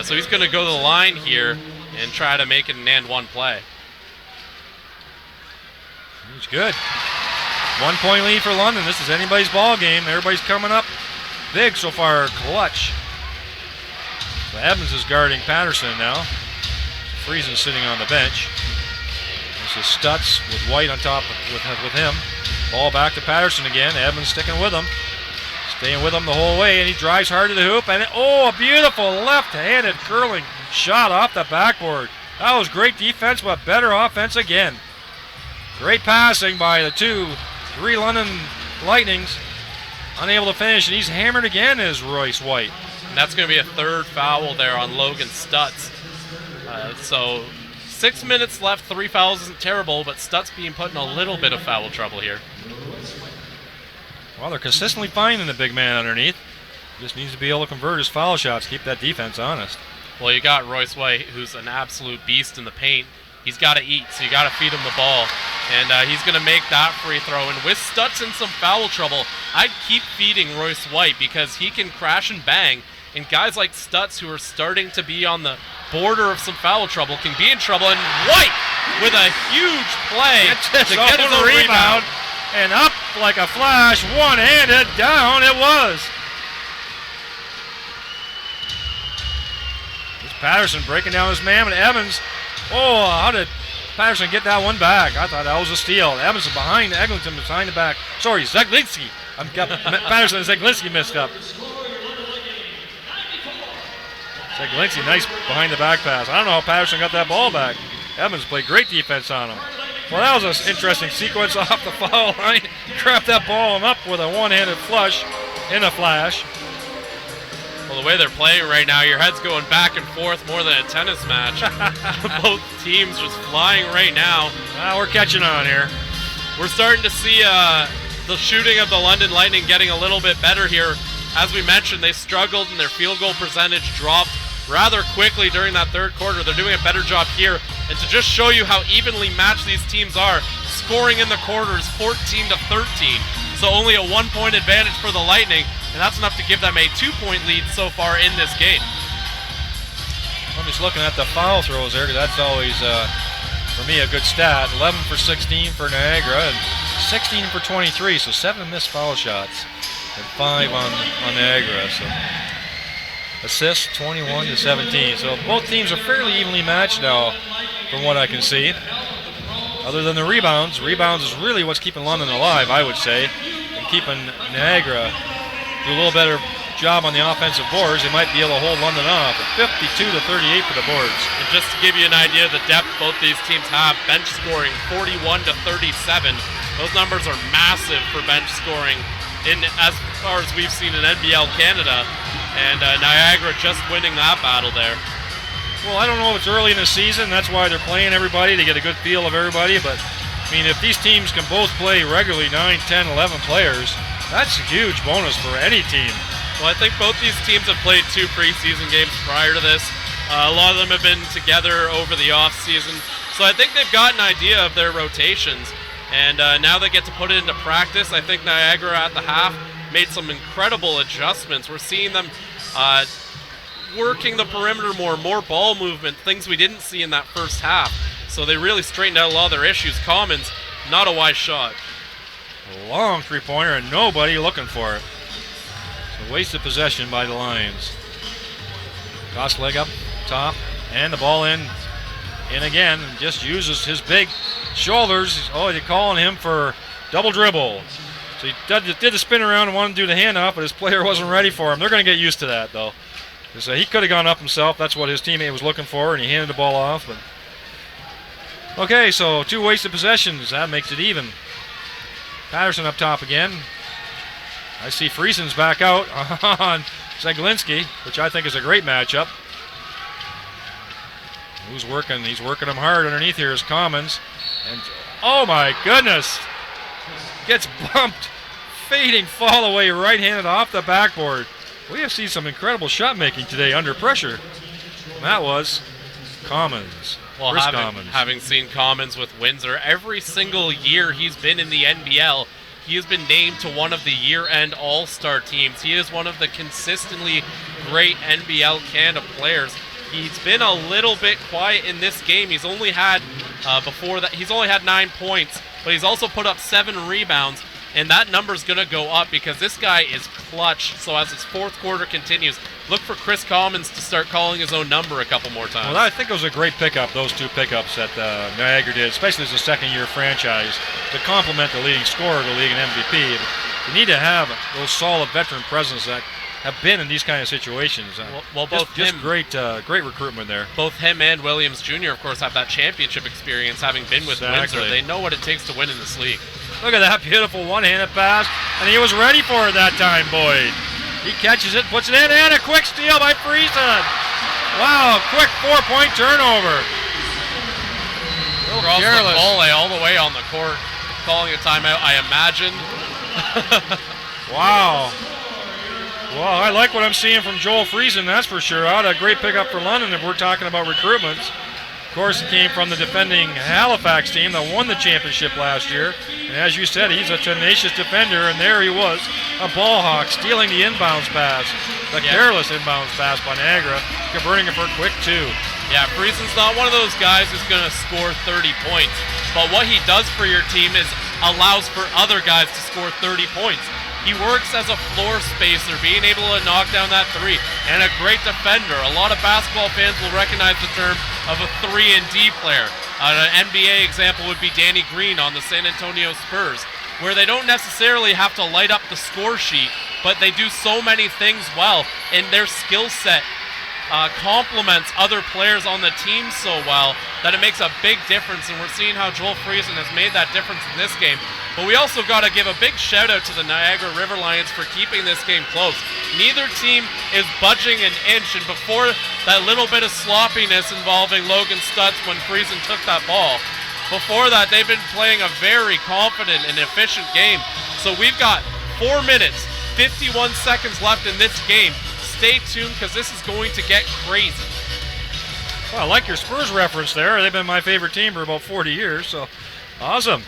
So he's going to go to the line here and try to make it an and one play. He's good. 1 point lead for London. This is anybody's ball game. Everybody's coming up big so far. Clutch. So Evans is guarding Patterson now. Friesen sitting on the bench. This is Stutz with White on top with him. Ball back to Patterson again. Evans sticking with him. Staying with him the whole way, and he drives hard to the hoop. And a beautiful left-handed curling shot off the backboard. That was great defense, but better offense again. Great passing by the 2-3 London Lightnings. Unable to finish, and he's hammered again as Royce White. And that's going to be a 3rd foul there on Logan Stutz. So 6 minutes left, 3 fouls isn't terrible, but Stutz being put in a little bit of foul trouble here. Well, they're consistently finding the big man underneath. Just needs to be able to convert his foul shots, keep that defense honest. Well, you got Royce White, who's an absolute beast in the paint. He's got to eat, so you got to feed him the ball. And he's going to make that free throw. And with Stutz in some foul trouble, I'd keep feeding Royce White because he can crash and bang. And guys like Stutz, who are starting to be on the border of some foul trouble, can be in trouble. And White with a huge play to get his own rebound. And up like a flash, one-handed, down it was. It's Patterson breaking down his man, and Evans. Oh, how did Patterson get that one back? I thought that was a steal. Evans is behind Eglinton, behind the back. Sorry, Zeglinski. Patterson and Zeglinski missed up. Zeglinski, nice behind the back pass. I don't know how Patterson got that ball back. Evans played great defense on him. Well, that was an interesting sequence off the foul line. Grabbed that ball and up with a one-handed flush in a flash. Well, the way they're playing right now, your head's going back and forth more than a tennis match. Both teams just flying right now. We're catching on here. We're starting to see the shooting of the London Lightning getting a little bit better here. as we mentioned, they struggled and their field goal percentage dropped rather quickly during that third quarter. They're doing a better job here. And to just show you how evenly matched these teams are, scoring in the quarters 14-13. So only a 1-point advantage for the Lightning, and that's enough to give them a 2-point lead so far in this game. I'm just looking at the foul throws there, because that's always, for me, a good stat. 11 for 16 for Niagara, and 16 for 23, so 7 missed foul shots, and 5 on Niagara. So assists 21-17. So both teams are fairly evenly matched now, from what I can see. Other than the rebounds. Rebounds is really what's keeping London alive, I would say, and keeping Niagara do a little better job on the offensive boards. They might be able to hold London off at 52-38 for the boards. And just to give you an idea of the depth both these teams have, bench scoring 41-37. Those numbers are massive for bench scoring in as far as we've seen in NBL Canada. And Niagara just winning that battle there. Well, I don't know if it's early in the season. That's why they're playing everybody to get a good feel of everybody. But, I mean, if these teams can both play regularly 9, 10, 11 players, that's a huge bonus for any team. Well, I think both these teams have played 2 preseason games prior to this. A lot of them have been together over the off-season. So I think they've got an idea of their rotations. And now they get to put it into practice. I think Niagara at the half made some incredible adjustments. We're seeing them working the perimeter more ball movement, things we didn't see in that first half. So they really straightened out a lot of their issues. Commons, not a wise shot. A long three-pointer and nobody looking for it. So wasted possession by the Lions. Goss leg up top and the ball in again, and just uses his big shoulders. Oh, they're calling him for double dribble. So he did the spin around and wanted to do the handoff, but his player wasn't ready for him. They're going to get used to that, though. So he could have gone up himself. That's what his teammate was looking for, and he handed the ball off. But okay, so 2 wasted possessions. That makes it even. Patterson up top again. I see Friesen's back out on Zeglinski, which I think is a great matchup. Who's working? He's working him hard underneath here is Commons. And oh my goodness! Gets bumped. Fading fall away right-handed off the backboard. We have seen some incredible shot making today under pressure. And that was Commons. Well, having seen Commons with Windsor, every single year he's been in the NBL, he has been named to one of the year-end all-star teams. He is one of the consistently great NBL Canada players. He's been a little bit quiet in this game. He's only had he's only had 9 points, but he's also put up 7 rebounds. And that number's going to go up because this guy is clutch. So as his fourth quarter continues, look for Chris Commons to start calling his own number a couple more times. Well, I think it was a great pickup, those 2 pickups that Niagara did, especially as a second-year franchise, to complement the leading scorer of the league and MVP. You need to have those solid veteran presence that have been in these kind of situations. Well, both great recruitment there. Both him and Williams Jr., of course, have that championship experience, having been with Windsor. They know what it takes to win in this league. Look at that beautiful one-handed pass, and he was ready for it that time, Boyd. He catches it, puts it in, and a quick steal by Friesen. Wow, quick 4-point turnover. Careless. All the way on the court, calling a timeout, I imagine. Wow. Well, I like what I'm seeing from Joel Friesen, that's for sure. Out a great pickup for London if we're talking about recruitments. Of course, it came from the defending Halifax team that won the championship last year. And as you said, he's a tenacious defender, and there he was, a ball hawk, stealing the inbounds pass, the careless inbounds pass by Niagara, converting it for a quick 2. Yeah, Friesen's not one of those guys who's going to score 30 points. But what he does for your team is allows for other guys to score 30 points. He works as a floor spacer, being able to knock down that 3, and a great defender. A lot of basketball fans will recognize the term of a 3-and-D player. An NBA example would be Danny Green on the San Antonio Spurs, where they don't necessarily have to light up the score sheet, but they do so many things well, and their skill set complements other players on the team so well that it makes a big difference, and we're seeing how Joel Friesen has made that difference in this game. But we also got to give a big shout out to the Niagara River Lions for keeping this game close. Neither team is budging an inch, and before that little bit of sloppiness involving Logan Stutz when Friesen took that ball, before that they've been playing a very confident and efficient game. So we've got 4 minutes 51 seconds left in this game. Stay tuned because this is going to get crazy. Well, I like your Spurs reference there. They've been my favorite team for about 40 years, so awesome.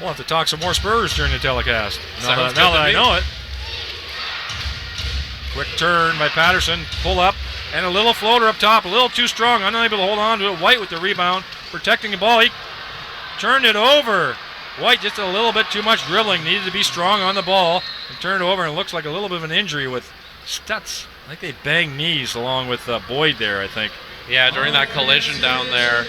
We'll have to talk some more Spurs during the telecast. Now that I know it. Quick turn by Patterson, pull up, and a little floater up top, a little too strong, unable to hold on to it. White with the rebound, protecting the ball. He turned it over. White just a little bit too much dribbling, needed to be strong on the ball, and turned it over, and it looks like a little bit of an injury with Stutz. I think they banged knees along with Boyd there, I think. Yeah, during that collision down there,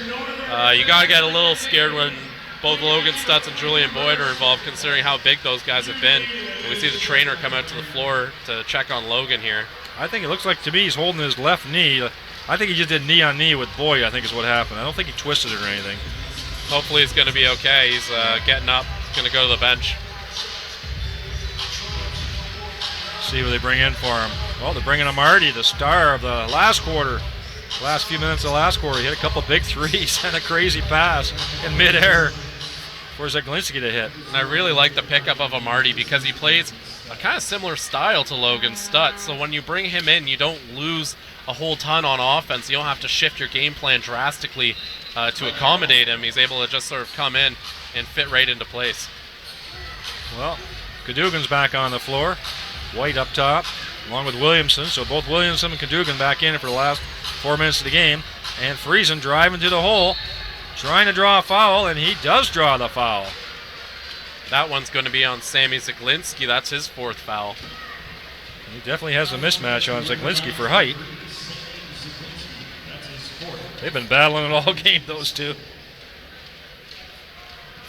you got to get a little scared when both Logan Stutz and Julian Boyd are involved, considering how big those guys have been. And we see the trainer come out to the floor to check on Logan here. I think it looks like to me he's holding his left knee. I think he just did knee on knee with Boyd, I think is what happened. I don't think he twisted it or anything. Hopefully he's going to be okay. He's getting up, going to go to the bench. See what they bring in for him. Well, they're bringing in Marty, the star of the last quarter. Last few minutes of the last quarter, he hit a couple big threes and a crazy pass in midair for Zeglinski to hit. And I really like the pickup of Amarty because he plays a kind of similar style to Logan Stutz. So when you bring him in, you don't lose a whole ton on offense. You don't have to shift your game plan drastically to accommodate him. He's able to just sort of come in and fit right into place. Well, Cadogan's back on the floor. White up top, along with Williamson. So both Williamson and Cadogan back in for the last 4 minutes of the game. And Friesen driving to the hole, trying to draw a foul, and he does draw the foul. That one's going to be on Sammy Zeglinski. That's his fourth foul. He definitely has a mismatch on Zeglinski for height. They've been battling it all game, those two.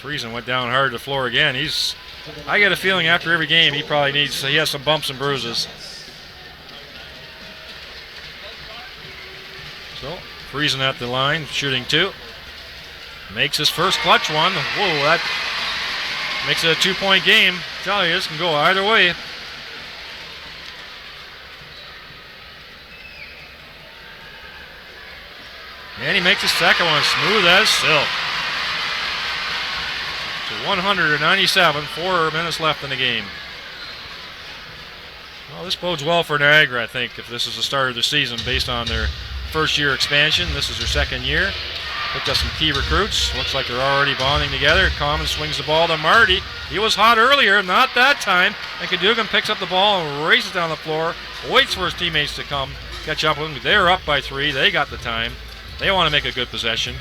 Friesen went down hard to the floor again. I get a feeling after every game he has some bumps and bruises. So, Friesen at the line, shooting two. Makes his first clutch one. Whoa, that makes it a 2-point game. I tell you, this can go either way. And he makes his second one, smooth as silk. So 197, 4 minutes left in the game. Well, this bodes well for Niagara, I think, if this is the start of the season based on their first-year expansion. This is their second year. Picked up some key recruits. Looks like they're already bonding together. Common swings the ball to Marty. He was hot earlier, not that time. And Cadogan picks up the ball and races down the floor. Waits for his teammates to come catch up with him. They're up by 3. They got the time. They want to make a good possession.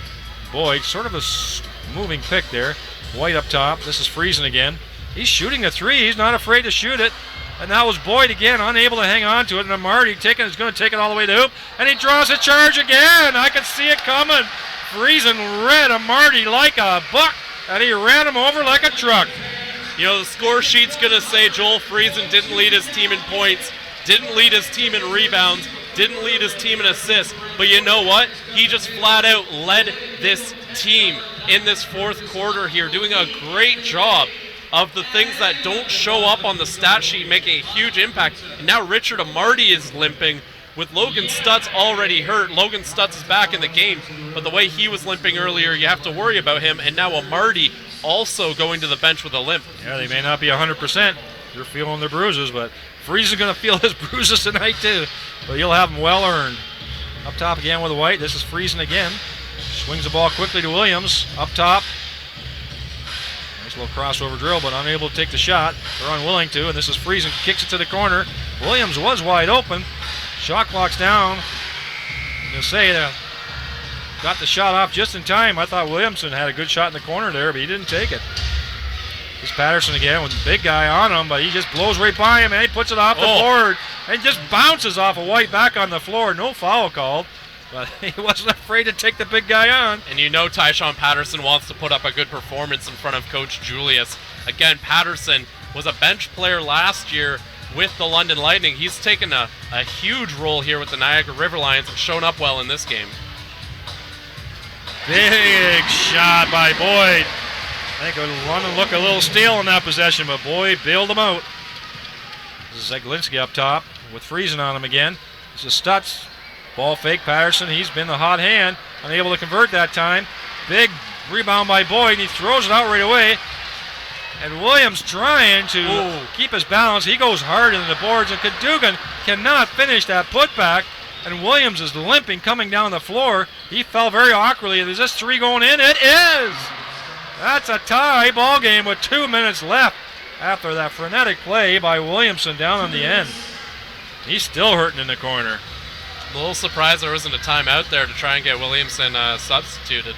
Boyd, sort of a moving pick there. White up top. This is Friesen again. He's shooting a 3. He's not afraid to shoot it. And that was Boyd again, unable to hang on to it. And Marty is going to take it all the way to the hoop. And he draws a charge again. I can see it coming. Friesen read Marty like a buck, and he ran him over like a truck. You know, the score sheet's going to say Joel Friesen didn't lead his team in points, didn't lead his team in rebounds, didn't lead his team in assists. But you know what? He just flat out led this team in this fourth quarter here, doing a great job of the things that don't show up on the stat sheet, making a huge impact. And now Richard Amarty is limping with Logan Stutz already hurt. Logan Stutz is back in the game, but the way he was limping earlier, you have to worry about him. And now Amarty also going to the bench with a limp. Yeah, they may not be 100%. They're feeling their bruises, but Friesen's going to feel his bruises tonight too. But he'll have them well earned. Up top again with White. This is Friesen again. Swings the ball quickly to Williams. Up top. Nice little crossover drill, but unable to take the shot. They're unwilling to, and this is Friesen. Kicks it to the corner. Williams was wide open. Shot clock's down. You'll say got the shot off just in time. I thought Williamson had a good shot in the corner there, but he didn't take it. Here's Patterson again with the big guy on him, but he just blows right by him and he puts it off the board and just bounces off of White back on the floor. No foul called, but he wasn't afraid to take the big guy on. And you know Tyshawn Patterson wants to put up a good performance in front of Coach Julius. Again, Patterson was a bench player last year with the London Lightning. He's taken a huge role here with the Niagara River Lions and shown up well in this game. Big shot by Boyd. I think London looked a little stale in that possession, but Boyd bailed them out. This is Zeglinski up top with Friesen on him again. This is Stutz. Ball fake, Patterson. He's been the hot hand. Unable to convert that time. Big rebound by Boyd. He throws it out right away. And Williams trying to keep his balance. He goes hard into the boards, and Cadogan cannot finish that putback. And Williams is limping, coming down the floor. He fell very awkwardly. Is this 3 going in? It is! That's a tie ball game with 2 minutes left after that frenetic play by Williamson down on the end. He's still hurting in the corner. A little surprised there wasn't a timeout there to try and get Williamson substituted.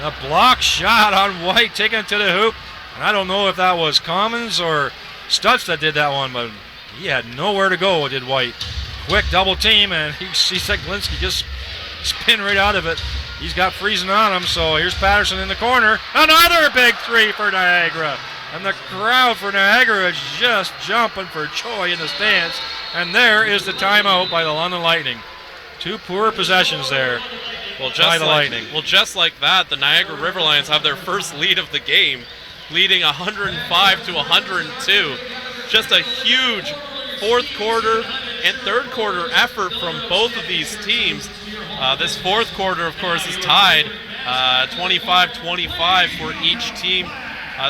A block shot on White, taking it to the hoop. And I don't know if that was Commons or Stutz that did that one, but he had nowhere to go, did White. Quick double team, and he sees that Glinsky just spin right out of it. He's got freezing on him, so here's Patterson in the corner. Another big 3 for Niagara. And the crowd for Niagara is just jumping for joy in the stands. And there is the timeout by the London Lightning. 2 poor possessions there by the Lightning. Well, just like that, the Niagara River Lions have their first lead of the game, leading 105 to 102. Just a huge fourth quarter and third quarter effort from both of these teams. This fourth quarter, of course, is tied 25-25 for each team.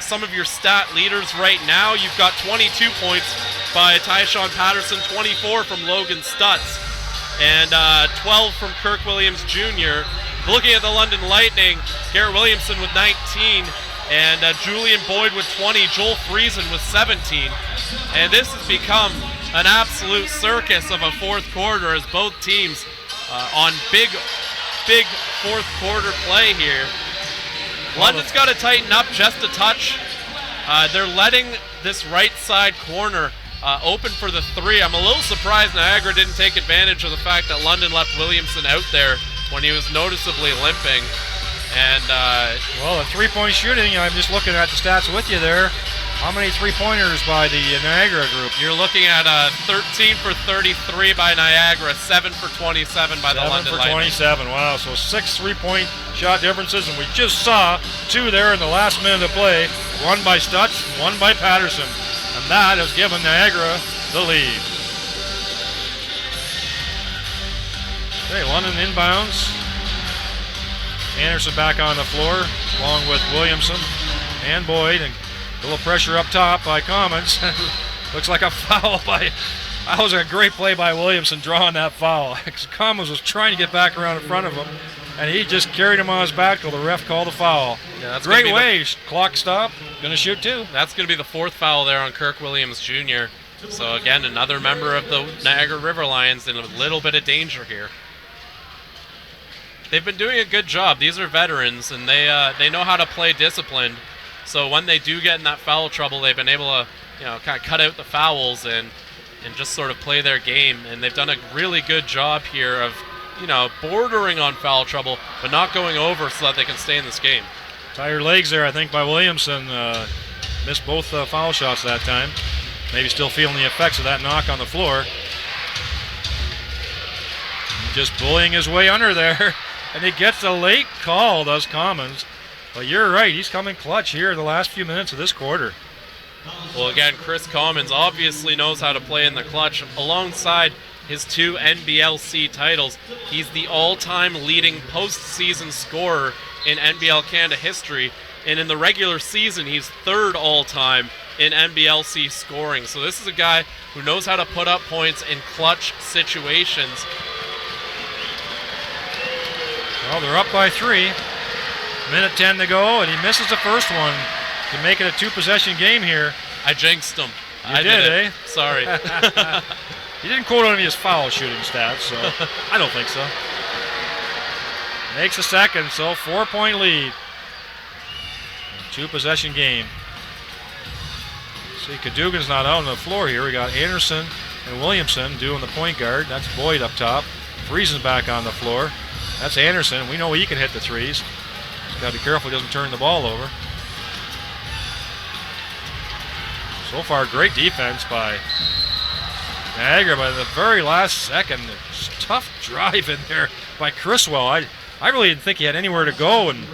Some of your stat leaders right now, you've got 22 points by Tyshawn Patterson, 24 from Logan Stutz, and 12 from Kirk Williams Jr. Looking at the London Lightning, Garrett Williamson with 19, and Julian Boyd with 20, Joel Friesen with 17. And this has become an absolute circus of a fourth quarter as both teams on big fourth quarter play here. London's got to tighten up just a touch. They're letting this right side corner open for the 3. I'm a little surprised Niagara didn't take advantage of the fact that London left Williamson out there when he was noticeably limping. And well, the 3-point shooting, I'm just looking at the stats with you there. How many 3-pointers by the Niagara group? You're looking at 13 for 33 by Niagara, 7 for 27 by the London Lightning. 7 for 27, wow. So 6 3-point shot differences, and we just saw 2 there in the last minute of play. One by Stutz, one by Patterson. And that has given Niagara the lead. Okay, London inbounds. Anderson back on the floor, along with Williamson and Boyd, and a little pressure up top by Commons. Looks like a foul by... That was a great play by Williamson drawing that foul. Commons was trying to get back around in front of him, and he just carried him on his back till the ref called a foul. Yeah, that's great way. Clock stop. Gonna shoot 2. That's going to be the 4th foul there on Kirk Williams Jr. So again, another member of the Niagara River Lions in a little bit of danger here. They've been doing a good job. These are veterans, and they know how to play disciplined. So when they do get in that foul trouble, they've been able to, kind of cut out the fouls and just sort of play their game. And they've done a really good job here of, bordering on foul trouble, but not going over so that they can stay in this game. Tired legs there, I think, by Williamson. Missed both foul shots that time. Maybe still feeling the effects of that knock on the floor. Just bullying his way under there. And he gets a late call, does Commons. But you're right, he's coming clutch here in the last few minutes of this quarter. Well, again, Chris Commons obviously knows how to play in the clutch. Alongside his 2 NBLC titles, he's the all-time leading postseason scorer in NBL Canada history. And in the regular season, he's 3rd all-time in NBLC scoring. So this is a guy who knows how to put up points in clutch situations. Well, they're up by 3. Minute 10 to go, and he misses the first one to make it a 2-possession game here. I jinxed him. I did, eh? Sorry. He didn't quote any of his foul shooting stats, so I don't think so. Makes a second, so 4-point lead. 2-possession game. See, Cadogan's not out on the floor here. We got Anderson and Williamson doing the point guard. That's Boyd up top. Friesen's back on the floor. That's Anderson. We know he can hit the 3s. Got to be careful he doesn't turn the ball over. So far, great defense by Niagara, but in the very last second, tough drive in there by Criswell. I really didn't think he had anywhere to go, and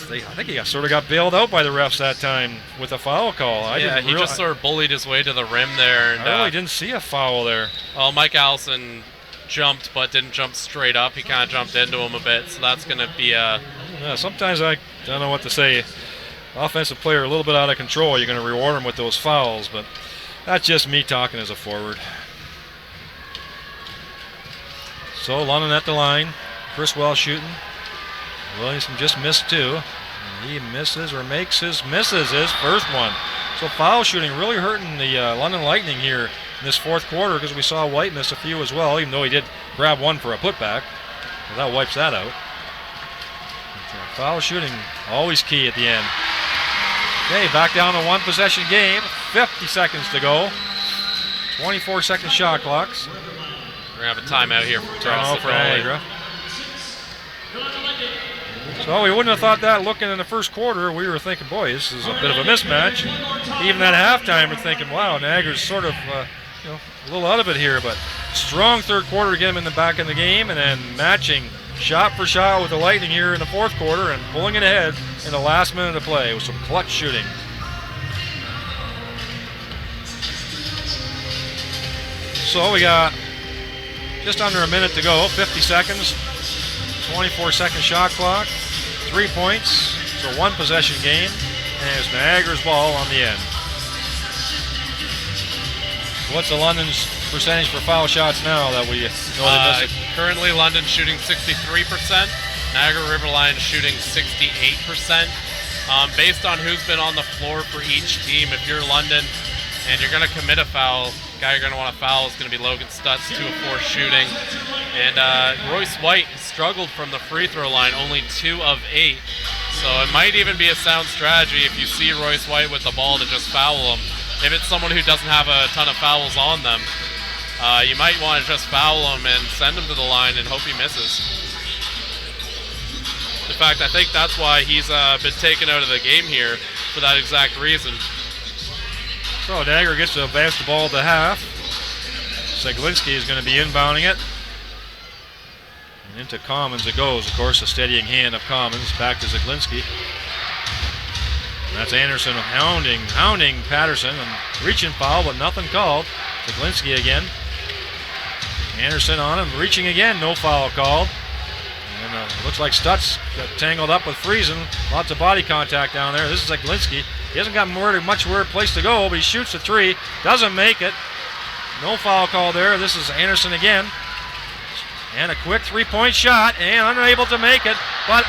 I think he sort of got bailed out by the refs that time with a foul call. He just sort of bullied his way to the rim there. And, I really didn't see a foul there. Well, Mike Allison jumped, but didn't jump straight up. He kind of jumped into him a bit, so that's going to be a... Yeah, sometimes I don't know what to say. Offensive player a little bit out of control. You're going to reward him with those fouls, but that's just me talking as a forward. So London at the line. Criswell shooting. Williamson just missed two. And he misses his first one. So foul shooting really hurting the London Lightning here in this fourth quarter, because we saw White miss a few as well, even though he did grab one for a putback. Well, that wipes that out. But, foul shooting always key at the end. Okay, back down to one possession game. 50 seconds to go. 24-second shot clocks. We're going to have a timeout here from Timeout for Niagara. So we wouldn't have thought that looking in the first quarter. We were thinking, boy, this is a bit of a mismatch. Even at halftime, we're thinking, wow, Niagara's sort of a little out of it here. But strong third quarter to get him in the back in the game, and then matching shot for shot with the Lightning here in the fourth quarter and pulling it ahead in the last minute of play with some clutch shooting. So we got just under a minute to go, 50 seconds, 24-second shot clock, 3 points, so one possession game, and it's Niagara's ball on the end. What's the London's percentage for foul shots now that we know they missed? Currently, London shooting 63%. Niagara Riverline shooting 68%. Based on who's been on the floor for each team, if you're London and you're going to commit a foul, the guy you're going to want to foul is going to be Logan Stutz, 2 of 4 shooting. And Royce White struggled from the free throw line, only 2 of 8. So it might even be a sound strategy if you see Royce White with the ball to just foul him. If it's someone who doesn't have a ton of fouls on them, you might want to just foul him and send him to the line and hope he misses. In fact, I think that's why he's been taken out of the game here, for that exact reason. So Niagara gets to advance the ball to half. Seglinski is going to be inbounding it. And into Commons it goes. Of course, the steadying hand of Commons back to Zeglinski. And that's Anderson hounding Patterson, and reaching foul, but nothing called. Zeglinski again. Anderson on him, reaching again, no foul called. And it looks like Stutz got tangled up with Friesen. Lots of body contact down there. This is Zeglinski. He hasn't got much place to go, but he shoots the three. Doesn't make it. No foul call there. This is Anderson again. And a quick three-point shot, and unable to make it. But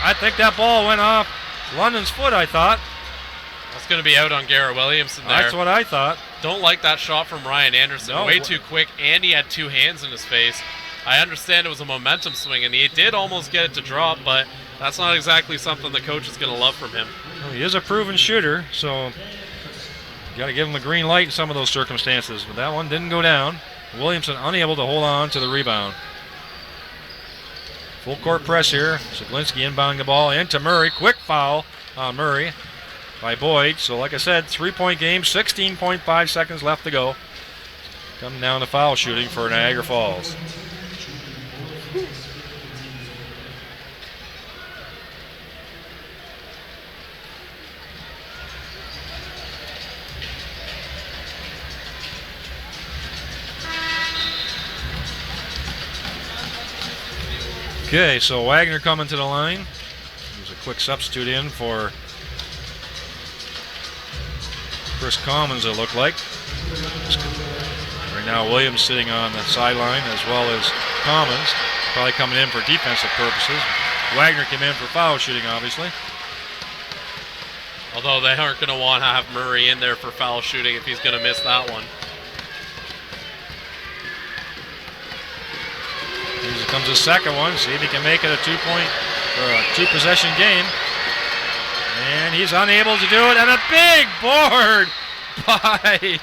I think that ball went off London's foot, I thought. That's going to be out on Garrett Williamson there. That's what I thought. Don't like that shot from Ryan Anderson. No. Way too quick, and he had 2 hands in his face. I understand it was a momentum swing, and he did almost get it to drop, but that's not exactly something the coach is going to love from him. Well, he is a proven shooter, so you got to give him the green light in some of those circumstances. But that one didn't go down. Williamson unable to hold on to the rebound. Full court press here. Zeglinski inbounding the ball into Murray. Quick foul on Murray by Boyd. So like I said, 3-point game, 16.5 seconds left to go. Coming down to foul shooting for Niagara Falls. Okay, so Wagner coming to the line. There's a quick substitute in for Chris Commons, it looked like. Right now, Williams sitting on the sideline as well as Commons, probably coming in for defensive purposes. Wagner came in for foul shooting, obviously. Although they aren't going to want to have Murray in there for foul shooting if he's going to miss that one. Here comes the second one. See if he can make it a 2-point or a 2-possession game. And he's unable to do it. And a big board by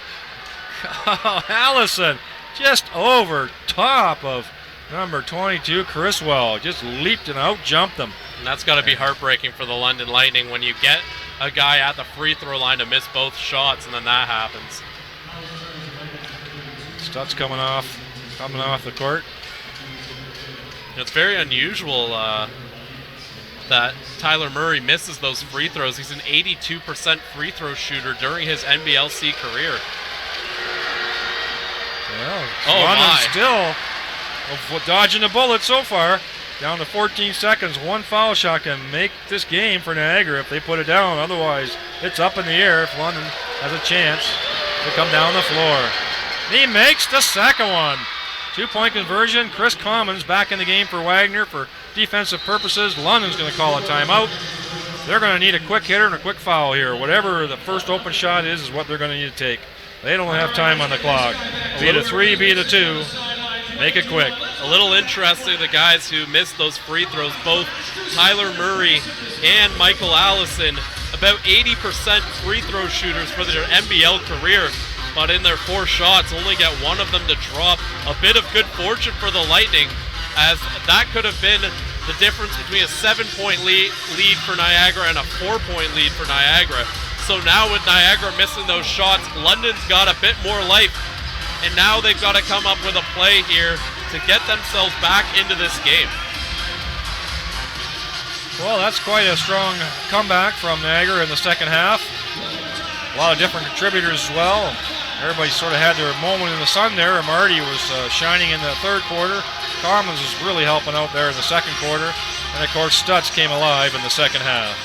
Allison. Just over top of number 22, Criswell. Just leaped and out-jumped them. And that's got to be heartbreaking for the London Lightning when you get a guy at the free throw line to miss both shots and then that happens. Stutz coming off the court. It's very unusual that Tyler Murray misses those free throws. He's an 82% free throw shooter during his NBLC career. Well, London still of dodging the bullet so far. Down to 14 seconds. One foul shot can make this game for Niagara if they put it down. Otherwise, it's up in the air if London has a chance to come down the floor. He makes the second one. 2-point conversion. Chris Commons back in the game for Wagner for defensive purposes. London's going to call a timeout. They're going to need a quick hitter and a quick foul here. Whatever the first open shot is what they're going to need to take. They don't have time on the clock. Be it a 3, be it a 2. Make it quick. A little interesting, the guys who missed those free throws, both Tyler Murray and Michael Allison, about 80% free throw shooters for their NBL career, but in their 4 shots, only get one of them to drop. A bit of good fortune for the Lightning, as that could have been the difference between a 7-point lead for Niagara and a 4-point lead for Niagara. So now with Niagara missing those shots, London's got a bit more life. And now they've got to come up with a play here to get themselves back into this game. Well, that's quite a strong comeback from Niagara in the second half. A lot of different contributors as well. Everybody sort of had their moment in the sun there. Marty was shining in the third quarter. Commons was really helping out there in the second quarter. And of course, Stutz came alive in the second half.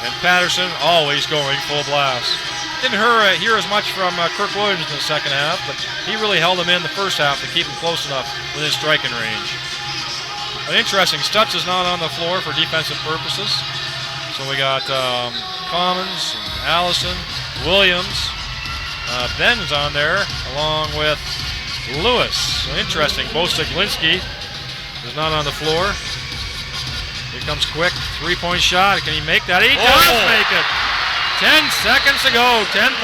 And Patterson always going full blast. Didn't hear as much from Kirk Williams in the second half, but he really held him in the first half to keep him close enough within striking range. But interesting, Stutz is not on the floor for defensive purposes. So we got Commons, Allison, Williams, Ben's on there, along with Lewis. So interesting, Bo Siglinski is not on the floor. Here comes Quick, 3-point shot. Can he make that? He does make it. 10 seconds to go, 10.5.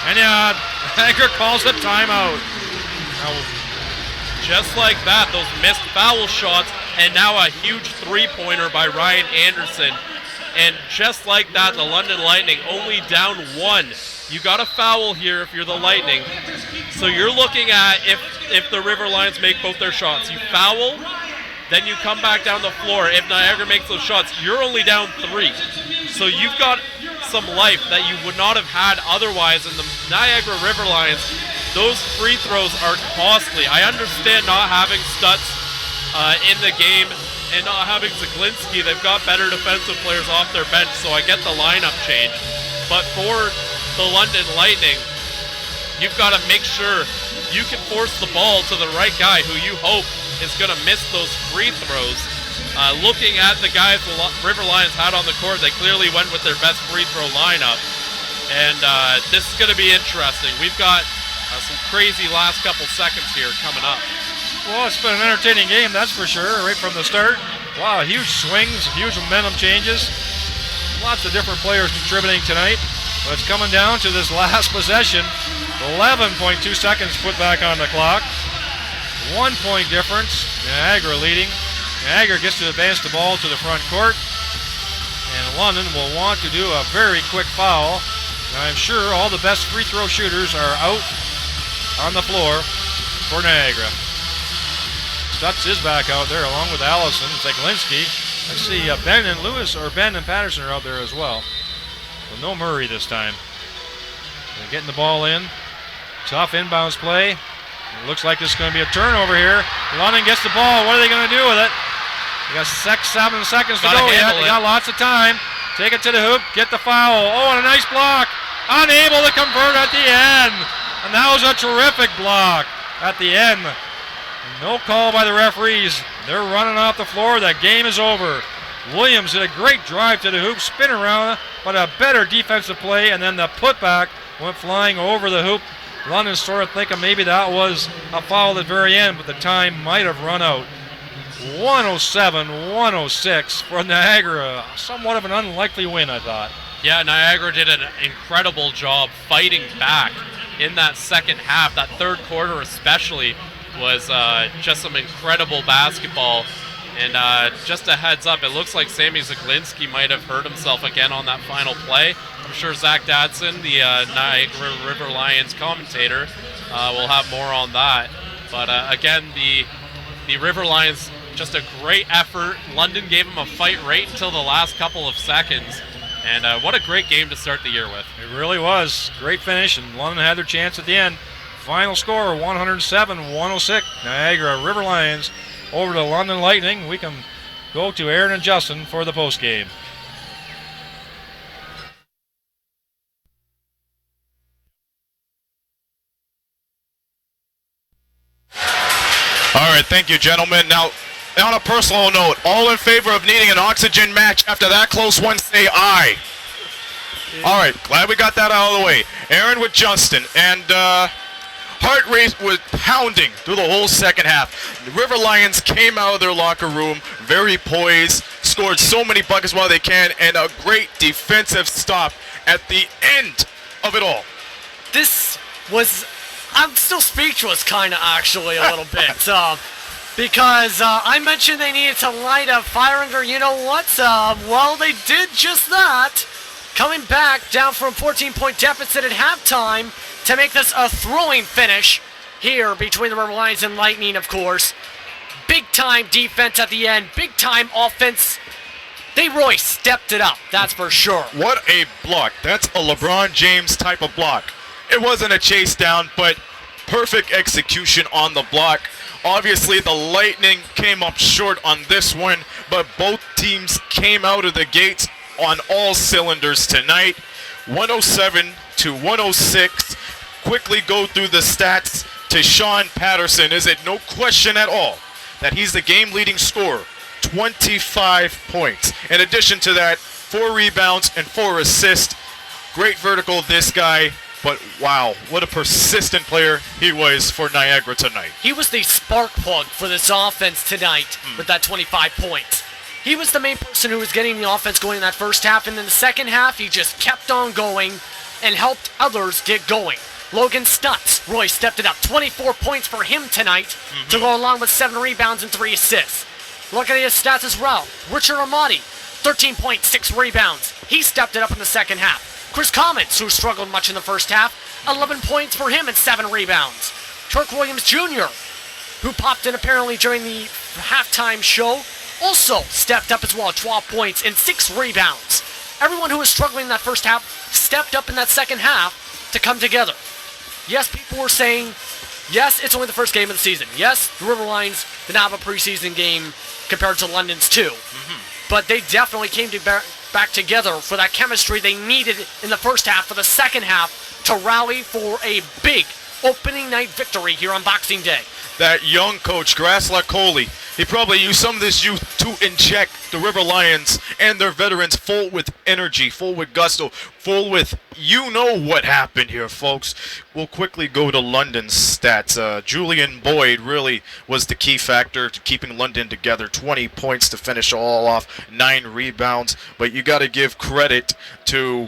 And Niagara calls a timeout. Now, just like that, those missed foul shots, and now a huge 3-pointer by Ryan Anderson. And just like that, the London Lightning only down 1. You got a foul here if you're the Lightning. So you're looking at if the River Lions make both their shots. You foul, then you come back down the floor. If Niagara makes those shots, you're only down 3. So you've got some life that you would not have had otherwise. And the Niagara River Lions, those free throws are costly. I understand not having Stutz in the game and not having Zaglinski. They've got better defensive players off their bench, so I get the lineup change. But for the London Lightning, you've got to make sure you can force the ball to the right guy who you hope is going to miss those free throws. Looking at the guys the River Lions had on the court, they clearly went with their best free throw lineup. And this is going to be interesting. We've got some crazy last couple seconds here coming up. Well, it's been an entertaining game, that's for sure, right from the start. Wow, huge swings, huge momentum changes. Lots of different players contributing tonight. But it's coming down to this last possession. 11.2 seconds put back on the clock. 1 point difference. Niagara leading. Niagara gets to advance the ball to the front court. And London will want to do a very quick foul. And I'm sure all the best free throw shooters are out on the floor for Niagara. Stutz is back out there along with Allison, Zaglinski. I see Ben and Patterson are out there as well. But no Murray this time. They're getting the ball in. Tough inbounds play. It looks like this is going to be a turnover here. London gets the ball. What are they going to do with it? They got 7 seconds to go yet. They got lots of time. Take it to the hoop. Get the foul. Oh, and a nice block. Unable to convert at the end. And that was a terrific block at the end. No call by the referees. They're running off the floor. That game is over. Williams did a great drive to the hoop, spin around, but a better defensive play, and then the putback went flying over the hoop. London sort of thinking maybe that was a foul at the very end, but the time might have run out. 107-106 for Niagara. Somewhat of an unlikely win, I thought. Yeah, Niagara did an incredible job fighting back in that second half. That third quarter especially was just some incredible basketball. And just a heads up, it looks like Sammy Zaglinski might have hurt himself again on that final play. I'm sure Zach Dadson, the Niagara River Lions commentator, will have more on that. But again, the River Lions, just a great effort. London gave them a fight right until the last couple of seconds. And what a great game to start the year with. It really was. Great finish, and London had their chance at the end. final score 107-106. Niagara River Lions over to London Lightning. We can go to Aaron and Justin for the postgame. All right, thank you, gentlemen. Now, on a personal note, all in favor of needing an oxygen match after that close one, say aye. All right, glad we got that out of the way. Aaron with Justin, and heart rate was pounding through the whole second half. The River Lions came out of their locker room very poised, scored so many buckets while they can, and a great defensive stop at the end of it all. This was, I'm still speechless kind of actually a little bit. Because I mentioned they needed to light a fire under, you know what? Well, they did just that. Coming back down from 14-point deficit at halftime to make this a thrilling finish here between the River Lions and Lightning, of course. Big-time defense at the end, big-time offense. They really stepped it up, that's for sure. What a block. That's a LeBron James type of block. It wasn't a chase down, but perfect execution on the block. Obviously, the Lightning came up short on this one, but both teams came out of the gates on all cylinders tonight. 107-106. Quickly go through the stats to Sean Patterson. Is it no question at all that he's the game-leading scorer? 25 points. In addition to that, 4 rebounds and 4 assists. Great vertical, this guy. But wow, what a persistent player he was for Niagara tonight. He was the spark plug for this offense tonight with that 25 points. He was the main person who was getting the offense going in that first half, and in the second half, he just kept on going and helped others get going. Logan Stutz really stepped it up. 24 points for him tonight to go along with 7 rebounds and 3 assists. Look at his stats as well. Richard Amati, 13 points, 6 rebounds. He stepped it up in the second half. Chris Comets, who struggled much in the first half, 11 points for him and 7 rebounds. Turk Williams Jr., who popped in apparently during the halftime show, also stepped up as well, 12 points and 6 rebounds. Everyone who was struggling in that first half stepped up in that second half to come together. Yes, people were saying, yes, it's only the first game of the season. Yes, the River Lions did not have a preseason game compared to London's 2. But they definitely came back together for that chemistry they needed in the first half for the second half to rally for a big opening night victory here on Boxing Day. That young coach, Grasla Coley, he probably used some of this youth to inject the River Lions and their veterans full with energy, full with gusto, full with you know what happened here, folks. We'll quickly go to London's stats. Julian Boyd really was the key factor to keeping London together. 20 points to finish all off, 9 rebounds. But you got to give credit to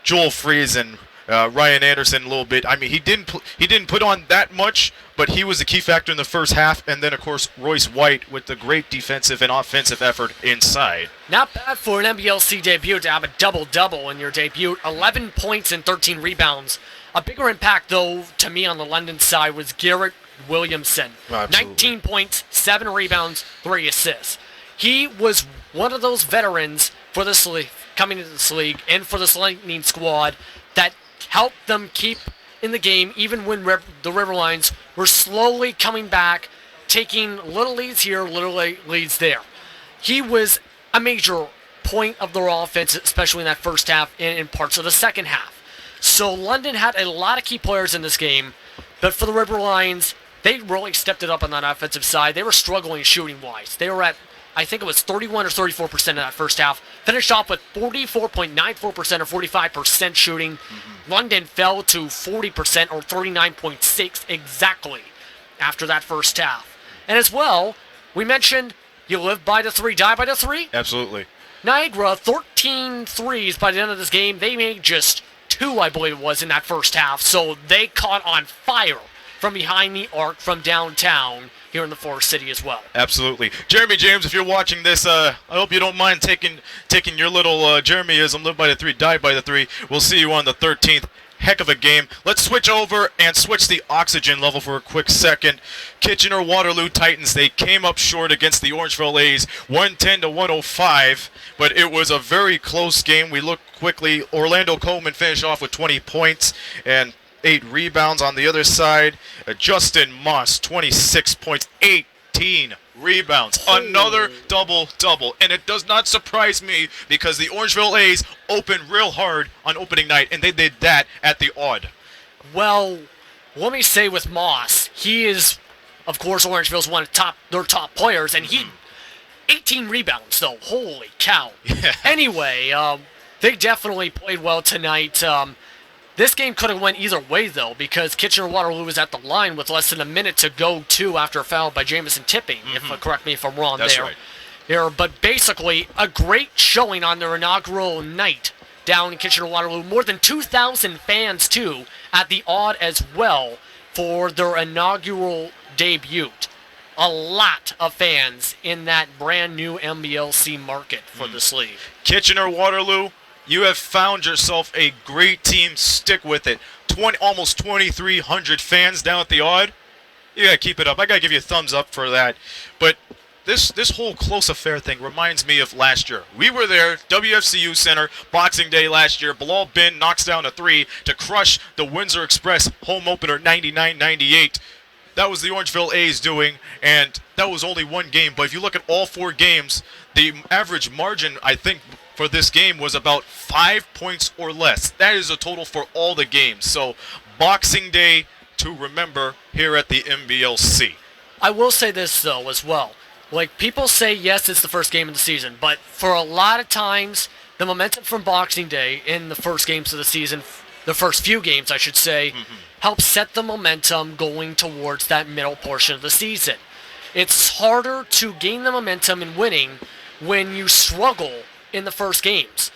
Joel Fries and Ryan Anderson a little bit. I mean, he didn't put on that much, but he was the key factor in the first half. And then, of course, Royce White with the great defensive and offensive effort inside. Not bad for an NBLC debut to have a double-double in your debut. 11 points and 13 rebounds. A bigger impact, though, to me on the London side was Garrett Williamson. Absolutely. 19 points, 7 rebounds, 3 assists. He was one of those veterans for this league, coming into this league, and for this Lightning squad that helped them keep in the game even when the River Lions were slowly coming back, taking little leads here, little leads there. He was a major point of their offense, especially in that first half and in parts of the second half. So London had a lot of key players in this game, but for the River Lions, they really stepped it up on that offensive side. They were struggling shooting-wise. They were at, I think it was 31 or 34% in that first half. Finished off with 44.94% or 45% shooting. London fell to 40% or 39.6 exactly after that first half. And as well, we mentioned you live by the 3, die by the 3. Absolutely. Niagara, 13 threes by the end of this game. They made just 2, I believe it was, in that first half. So they caught on fire from behind the arc from downtown here in the Forest City as well. Absolutely. Jeremy James, if you're watching this, I hope you don't mind taking your little Jeremyism, live by the 3, die by the 3. We'll see you on the 13th. Heck of a game. Let's switch over and switch the oxygen level for a quick second. Kitchener-Waterloo Titans, they came up short against the Orangeville A's, 110-105, but it was a very close game. We look quickly. Orlando Coleman finished off with 20 points, and 8 rebounds on the other side. Justin Moss, 26 points, 18 rebounds. Another double-double. And it does not surprise me because the Orangeville A's opened real hard on opening night, and they did that at the Odd. Well, let me say with Moss, he is, of course, Orangeville's one of their top players, and he 18 rebounds, though. Holy cow. Yeah. Anyway, they definitely played well tonight. This game could have went either way, though, because Kitchener-Waterloo was at the line with less than a minute to go, too, after a foul by Jamison Tipping, correct me if I'm wrong. That's there. right. Here, but basically, a great showing on their inaugural night down in Kitchener-Waterloo. More than 2,000 fans, too, at the Odd as well for their inaugural debut. A lot of fans in that brand new NBLC market for this league. Kitchener-Waterloo, you have found yourself a great team. Stick with it. Almost 2,300 fans down at the Odd. You gotta keep it up. I gotta give you a thumbs up for that. But this whole close affair thing reminds me of last year. We were there, WFCU Center, Boxing Day last year. Bilal Bin knocks down a 3 to crush the Windsor Express home opener 99-98. That was the Orangeville A's doing, and that was only one game. But if you look at all 4 games, the average margin, I think, for this game was about 5 points or less. That is a total for all the games. So, Boxing Day to remember here at the NBLC. I will say this, though, as well. Like, people say, yes, it's the first game of the season, but for a lot of times, the momentum from Boxing Day in the first games of the season, the first few games, I should say, helps set the momentum going towards that middle portion of the season. It's harder to gain the momentum in winning when you struggle in the first games.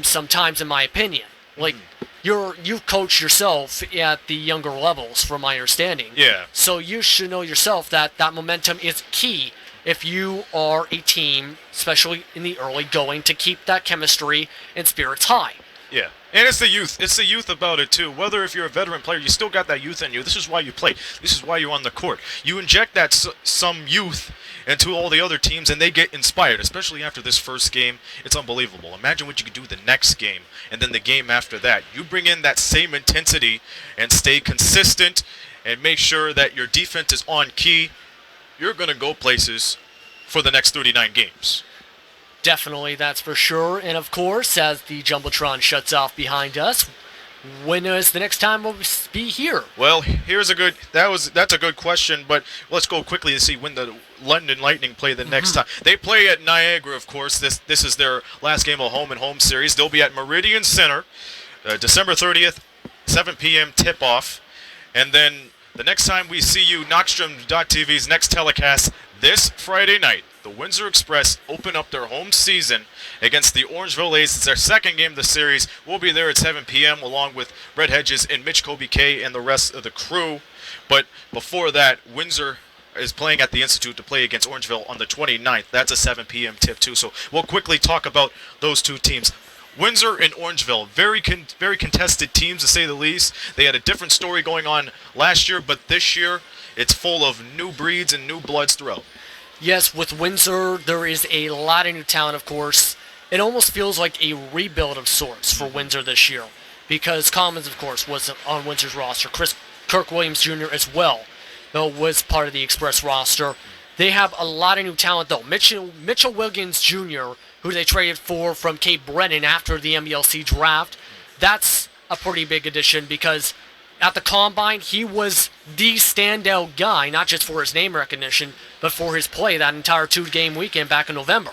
Sometimes, in my opinion. Like, you've coached yourself at the younger levels, from my understanding. Yeah. So you should know yourself that that momentum is key if you are a team, especially in the early going, to keep that chemistry and spirits high. Yeah. And it's the youth. It's the youth about it, too. Whether if you're a veteran player, you still got that youth in you. This is why you play. This is why you're on the court. You inject that some youth into all the other teams, and they get inspired, especially after this first game. It's unbelievable. Imagine what you could do the next game, and then the game after that. You bring in that same intensity and stay consistent and make sure that your defense is on key. You're going to go places for the next 39 games. Definitely, that's for sure. And of course, as the Jumbotron shuts off behind us, when is the next time we'll be here? Well, that's a good question, but let's go quickly to see when the London Lightning play the next time. They play at Niagara, of course. This is their last game of home-and-home series. They'll be at Meridian Center, December 30th, 7 p.m. tip-off. And then the next time we see you, Knockstrom.tv's next telecast this Friday night. The Windsor Express open up their home season against the Orangeville A's. It's their second game of the series. We'll be there at 7 p.m. along with Red Hedges and Mitch Kobe K and the rest of the crew. But before that, Windsor is playing at the Institute to play against Orangeville on the 29th. That's a 7 p.m. tip, too. So we'll quickly talk about those two teams. Windsor and Orangeville, very contested teams, to say the least. They had a different story going on last year, but this year it's full of new breeds and new bloods throughout. Yes, with Windsor, there is a lot of new talent, of course. It almost feels like a rebuild of sorts for Windsor this year, because Commons, of course, was on Windsor's roster. Kirk Williams Jr. as well, though, was part of the Express roster. They have a lot of new talent, though. Mitchell Wiggins Jr., who they traded for from Cape Breton after the MBLC draft, that's a pretty big addition because at the Combine, he was the standout guy, not just for his name recognition, but for his play that entire 2-game weekend back in November.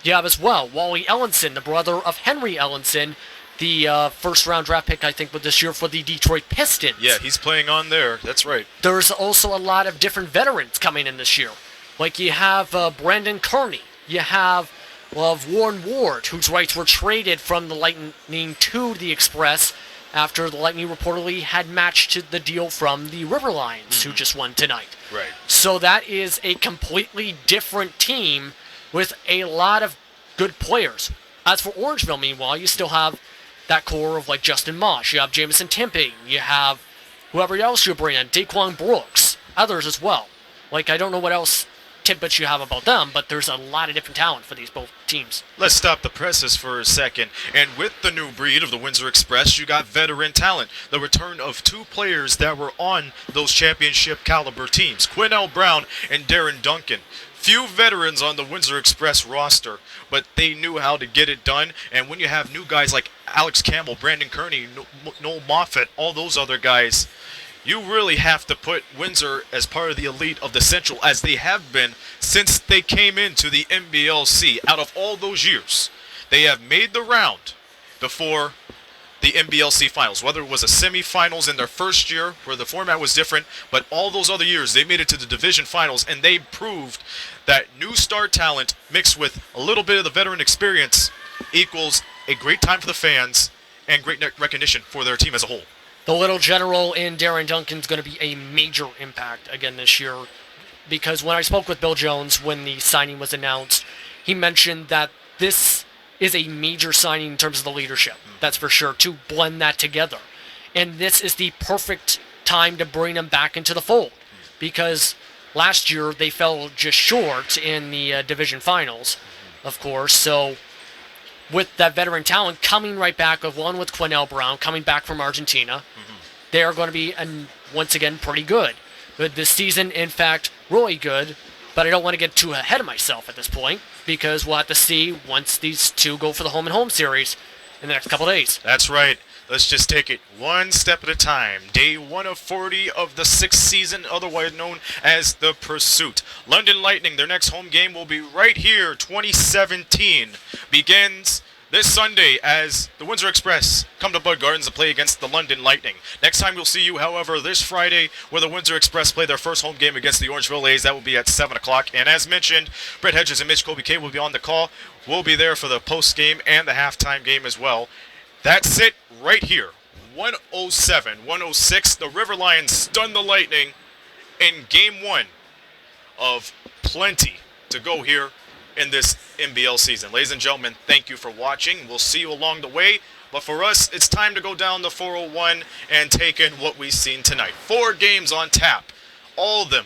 You have as well Wally Ellenson, the brother of Henry Ellenson, the first-round draft pick, I think, with this year for the Detroit Pistons. Yeah, he's playing on there. That's right. There's also a lot of different veterans coming in this year. Like you have Brandon Kearney. You have Warren Ward, whose rights were traded from the Lightning to the Express after the Lightning reportedly had matched the deal from the River Lions, who just won tonight. Right. So that is a completely different team with a lot of good players. As for Orangeville, meanwhile, you still have that core of like Justin Mosh. You have Jamison Timping. You have whoever else you bring in, Daquan Brooks, others as well. Like, I don't know what else tidbits you have about them, but there's a lot of different talent for these both teams. teams. Let's stop the presses for a second. And with the new breed of the Windsor Express, you got veteran talent. The return of 2 players that were on those championship caliber teams, Quinnell Brown and Darren Duncan. Few veterans on the Windsor Express roster, but they knew how to get it done. And when you have new guys like Alex Campbell, Brandon Kearney, Noel Moffett, all those other guys, you really have to put Windsor as part of the elite of the Central, as they have been since they came into the NBLC. Out of all those years, they have made the round before the NBLC finals, whether it was a semifinals in their first year where the format was different, but all those other years they made it to the division finals, and they proved that new star talent mixed with a little bit of the veteran experience equals a great time for the fans and great recognition for their team as a whole. The little general in Darren Duncan is going to be a major impact again this year, because when I spoke with Bill Jones when the signing was announced, he mentioned that this is a major signing in terms of the leadership, that's for sure, to blend that together. And this is the perfect time to bring them back into the fold, because last year they fell just short in the division finals, of course. So with that veteran talent coming right back, along with Quinnell Brown coming back from Argentina, they are going to be, once again, pretty good. But this season, in fact, really good, but I don't want to get too ahead of myself at this point, because we'll have to see once these 2 go for the home-and-home series in the next couple days. That's right. Let's just take it one step at a time. Day 1 of 40 of the 6th season, otherwise known as the Pursuit. London Lightning, their next home game will be right here. 2017 begins this Sunday as the Windsor Express come to Bud Gardens to play against the London Lightning. Next time we'll see you, however, this Friday, where the Windsor Express play their first home game against the Orangeville A's. That will be at 7 o'clock. And as mentioned, Brett Hedges and Mitch Colby K will be on the call. We'll be there for the post-game and the halftime game as well. That's it right here. 107, 106. The River Lions stun the Lightning in Game 1 of plenty to go here in this NBL season. Ladies and gentlemen, thank you for watching. We'll see you along the way. But for us, it's time to go down the 401 and take in what we've seen tonight. 4 games on tap. All of them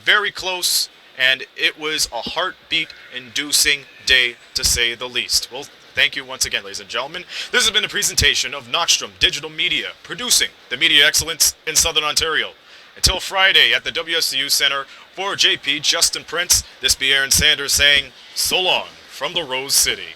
very close, and it was a heartbeat-inducing day, to say the least. Well, thank you once again, ladies and gentlemen. This has been a presentation of Knockstrom Digital Media, producing the media excellence in Southern Ontario. Until Friday at the WSU Center, for JP Justin Prince, this be Aaron Sanders saying so long from the Rose City.